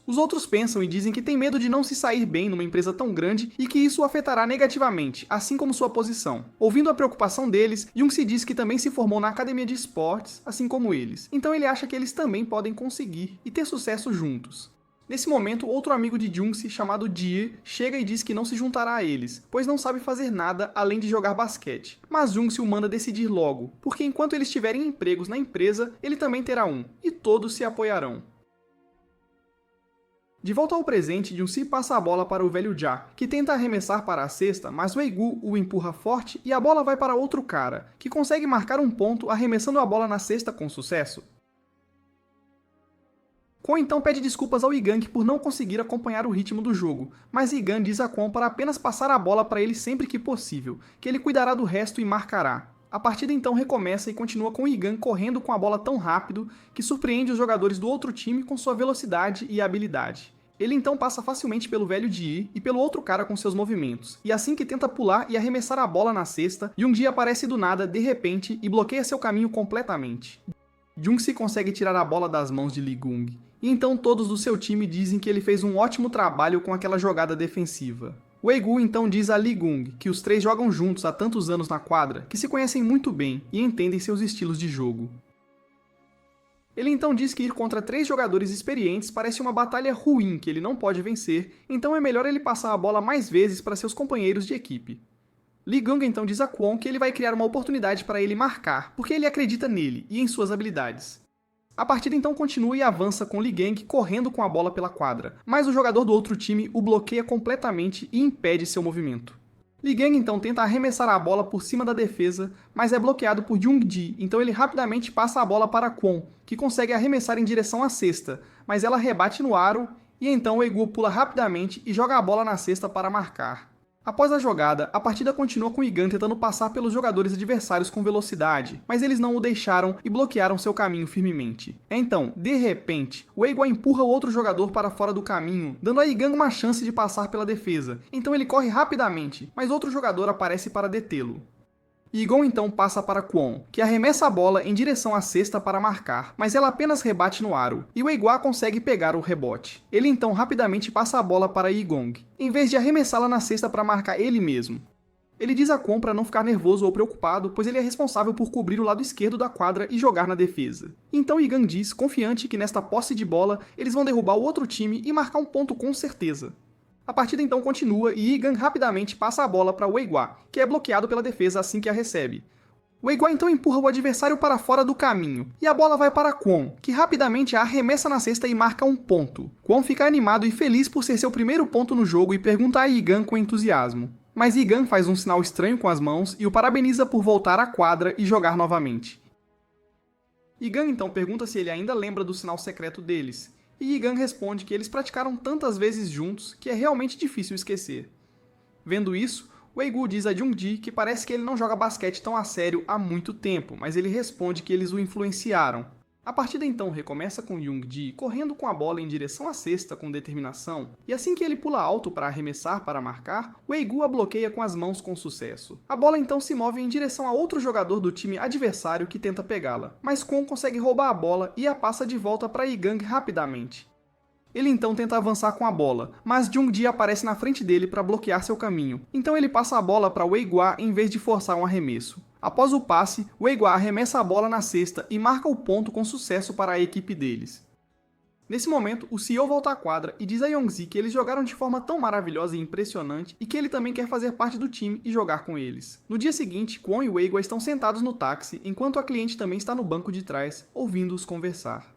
Os outros pensam e dizem que tem medo de não se sair bem numa empresa tão grande e que isso o afetará negativamente, assim como sua posição. Ouvindo a preocupação deles, Jungsi diz que também se formou na academia de esportes, assim como eles, então ele acha que eles também podem conseguir e ter sucesso juntos. Nesse momento, outro amigo de Jungsi, chamado Jie, chega e diz que não se juntará a eles, pois não sabe fazer nada além de jogar basquete. Mas Jungsi o manda decidir logo, porque enquanto eles tiverem empregos na empresa, ele também terá um, e todos se apoiarão. De volta ao presente, Jungsi passa a bola para o velho Ja, que tenta arremessar para a cesta, mas Wei-gu o empurra forte e a bola vai para outro cara, que consegue marcar um ponto arremessando a bola na cesta com sucesso. Kwon então pede desculpas ao Igang por não conseguir acompanhar o ritmo do jogo, mas Igang diz a Kwon para apenas passar a bola para ele sempre que possível, que ele cuidará do resto e marcará. A partida então recomeça e continua com Igang correndo com a bola tão rápido que surpreende os jogadores do outro time com sua velocidade e habilidade. Ele então passa facilmente pelo velho Ji e pelo outro cara com seus movimentos, e assim que tenta pular e arremessar a bola na cesta, Yoon-ji aparece do nada, de repente, e bloqueia seu caminho completamente. Jungsi consegue tirar a bola das mãos de Lee-gung, e então todos do seu time dizem que ele fez um ótimo trabalho com aquela jogada defensiva. Wei-gu então diz a Lee-gung que os três jogam juntos há tantos anos na quadra que se conhecem muito bem e entendem seus estilos de jogo. Ele então diz que ir contra 3 jogadores experientes parece uma batalha ruim que ele não pode vencer, então é melhor ele passar a bola mais vezes para seus companheiros de equipe. Lee-gung então diz a Kwon que ele vai criar uma oportunidade para ele marcar, porque ele acredita nele e em suas habilidades. A partida então continua e avança com Lee-gang correndo com a bola pela quadra, mas o jogador do outro time o bloqueia completamente e impede seu movimento. Lee-gang então tenta arremessar a bola por cima da defesa, mas é bloqueado por Jung-ji, então ele rapidamente passa a bola para Kwon, que consegue arremessar em direção à cesta, mas ela rebate no aro e então Wei-gu pula rapidamente e joga a bola na cesta para marcar. Após a jogada, a partida continua com Igan tentando passar pelos jogadores adversários com velocidade, mas eles não o deixaram e bloquearam seu caminho firmemente. Então, de repente, o Weiguá empurra o outro jogador para fora do caminho, dando a Igan uma chance de passar pela defesa. Então ele corre rapidamente, mas outro jogador aparece para detê-lo. Igon então passa para Kwon, que arremessa a bola em direção à cesta para marcar, mas ela apenas rebate no aro, e o Weiguá consegue pegar o rebote. Ele então rapidamente passa a bola para Igong, em vez de arremessá-la na cesta para marcar ele mesmo. Ele diz a Kwon para não ficar nervoso ou preocupado, pois ele é responsável por cobrir o lado esquerdo da quadra e jogar na defesa. Então Igan diz, confiante, que nesta posse de bola eles vão derrubar o outro time e marcar um ponto com certeza. A partida então continua e Igan rapidamente passa a bola para Weiguá, que é bloqueado pela defesa assim que a recebe. Weiguá então empurra o adversário para fora do caminho, e a bola vai para Kwon, que rapidamente a arremessa na cesta e marca um ponto. Kwon fica animado e feliz por ser seu primeiro ponto no jogo e pergunta a Igan com entusiasmo. Mas Igan faz um sinal estranho com as mãos e o parabeniza por voltar à quadra e jogar novamente. Igan então pergunta se ele ainda lembra do sinal secreto deles, e Igan responde que eles praticaram tantas vezes juntos que é realmente difícil esquecer. Vendo isso, Weiguá diz a Jungji que parece que ele não joga basquete tão a sério há muito tempo, mas ele responde que eles o influenciaram. A partida então recomeça com Jungji correndo com a bola em direção à cesta com determinação, e assim que ele pula alto para arremessar para marcar, Weiguá a bloqueia com as mãos com sucesso. A bola então se move em direção a outro jogador do time adversário que tenta pegá-la, mas Kwon consegue roubar a bola e a passa de volta para Igan rapidamente. Ele então tenta avançar com a bola, mas Jungji aparece na frente dele para bloquear seu caminho, então ele passa a bola para Weiguá em vez de forçar um arremesso. Após o passe, Weiguá arremessa a bola na cesta e marca o ponto com sucesso para a equipe deles. Nesse momento, o CEO volta à quadra e diz a Yongzi que eles jogaram de forma tão maravilhosa e impressionante e que ele também quer fazer parte do time e jogar com eles. No dia seguinte, Kwon e Weiguá estão sentados no táxi, enquanto a cliente também está no banco de trás, ouvindo-os conversar.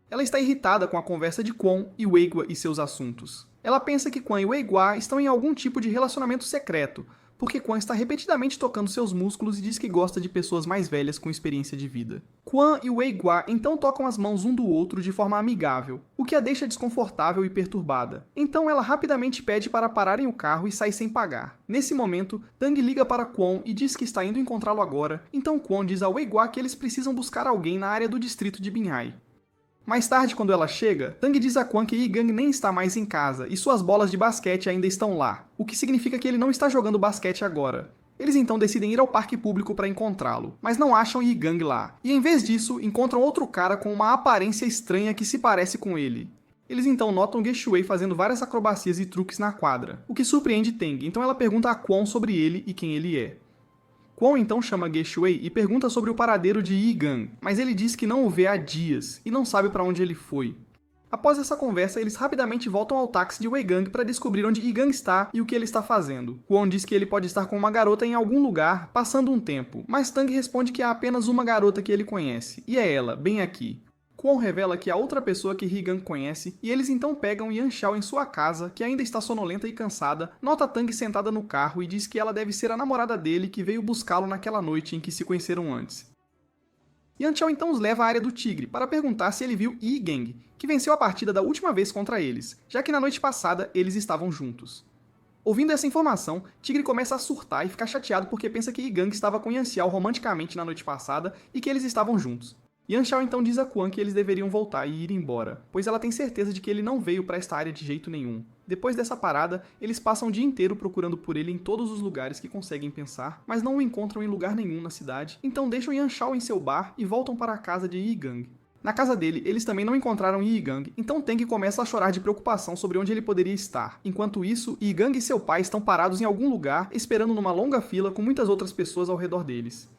Ela está irritada com a conversa de Kwon e Weiguá e seus assuntos. Ela pensa que Kwon e Weiguá estão em algum tipo de relacionamento secreto, porque Kwon está repetidamente tocando seus músculos e diz que gosta de pessoas mais velhas com experiência de vida. Kwon e Weiguá então tocam as mãos um do outro de forma amigável, o que a deixa desconfortável e perturbada. Então ela rapidamente pede para pararem o carro e sai sem pagar. Nesse momento, Tang liga para Kwon e diz que está indo encontrá-lo agora, então Kwon diz a Weiguá que eles precisam buscar alguém na área do distrito de Binhai. Mais tarde, quando ela chega, Tang diz a Kwon que Igan nem está mais em casa e suas bolas de basquete ainda estão lá, o que significa que ele não está jogando basquete agora. Eles então decidem ir ao parque público para encontrá-lo, mas não acham Igan lá, e em vez disso, encontram outro cara com uma aparência estranha que se parece com ele. Eles então notam Geshuei fazendo várias acrobacias e truques na quadra, o que surpreende Tang, então ela pergunta a Kwon sobre ele e quem ele é. Kwon então chama Geshuei e pergunta sobre o paradeiro de Igan, mas ele diz que não o vê há dias e não sabe para onde ele foi. Após essa conversa, eles rapidamente voltam ao táxi de Weigang para descobrir onde Igan está e o que ele está fazendo. Kwon diz que ele pode estar com uma garota em algum lugar, passando um tempo, mas Tang responde que há apenas uma garota que ele conhece, e é ela, bem aqui. Kwon revela que há outra pessoa que Igan conhece, e eles então pegam Yan Xiao em sua casa, que ainda está sonolenta e cansada, nota Tang sentada no carro e diz que ela deve ser a namorada dele que veio buscá-lo naquela noite em que se conheceram antes. Yan Xiao então os leva à área do tigre para perguntar se ele viu Yi Gang, que venceu a partida da última vez contra eles, já que na noite passada eles estavam juntos. Ouvindo essa informação, Tigre começa a surtar e ficar chateado porque pensa que Yi Gang estava com Yan Xiao romanticamente na noite passada e que eles estavam juntos. Yan Xiao então diz a Kwon que eles deveriam voltar e ir embora, pois ela tem certeza de que ele não veio para esta área de jeito nenhum. Depois dessa parada, eles passam o dia inteiro procurando por ele em todos os lugares que conseguem pensar, mas não o encontram em lugar nenhum na cidade, então deixam Yan Xiao em seu bar e voltam para a casa de Yi Gang. Na casa dele, eles também não encontraram Yi Gang, então Tang começa a chorar de preocupação sobre onde ele poderia estar. Enquanto isso, Yi Gang e seu pai estão parados em algum lugar, esperando numa longa fila com muitas outras pessoas ao redor deles.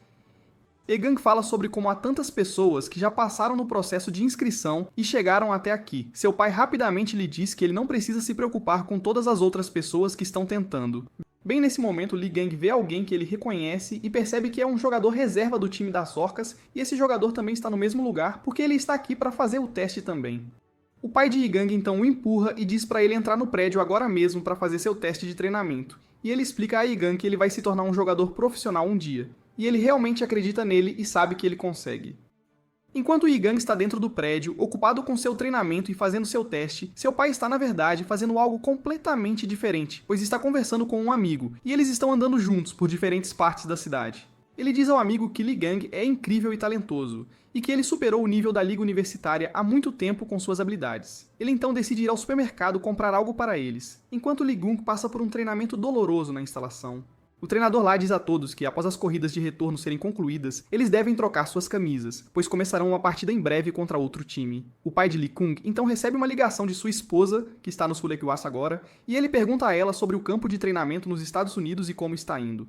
Egang fala sobre como há tantas pessoas que já passaram no processo de inscrição e chegaram até aqui. Seu pai rapidamente lhe diz que ele não precisa se preocupar com todas as outras pessoas que estão tentando. Bem nesse momento, Li Gang vê alguém que ele reconhece e percebe que é um jogador reserva do time das orcas, e esse jogador também está no mesmo lugar porque ele está aqui para fazer o teste também. O pai de Yi Gang então o empurra e diz para ele entrar no prédio agora mesmo para fazer seu teste de treinamento. E ele explica a Yi Gang que ele vai se tornar um jogador profissional um dia. E ele realmente acredita nele e sabe que ele consegue. Enquanto Yi Gang está dentro do prédio, ocupado com seu treinamento e fazendo seu teste, seu pai está, na verdade, fazendo algo completamente diferente, pois está conversando com um amigo, e eles estão andando juntos por diferentes partes da cidade. Ele diz ao amigo que Li Gang é incrível e talentoso, e que ele superou o nível da liga universitária há muito tempo com suas habilidades. Ele então decide ir ao supermercado comprar algo para eles, enquanto Li Gung passa por um treinamento doloroso na instalação. O treinador lá diz a todos que, após as corridas de retorno serem concluídas, eles devem trocar suas camisas, pois começarão uma partida em breve contra outro time. O pai de Li Kung então recebe uma ligação de sua esposa, que está no Sulekwas agora, e ele pergunta a ela sobre o campo de treinamento nos Estados Unidos e como está indo.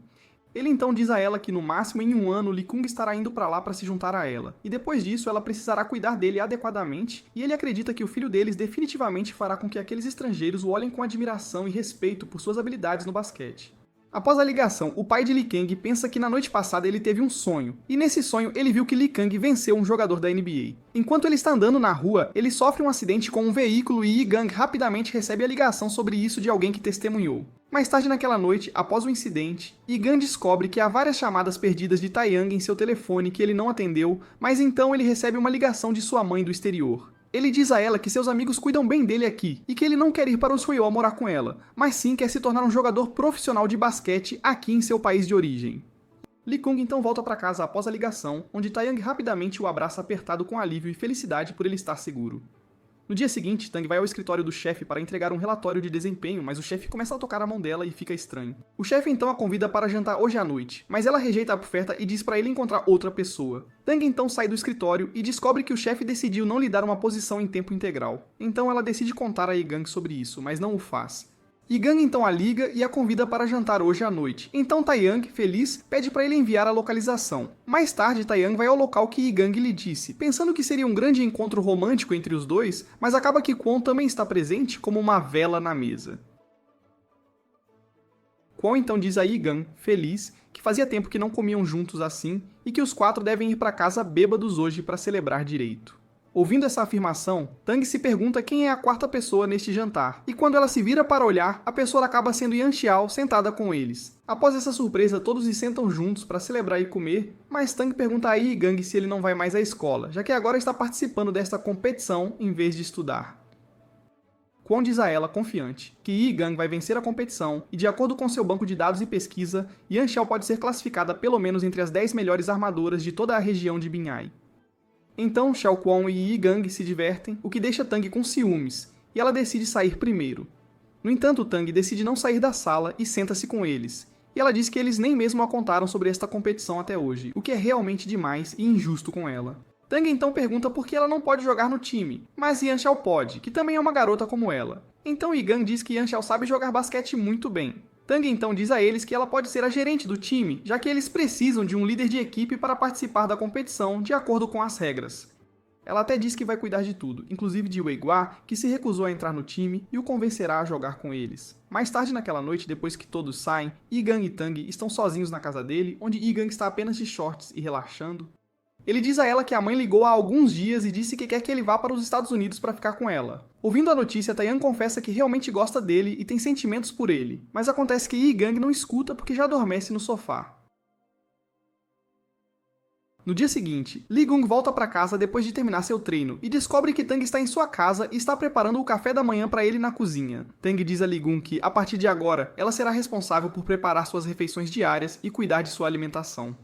Ele então diz a ela que no máximo em um ano Li Kung estará indo para lá para se juntar a ela, e depois disso ela precisará cuidar dele adequadamente, e ele acredita que o filho deles definitivamente fará com que aqueles estrangeiros o olhem com admiração e respeito por suas habilidades no basquete. Após a ligação, o pai de Li Kang pensa que na noite passada ele teve um sonho, e nesse sonho ele viu que Li Kang venceu um jogador da NBA. Enquanto ele está andando na rua, ele sofre um acidente com um veículo e Yi Gang rapidamente recebe a ligação sobre isso de alguém que testemunhou. Mais tarde naquela noite, após o incidente, Yi Gang descobre que há várias chamadas perdidas de Taeyang em seu telefone que ele não atendeu, mas então ele recebe uma ligação de sua mãe do exterior. Ele diz a ela que seus amigos cuidam bem dele aqui e que ele não quer ir para o Suyeol morar com ela, mas sim quer se tornar um jogador profissional de basquete aqui em seu país de origem. Li Kung então volta para casa após a ligação, onde Taeyang rapidamente o abraça apertado com alívio e felicidade por ele estar seguro. No dia seguinte, Tang vai ao escritório do chefe para entregar um relatório de desempenho, mas o chefe começa a tocar a mão dela e fica estranho. O chefe então a convida para jantar hoje à noite, mas ela rejeita a oferta e diz para ele encontrar outra pessoa. Tang então sai do escritório e descobre que o chefe decidiu não lhe dar uma posição em tempo integral. Então ela decide contar a Yi Gang sobre isso, mas não o faz. Yi Gang então a liga e a convida para jantar hoje à noite. Então Taeyang, feliz, pede para ele enviar a localização. Mais tarde, Taeyang vai ao local que Yi Gang lhe disse, pensando que seria um grande encontro romântico entre os dois, mas acaba que Kwon também está presente como uma vela na mesa. Kwon então diz a Yi Gang, feliz, que fazia tempo que não comiam juntos assim e que os quatro devem ir para casa bêbados hoje para celebrar direito. Ouvindo essa afirmação, Tang se pergunta quem é a quarta pessoa neste jantar, e quando ela se vira para olhar, a pessoa acaba sendo Yan Xiao sentada com eles. Após essa surpresa, todos se sentam juntos para celebrar e comer, mas Tang pergunta a Yi Gang se ele não vai mais à escola, já que agora está participando desta competição em vez de estudar. Kwon diz a ela, confiante, que Yi Gang vai vencer a competição e, de acordo com seu banco de dados e pesquisa, Yan Xiao pode ser classificada pelo menos entre as 10 melhores armadoras de toda a região de Binhai. Então, Xiao Kwon e Yi Gang se divertem, o que deixa Tang com ciúmes, e ela decide sair primeiro. No entanto, Tang decide não sair da sala e senta-se com eles, e ela diz que eles nem mesmo a contaram sobre esta competição até hoje, o que é realmente demais e injusto com ela. Tang então pergunta por que ela não pode jogar no time, mas Yan Xiao pode, que também é uma garota como ela. Então Yi Gang diz que Yan Xiao sabe jogar basquete muito bem. Tang então diz a eles que ela pode ser a gerente do time, já que eles precisam de um líder de equipe para participar da competição de acordo com as regras. Ela até diz que vai cuidar de tudo, inclusive de Wei Guo, que se recusou a entrar no time e o convencerá a jogar com eles. Mais tarde naquela noite, depois que todos saem, Yi Gang e Tang estão sozinhos na casa dele, onde Yi Gang está apenas de shorts e relaxando. Ele diz a ela que a mãe ligou há alguns dias e disse que quer que ele vá para os Estados Unidos para ficar com ela. Ouvindo a notícia, Taeyang confessa que realmente gosta dele e tem sentimentos por ele, mas acontece que Yi Gang não escuta porque já adormece no sofá. No dia seguinte, Li Gung volta para casa depois de terminar seu treino e descobre que Tang está em sua casa e está preparando o café da manhã para ele na cozinha. Tang diz a Li Gung que, a partir de agora, ela será responsável por preparar suas refeições diárias e cuidar de sua alimentação.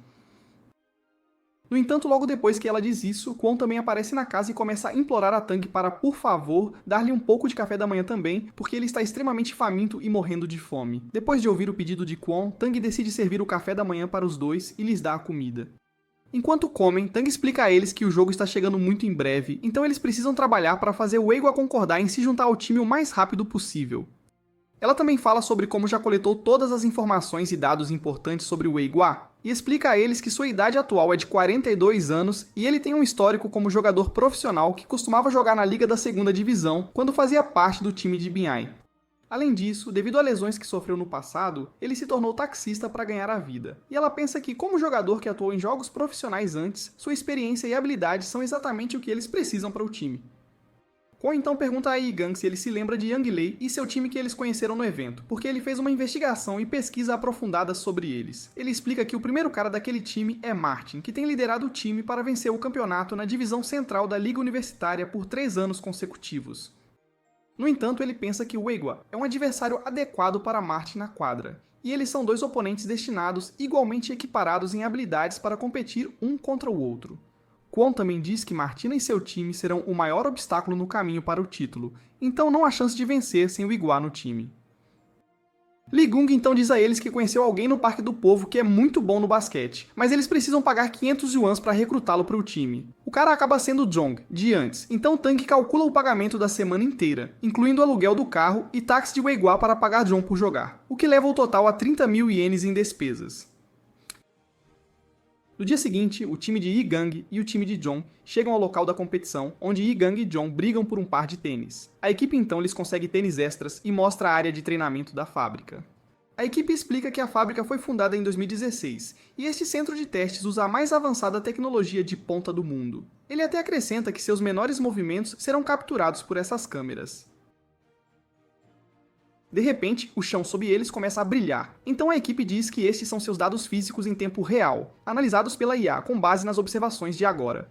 No entanto, logo depois que ela diz isso, Kwon também aparece na casa e começa a implorar a Tang para, por favor, dar-lhe um pouco de café da manhã também, porque ele está extremamente faminto e morrendo de fome. Depois de ouvir o pedido de Kwon, Tang decide servir o café da manhã para os dois e lhes dá a comida. Enquanto comem, Tang explica a eles que o jogo está chegando muito em breve, então eles precisam trabalhar para fazer o Wei Guo concordar em se juntar ao time o mais rápido possível. Ela também fala sobre como já coletou todas as informações e dados importantes sobre o Wei Guo, e explica a eles que sua idade atual é de 42 anos e ele tem um histórico como jogador profissional que costumava jogar na Liga da 2ª Divisão quando fazia parte do time de Binhai. Além disso, devido a lesões que sofreu no passado, ele se tornou taxista para ganhar a vida. E ela pensa que, como jogador que atuou em jogos profissionais antes, sua experiência e habilidades são exatamente o que eles precisam para o time. Kwon então pergunta a Yi-gang se ele se lembra de Yang Lei e seu time que eles conheceram no evento, porque ele fez uma investigação e pesquisa aprofundada sobre eles. Ele explica que o primeiro cara daquele time é Martin, que tem liderado o time para vencer o campeonato na divisão central da Liga Universitária por 3 anos consecutivos. No entanto, ele pensa que o Weigwa é um adversário adequado para Martin na quadra, e eles são dois oponentes destinados igualmente equiparados em habilidades para competir um contra o outro. Kwon também diz que Martina e seu time serão o maior obstáculo no caminho para o título, então não há chance de vencer sem o Weigwa no time. Lee-gung então diz a eles que conheceu alguém no Parque do Povo que é muito bom no basquete, mas eles precisam pagar 500 yuans para recrutá-lo para o time. O cara acaba sendo Jong, de antes, então Tang calcula o pagamento da semana inteira, incluindo o aluguel do carro e táxi de Weigwa para pagar Jong por jogar, o que leva o total a 30 mil ienes em despesas. No dia seguinte, o time de Yi-gang e o time de Jong chegam ao local da competição, onde Yi-gang e Jong brigam por um par de tênis. A equipe então lhes consegue tênis extras e mostra a área de treinamento da fábrica. A equipe explica que a fábrica foi fundada em 2016, e este centro de testes usa a mais avançada tecnologia de ponta do mundo. Ele até acrescenta que seus menores movimentos serão capturados por essas câmeras. De repente, o chão sob eles começa a brilhar, então a equipe diz que estes são seus dados físicos em tempo real, analisados pela IA com base nas observações de agora.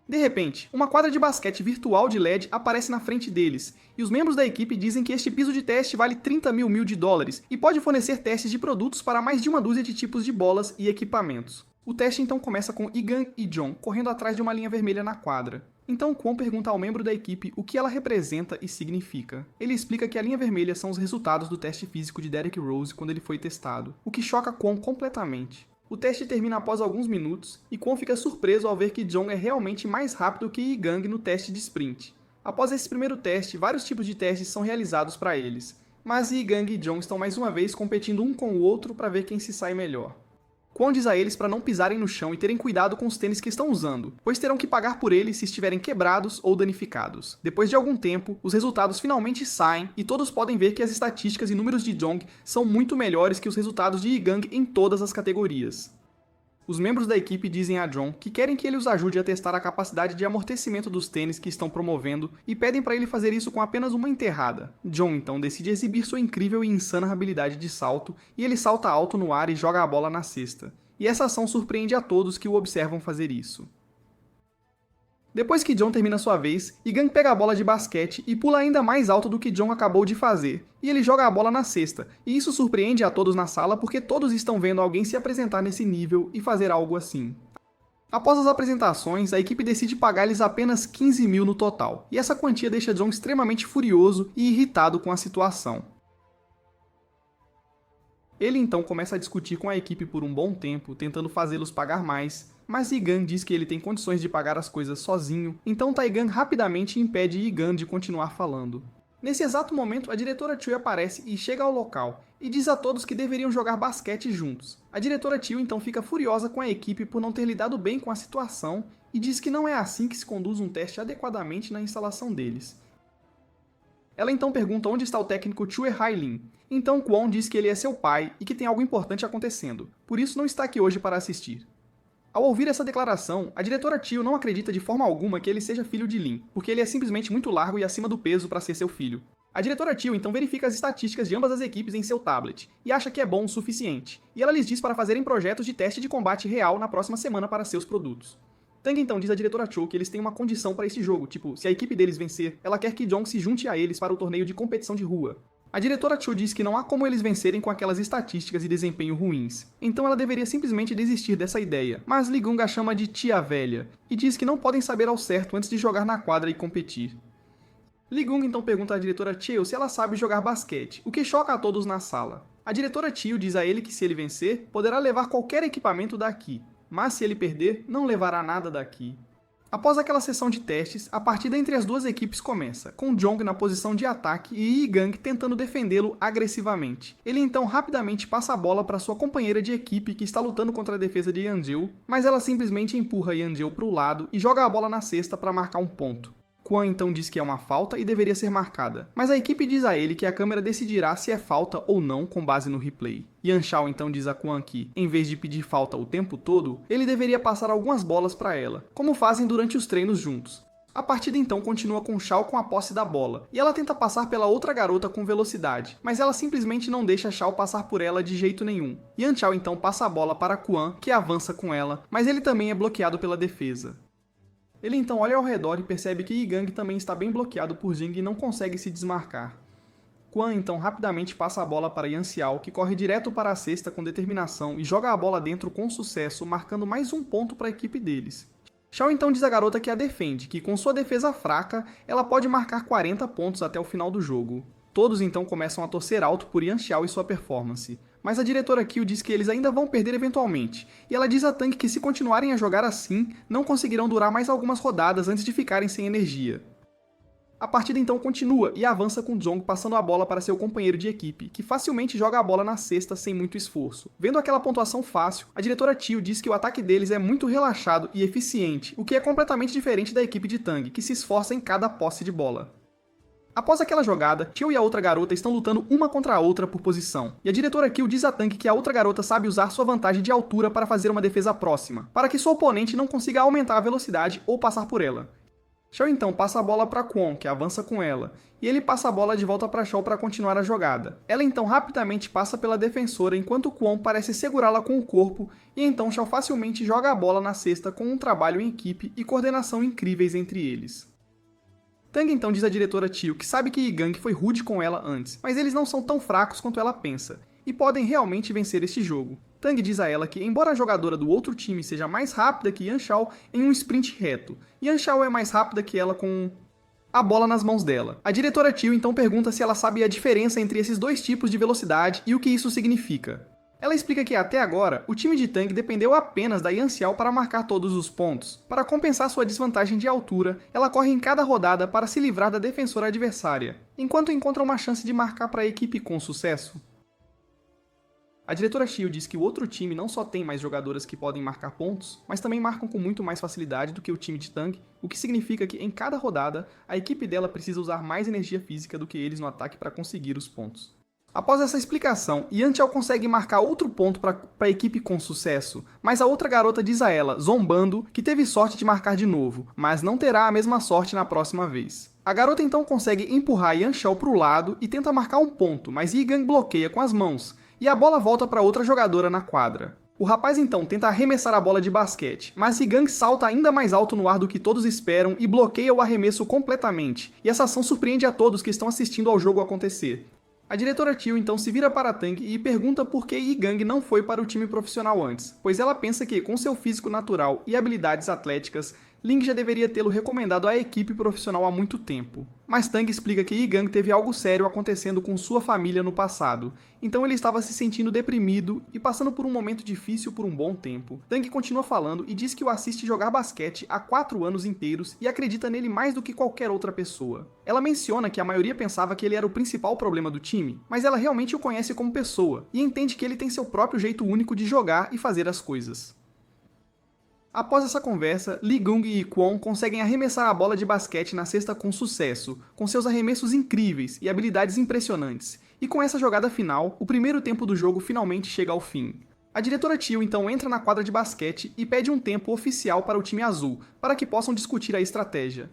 De repente, uma quadra de basquete virtual de LED aparece na frente deles, e os membros da equipe dizem que este piso de teste vale 30 mil dólares e pode fornecer testes de produtos para mais de uma dúzia de tipos de bolas e equipamentos. O teste então começa com Yi-gang e Jong correndo atrás de uma linha vermelha na quadra. Então Kwon pergunta ao membro da equipe o que ela representa e significa. Ele explica que a linha vermelha são os resultados do teste físico de Derrick Rose quando ele foi testado, o que choca Kwon completamente. O teste termina após alguns minutos, e Kwon fica surpreso ao ver que Jong é realmente mais rápido que Yi-gang no teste de sprint. Após esse primeiro teste, vários tipos de testes são realizados para eles, mas Yi-gang e Jong estão mais uma vez competindo um com o outro para ver quem se sai melhor. Kwon diz a eles para não pisarem no chão e terem cuidado com os tênis que estão usando, pois terão que pagar por eles se estiverem quebrados ou danificados. Depois de algum tempo, os resultados finalmente saem e todos podem ver que as estatísticas e números de Jong são muito melhores que os resultados de Yi-gang em todas as categorias. Os membros da equipe dizem a Jong que querem que ele os ajude a testar a capacidade de amortecimento dos tênis que estão promovendo e pedem para ele fazer isso com apenas uma enterrada. Jong então decide exibir sua incrível e insana habilidade de salto, e ele salta alto no ar e joga a bola na cesta. E essa ação surpreende a todos que o observam fazer isso. Depois que Jong termina sua vez, Yi-gang pega a bola de basquete e pula ainda mais alto do que Jong acabou de fazer, e ele joga a bola na cesta, e isso surpreende a todos na sala porque todos estão vendo alguém se apresentar nesse nível e fazer algo assim. Após as apresentações, a equipe decide pagar-lhes apenas 15 mil no total, e essa quantia deixa Jong extremamente furioso e irritado com a situação. Ele então começa a discutir com a equipe por um bom tempo, tentando fazê-los pagar mais, mas Yi-gang diz que ele tem condições de pagar as coisas sozinho, então Tae-gang rapidamente impede Yi-gang de continuar falando. Nesse exato momento, a diretora Choi aparece e chega ao local, e diz a todos que deveriam jogar basquete juntos. A diretora Choi então fica furiosa com a equipe por não ter lidado bem com a situação, e diz que não é assim que se conduz um teste adequadamente na instalação deles. Ela então pergunta onde está o técnico Chue Hai-lin. Então Kwon diz que ele é seu pai e que tem algo importante acontecendo, por isso não está aqui hoje para assistir. Ao ouvir essa declaração, a diretora Tio não acredita de forma alguma que ele seja filho de Lin, porque ele é simplesmente muito largo e acima do peso para ser seu filho. A diretora Tio então verifica as estatísticas de ambas as equipes em seu tablet, e acha que é bom o suficiente, e ela lhes diz para fazerem projetos de teste de combate real na próxima semana para seus produtos. Tang então diz à diretora Cho que eles têm uma condição para esse jogo, tipo, se a equipe deles vencer, ela quer que Jong se junte a eles para o torneio de competição de rua. A diretora Cho diz que não há como eles vencerem com aquelas estatísticas e desempenho ruins, então ela deveria simplesmente desistir dessa ideia, mas Lee-gung a chama de tia velha, e diz que não podem saber ao certo antes de jogar na quadra e competir. Lee-gung então pergunta à diretora Cheo se ela sabe jogar basquete, o que choca a todos na sala. A diretora Cheo diz a ele que se ele vencer, poderá levar qualquer equipamento daqui, mas se ele perder, não levará nada daqui. Após aquela sessão de testes, a partida entre as duas equipes começa, com Jong na posição de ataque e Yi-gang tentando defendê-lo agressivamente. Ele então rapidamente passa a bola para sua companheira de equipe que está lutando contra a defesa de Yeonjeu, mas ela simplesmente empurra Yeonjeu para o lado e joga a bola na cesta para marcar um ponto. Kwon então diz que é uma falta e deveria ser marcada, mas a equipe diz a ele que a câmera decidirá se é falta ou não com base no replay. Yan Shao então diz a Kwon que, em vez de pedir falta o tempo todo, ele deveria passar algumas bolas para ela, como fazem durante os treinos juntos. A partida então continua com Xiao com a posse da bola, e ela tenta passar pela outra garota com velocidade, mas ela simplesmente não deixa Xiao passar por ela de jeito nenhum. Yan Xiao então passa a bola para Quan, que avança com ela, mas ele também é bloqueado pela defesa. Ele então olha ao redor e percebe que Yigang também está bem bloqueado por Jing e não consegue se desmarcar. Quan então rapidamente passa a bola para Yan Xiao, que corre direto para a cesta com determinação e joga a bola dentro com sucesso, marcando mais um ponto para a equipe deles. Xiao então diz à garota que a defende, que com sua defesa fraca, ela pode marcar 40 pontos até o final do jogo. Todos então começam a torcer alto por Yan Xiao e sua performance, mas a diretora Kyu diz que eles ainda vão perder eventualmente, e ela diz a Tang que se continuarem a jogar assim, não conseguirão durar mais algumas rodadas antes de ficarem sem energia. A partida então continua e avança com Zhong passando a bola para seu companheiro de equipe, que facilmente joga a bola na cesta sem muito esforço. Vendo aquela pontuação fácil, a diretora Tio diz que o ataque deles é muito relaxado e eficiente, o que é completamente diferente da equipe de Tang, que se esforça em cada posse de bola. Após aquela jogada, Tio e a outra garota estão lutando uma contra a outra por posição, e a diretora Kyu diz a Tang que a outra garota sabe usar sua vantagem de altura para fazer uma defesa próxima, para que seu oponente não consiga aumentar a velocidade ou passar por ela. Xiao então passa a bola para Quan, que avança com ela, e ele passa a bola de volta para Xiao para continuar a jogada. Ela então rapidamente passa pela defensora enquanto Quan parece segurá-la com o corpo, e então Xiao facilmente joga a bola na cesta com um trabalho em equipe e coordenação incríveis entre eles. Tang então diz à diretora Tio que sabe que Yigang foi rude com ela antes, mas eles não são tão fracos quanto ela pensa, e podem realmente vencer este jogo. Tang diz a ela que, embora a jogadora do outro time seja mais rápida que Yan Xiao em um sprint reto, Yan Xiao é mais rápida que ela com a bola nas mãos dela. A diretora Tio então pergunta se ela sabe a diferença entre esses dois tipos de velocidade e o que isso significa. Ela explica que até agora, o time de Tang dependeu apenas da Yan Xiao para marcar todos os pontos. Para compensar sua desvantagem de altura, ela corre em cada rodada para se livrar da defensora adversária, enquanto encontra uma chance de marcar para a equipe com sucesso. A diretora Xiu diz que o outro time não só tem mais jogadoras que podem marcar pontos, mas também marcam com muito mais facilidade do que o time de Tang, o que significa que em cada rodada, a equipe dela precisa usar mais energia física do que eles no ataque para conseguir os pontos. Após essa explicação, Yan Xiao consegue marcar outro ponto para a equipe com sucesso, mas a outra garota diz a ela, zombando, que teve sorte de marcar de novo, mas não terá a mesma sorte na próxima vez. A garota então consegue empurrar Yan Xiao para o lado e tenta marcar um ponto, mas Yigang bloqueia com as mãos, e a bola volta para outra jogadora na quadra. O rapaz então tenta arremessar a bola de basquete, mas Yigang salta ainda mais alto no ar do que todos esperam e bloqueia o arremesso completamente, e essa ação surpreende a todos que estão assistindo ao jogo acontecer. A diretora Tio então se vira para Tang e pergunta por que Yigang não foi para o time profissional antes, pois ela pensa que, com seu físico natural e habilidades atléticas, Ling já deveria tê-lo recomendado à equipe profissional há muito tempo. Mas Tang explica que Yigang teve algo sério acontecendo com sua família no passado, então ele estava se sentindo deprimido e passando por um momento difícil por um bom tempo. Tang continua falando e diz que o assiste jogar basquete há 4 anos inteiros e acredita nele mais do que qualquer outra pessoa. Ela menciona que a maioria pensava que ele era o principal problema do time, mas ela realmente o conhece como pessoa e entende que ele tem seu próprio jeito único de jogar e fazer as coisas. Após essa conversa, Li Gung e Quan conseguem arremessar a bola de basquete na cesta com sucesso, com seus arremessos incríveis e habilidades impressionantes, e com essa jogada final, o primeiro tempo do jogo finalmente chega ao fim. A diretora Tio então entra na quadra de basquete e pede um tempo oficial para o time azul, para que possam discutir a estratégia.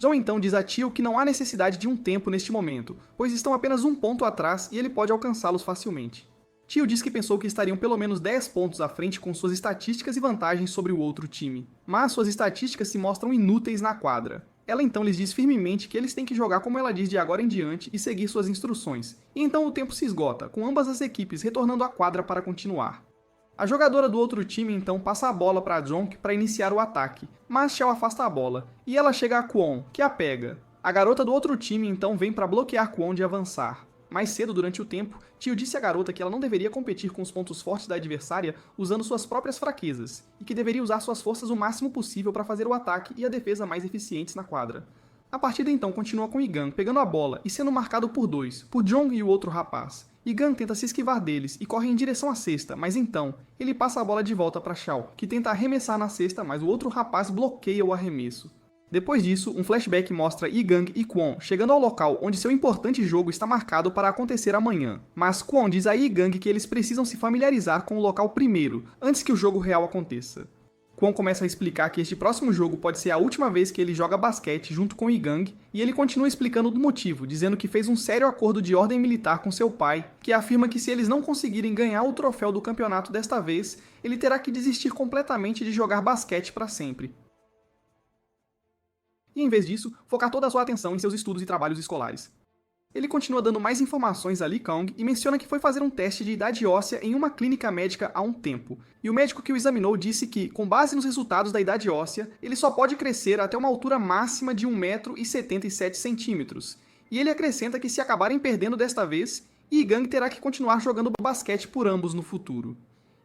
Zhou então diz a Tio que não há necessidade de um tempo neste momento, pois estão apenas um ponto atrás e ele pode alcançá-los facilmente. Tio diz que pensou que estariam pelo menos 10 pontos à frente com suas estatísticas e vantagens sobre o outro time, mas suas estatísticas se mostram inúteis na quadra. Ela então lhes diz firmemente que eles têm que jogar como ela diz de agora em diante e seguir suas instruções, e então o tempo se esgota, com ambas as equipes retornando à quadra para continuar. A jogadora do outro time então passa a bola para Zhong para iniciar o ataque, mas Xiao afasta a bola, e ela chega a Quan, que a pega. A garota do outro time então vem para bloquear Quan de avançar. Mais cedo, durante o tempo, Tio disse à garota que ela não deveria competir com os pontos fortes da adversária usando suas próprias fraquezas, e que deveria usar suas forças o máximo possível para fazer o ataque e a defesa mais eficientes na quadra. A partida então continua com Yigang pegando a bola e sendo marcado por dois, por Zhong e o outro rapaz. Yigang tenta se esquivar deles e corre em direção à cesta, mas então, ele passa a bola de volta para Xiao, que tenta arremessar na cesta, mas o outro rapaz bloqueia o arremesso. Depois disso, um flashback mostra Yigang e Quan chegando ao local onde seu importante jogo está marcado para acontecer amanhã, mas Quan diz a Yigang que eles precisam se familiarizar com o local primeiro, antes que o jogo real aconteça. Kwon começa a explicar que este próximo jogo pode ser a última vez que ele joga basquete junto com Igang, e ele continua explicando do motivo, dizendo que fez um sério acordo de ordem militar com seu pai, que afirma que se eles não conseguirem ganhar o troféu do campeonato desta vez, ele terá que desistir completamente de jogar basquete para sempre. E em vez disso, focar toda a sua atenção em seus estudos e trabalhos escolares. Ele continua dando mais informações a Lee Kang e menciona que foi fazer um teste de idade óssea em uma clínica médica há um tempo. E o médico que o examinou disse que, com base nos resultados da idade óssea, ele só pode crescer até uma altura máxima de 1,77 m. E ele acrescenta que se acabarem perdendo desta vez, Igang terá que continuar jogando basquete por ambos no futuro.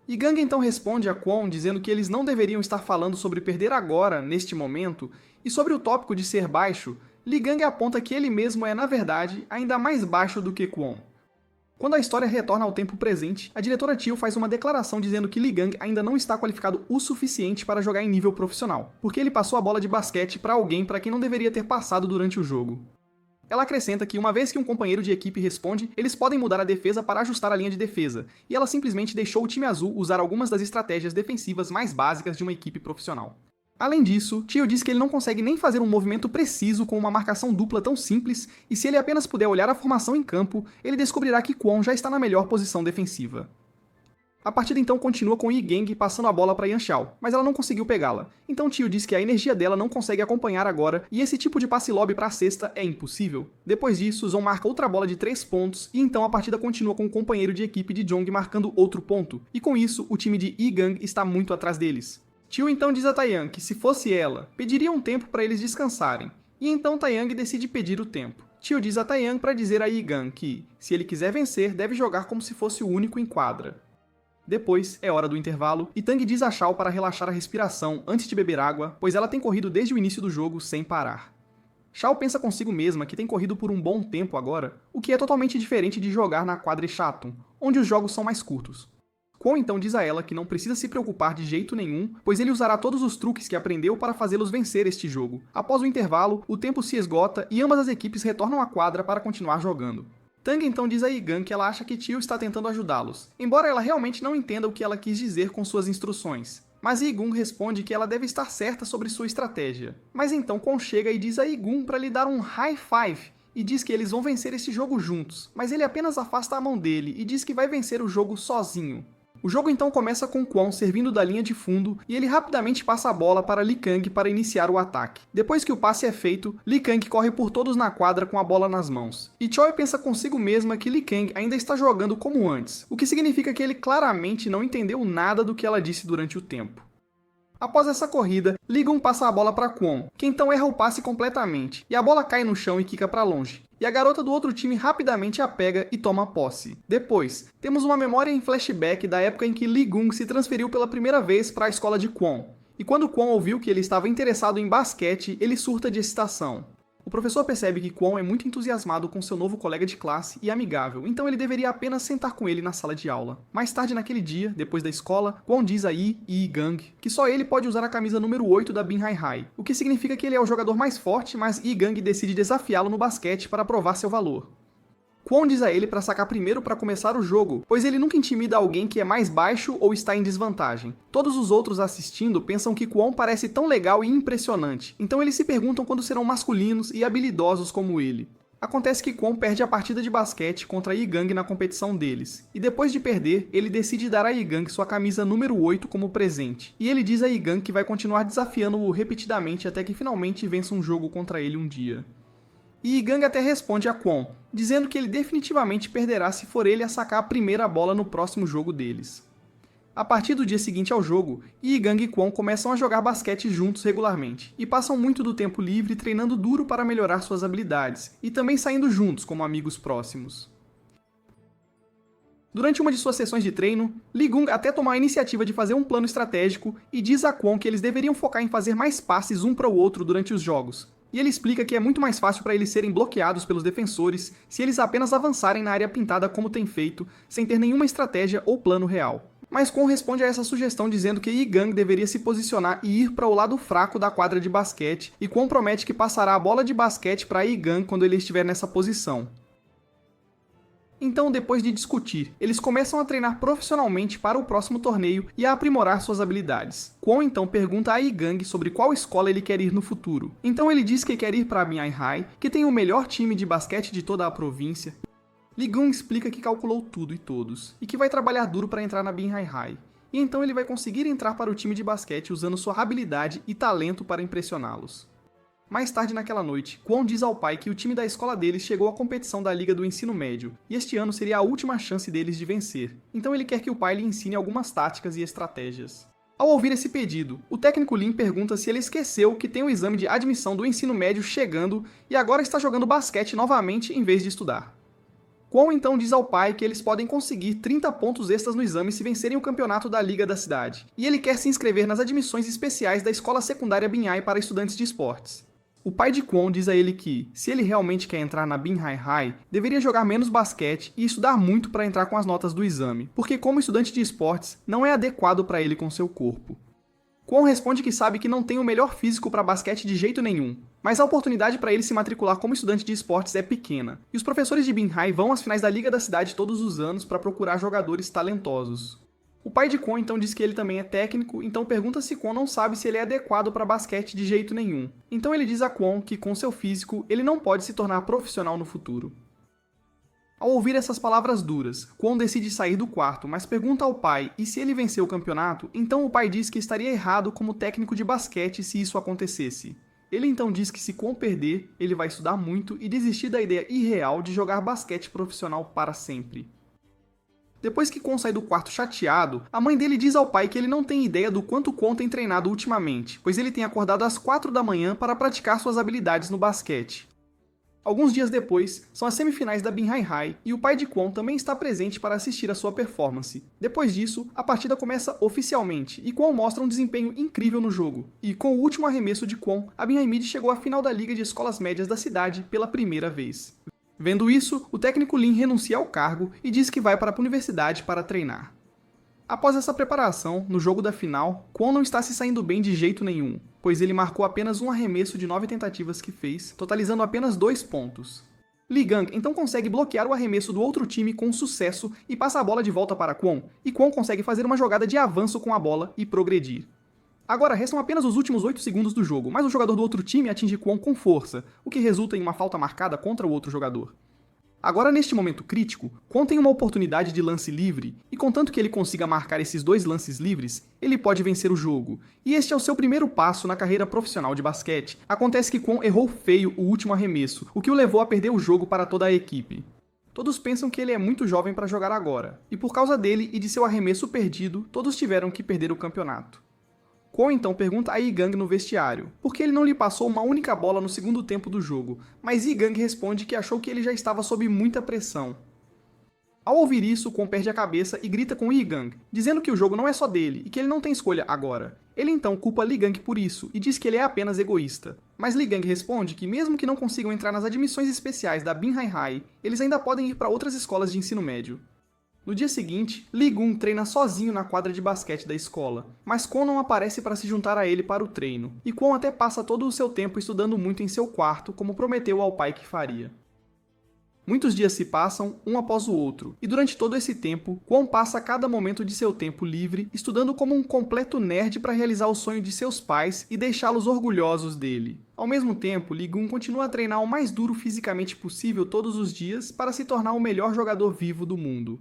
Igang então responde a Kwon dizendo que eles não deveriam estar falando sobre perder agora, neste momento, e sobre o tópico de ser baixo, Lee Gang aponta que ele mesmo é, na verdade, ainda mais baixo do que Kwon. Quando a história retorna ao tempo presente, a diretora Teo faz uma declaração dizendo que Lee Gang ainda não está qualificado o suficiente para jogar em nível profissional, porque ele passou a bola de basquete para alguém para quem não deveria ter passado durante o jogo. Ela acrescenta que uma vez que um companheiro de equipe responde, eles podem mudar a defesa para ajustar a linha de defesa, e ela simplesmente deixou o time azul usar algumas das estratégias defensivas mais básicas de uma equipe profissional. Além disso, Teo diz que ele não consegue nem fazer um movimento preciso com uma marcação dupla tão simples, e se ele apenas puder olhar a formação em campo, ele descobrirá que Kwon já está na melhor posição defensiva. A partida então continua com Igang passando a bola para Yanxiao, mas ela não conseguiu pegá-la. Então Teo diz que a energia dela não consegue acompanhar agora, e esse tipo de passe lob para a cesta é impossível. Depois disso, Zon marca outra bola de 3 pontos, e então a partida continua com o companheiro de equipe de Jong marcando outro ponto, e com isso o time de Igang está muito atrás deles. Teo então diz a Taeyang que, se fosse ela, pediria um tempo para eles descansarem, e então Taeyang decide pedir o tempo. Teo diz a Taeyang para dizer a Igang que, se ele quiser vencer, deve jogar como se fosse o único em quadra. Depois, é hora do intervalo, e Tang diz a Xiao para relaxar a respiração antes de beber água, pois ela tem corrido desde o início do jogo sem parar. Xiao pensa consigo mesma que tem corrido por um bom tempo agora, o que é totalmente diferente de jogar na quadra Shatun, onde os jogos são mais curtos. Kwon então diz a ela que não precisa se preocupar de jeito nenhum, pois ele usará todos os truques que aprendeu para fazê-los vencer este jogo. Após o intervalo, o tempo se esgota e ambas as equipes retornam à quadra para continuar jogando. Tang então diz a Igang que ela acha que Teo está tentando ajudá-los, embora ela realmente não entenda o que ela quis dizer com suas instruções. Mas Igung responde que ela deve estar certa sobre sua estratégia. Mas então Kwon chega e diz a Igung para lhe dar um high five, e diz que eles vão vencer esse jogo juntos, mas ele apenas afasta a mão dele e diz que vai vencer o jogo sozinho. O jogo então começa com Kwon servindo da linha de fundo e ele rapidamente passa a bola para Lee Kang para iniciar o ataque. Depois que o passe é feito, Lee Kang corre por todos na quadra com a bola nas mãos. E Choi pensa consigo mesma que Lee Kang ainda está jogando como antes, o que significa que ele claramente não entendeu nada do que ela disse durante o tempo. Após essa corrida, Lee Gung passa a bola para Kwon, que então erra o passe completamente, e a bola cai no chão e quica para longe. E a garota do outro time rapidamente a pega e toma posse. Depois, temos uma memória em flashback da época em que Lee Gung se transferiu pela primeira vez para a escola de Kwon. E quando Kwon ouviu que ele estava interessado em basquete, ele surta de excitação. O professor percebe que Kwon é muito entusiasmado com seu novo colega de classe e amigável, então ele deveria apenas sentar com ele na sala de aula. Mais tarde naquele dia, depois da escola, Kwon diz a Yi e Igang que só ele pode usar a camisa número 8 da Bin Hai Hai, o que significa que ele é o jogador mais forte, mas Igang decide desafiá-lo no basquete para provar seu valor. Kwon diz a ele para sacar primeiro para começar o jogo, pois ele nunca intimida alguém que é mais baixo ou está em desvantagem. Todos os outros assistindo pensam que Kwon parece tão legal e impressionante, então eles se perguntam quando serão masculinos e habilidosos como ele. Acontece que Kwon perde a partida de basquete contra Igang na competição deles, e depois de perder, ele decide dar a Igang sua camisa número 8 como presente, e ele diz a Igang que vai continuar desafiando-o repetidamente até que finalmente vença um jogo contra ele um dia. E Igang até responde a Kwon, dizendo que ele definitivamente perderá se for ele a sacar a primeira bola no próximo jogo deles. A partir do dia seguinte ao jogo, Igang e Kwon começam a jogar basquete juntos regularmente, e passam muito do tempo livre treinando duro para melhorar suas habilidades, e também saindo juntos como amigos próximos. Durante uma de suas sessões de treino, Lee Gung até toma a iniciativa de fazer um plano estratégico e diz a Kwon que eles deveriam focar em fazer mais passes um para o outro durante os jogos. E ele explica que é muito mais fácil para eles serem bloqueados pelos defensores se eles apenas avançarem na área pintada como tem feito, sem ter nenhuma estratégia ou plano real. Mas Kwon responde a essa sugestão dizendo que Igang deveria se posicionar e ir para o lado fraco da quadra de basquete, e Kwon promete que passará a bola de basquete para Igang quando ele estiver nessa posição. Então, depois de discutir, eles começam a treinar profissionalmente para o próximo torneio e a aprimorar suas habilidades. Kwon então pergunta a Igang sobre qual escola ele quer ir no futuro. Então ele diz que quer ir para a Binhai High, que tem o melhor time de basquete de toda a província. Lee-gun explica que calculou tudo e todos, e que vai trabalhar duro para entrar na Binhai High. E então ele vai conseguir entrar para o time de basquete usando sua habilidade e talento para impressioná-los. Mais tarde naquela noite, Kwon diz ao pai que o time da escola deles chegou à competição da Liga do Ensino Médio, e este ano seria a última chance deles de vencer, então ele quer que o pai lhe ensine algumas táticas e estratégias. Ao ouvir esse pedido, o técnico Lin pergunta se ele esqueceu que tem o exame de admissão do ensino médio chegando e agora está jogando basquete novamente em vez de estudar. Kwon então diz ao pai que eles podem conseguir 30 pontos extras no exame se vencerem o campeonato da Liga da cidade, e ele quer se inscrever nas admissões especiais da escola secundária Binhai para estudantes de esportes. O pai de Kwon diz a ele que, se ele realmente quer entrar na Binhai High, deveria jogar menos basquete e estudar muito para entrar com as notas do exame, porque como estudante de esportes, não é adequado para ele com seu corpo. Kwon responde que sabe que não tem o melhor físico para basquete de jeito nenhum, mas a oportunidade para ele se matricular como estudante de esportes é pequena, e os professores de Binhai vão às finais da Liga da cidade todos os anos para procurar jogadores talentosos. O pai de Kwon então diz que ele também é técnico, então pergunta se Kwon não sabe se ele é adequado para basquete de jeito nenhum. Então ele diz a Kwon que com seu físico ele não pode se tornar profissional no futuro. Ao ouvir essas palavras duras, Kwon decide sair do quarto, mas pergunta ao pai e se ele vencer o campeonato, então o pai diz que estaria errado como técnico de basquete se isso acontecesse. Ele então diz que se Kwon perder, ele vai estudar muito e desistir da ideia irreal de jogar basquete profissional para sempre. Depois que Kwon sai do quarto chateado, a mãe dele diz ao pai que ele não tem ideia do quanto Kwon tem treinado ultimamente, pois ele tem acordado às 4 da manhã para praticar suas habilidades no basquete. Alguns dias depois, são as semifinais da Binhai High e o pai de Kwon também está presente para assistir a sua performance. Depois disso, a partida começa oficialmente e Kwon mostra um desempenho incrível no jogo. E com o último arremesso de Kwon, a Binhai Mid chegou à final da Liga de Escolas Médias da cidade pela primeira vez. Vendo isso, o técnico Lin renuncia ao cargo e diz que vai para a universidade para treinar. Após essa preparação, no jogo da final, Kwon não está se saindo bem de jeito nenhum, pois ele marcou apenas um arremesso de 9 tentativas que fez, totalizando apenas 2 pontos. Lee Gang então consegue bloquear o arremesso do outro time com sucesso e passa a bola de volta para Kwon, e Kwon consegue fazer uma jogada de avanço com a bola e progredir. Agora restam apenas os últimos 8 segundos do jogo, mas o jogador do outro time atinge Kwon com força, o que resulta em uma falta marcada contra o outro jogador. Agora, neste momento crítico, Kwon tem uma oportunidade de lance livre, e contanto que ele consiga marcar esses 2 lances livres, ele pode vencer o jogo. E este é o seu primeiro passo na carreira profissional de basquete. Acontece que Kwon errou feio o último arremesso, o que o levou a perder o jogo para toda a equipe. Todos pensam que ele é muito jovem para jogar agora, e por causa dele e de seu arremesso perdido, todos tiveram que perder o campeonato. Kwon então pergunta a Igang no vestiário, por que ele não lhe passou uma única bola no segundo tempo do jogo, mas Igang responde que achou que ele já estava sob muita pressão. Ao ouvir isso, Kwon perde a cabeça e grita com Igang, dizendo que o jogo não é só dele e que ele não tem escolha agora. Ele então culpa Lee Gang por isso e diz que ele é apenas egoísta. Mas Lee Gang responde que mesmo que não consigam entrar nas admissões especiais da Binhai High, eles ainda podem ir para outras escolas de ensino médio. No dia seguinte, Lee-gun treina sozinho na quadra de basquete da escola, mas Kwon não aparece para se juntar a ele para o treino, e Kwon até passa todo o seu tempo estudando muito em seu quarto, como prometeu ao pai que faria. Muitos dias se passam, um após o outro, e durante todo esse tempo, Kwon passa cada momento de seu tempo livre estudando como um completo nerd para realizar o sonho de seus pais e deixá-los orgulhosos dele. Ao mesmo tempo, Lee-gun continua a treinar o mais duro fisicamente possível todos os dias para se tornar o melhor jogador vivo do mundo.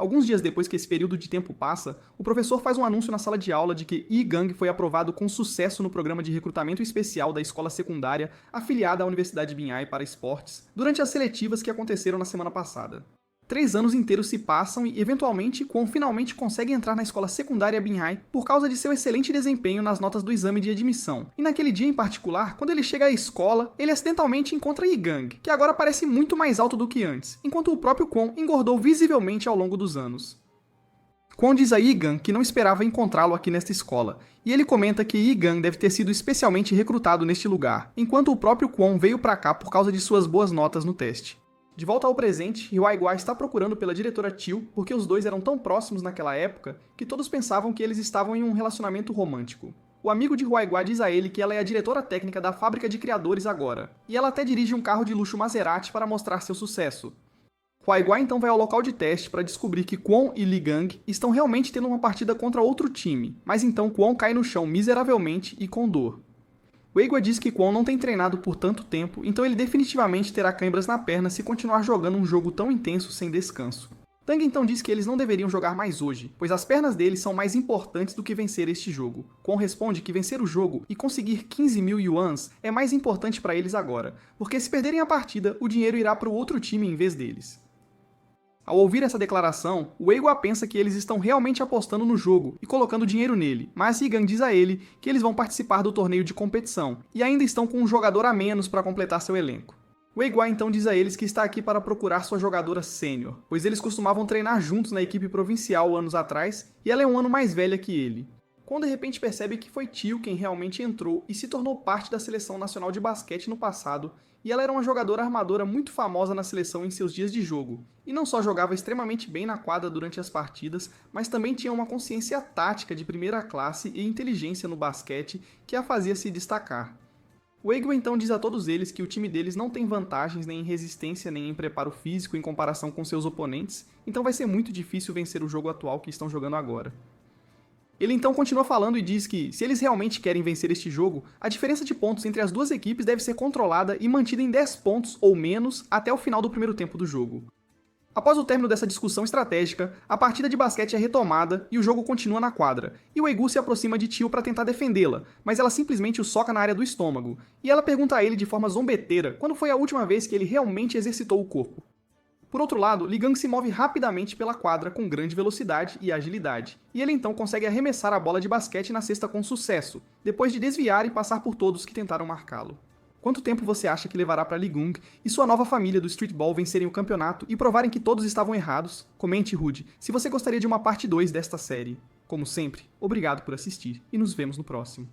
Alguns dias depois que esse período de tempo passa, o professor faz um anúncio na sala de aula de que Igang foi aprovado com sucesso no programa de recrutamento especial da escola secundária afiliada à Universidade Binhai para esportes, durante as seletivas que aconteceram na semana passada. 3 anos inteiros se passam e, eventualmente, Kwon finalmente consegue entrar na escola secundária Binhai por causa de seu excelente desempenho nas notas do exame de admissão. E naquele dia em particular, quando ele chega à escola, ele acidentalmente encontra Igang, que agora parece muito mais alto do que antes, enquanto o próprio Kwon engordou visivelmente ao longo dos anos. Kwon diz a Igang que não esperava encontrá-lo aqui nesta escola, e ele comenta que Igang deve ter sido especialmente recrutado neste lugar, enquanto o próprio Kwon veio para cá por causa de suas boas notas no teste. De volta ao presente, Hwai-Gwa está procurando pela diretora Chiu porque os dois eram tão próximos naquela época que todos pensavam que eles estavam em um relacionamento romântico. O amigo de Hwai-Gwa diz a ele que ela é a diretora técnica da fábrica de criadores agora, e ela até dirige um carro de luxo Maserati para mostrar seu sucesso. Huaiguai então vai ao local de teste para descobrir que Kwon e Li Gang estão realmente tendo uma partida contra outro time, mas então Kwon cai no chão miseravelmente e com dor. Weigua diz que Kwon não tem treinado por tanto tempo, então ele definitivamente terá câimbras na perna se continuar jogando um jogo tão intenso sem descanso. Tang então diz que eles não deveriam jogar mais hoje, pois as pernas deles são mais importantes do que vencer este jogo. Kwon responde que vencer o jogo e conseguir 15.000 yuans é mais importante para eles agora, porque se perderem a partida, o dinheiro irá para o outro time em vez deles. Ao ouvir essa declaração, Weigua pensa que eles estão realmente apostando no jogo e colocando dinheiro nele, mas Yigang diz a ele que eles vão participar do torneio de competição e ainda estão com um jogador a menos para completar seu elenco. Weigua então diz a eles que está aqui para procurar sua jogadora sênior, pois eles costumavam treinar juntos na equipe provincial anos atrás e ela é um ano mais velha que ele. Quando de repente percebe que foi Tio quem realmente entrou e se tornou parte da seleção nacional de basquete no passado, e ela era uma jogadora armadora muito famosa na seleção em seus dias de jogo, e não só jogava extremamente bem na quadra durante as partidas, mas também tinha uma consciência tática de primeira classe e inteligência no basquete que a fazia se destacar. Weigua então diz a todos eles que o time deles não tem vantagens nem em resistência nem em preparo físico em comparação com seus oponentes, então vai ser muito difícil vencer o jogo atual que estão jogando agora. Ele então continua falando e diz que, se eles realmente querem vencer este jogo, a diferença de pontos entre as duas equipes deve ser controlada e mantida em 10 pontos ou menos até o final do primeiro tempo do jogo. Após o término dessa discussão estratégica, a partida de basquete é retomada e o jogo continua na quadra, e Weigua se aproxima de Tio para tentar defendê-la, mas ela simplesmente o soca na área do estômago, e ela pergunta a ele de forma zombeteira quando foi a última vez que ele realmente exercitou o corpo. Por outro lado, Li Gang se move rapidamente pela quadra com grande velocidade e agilidade, e ele então consegue arremessar a bola de basquete na cesta com sucesso, depois de desviar e passar por todos que tentaram marcá-lo. Quanto tempo você acha que levará para Li Gang e sua nova família do streetball vencerem o campeonato e provarem que todos estavam errados? Comente, Rude, se você gostaria de uma parte 2 desta série. Como sempre, obrigado por assistir e nos vemos no próximo.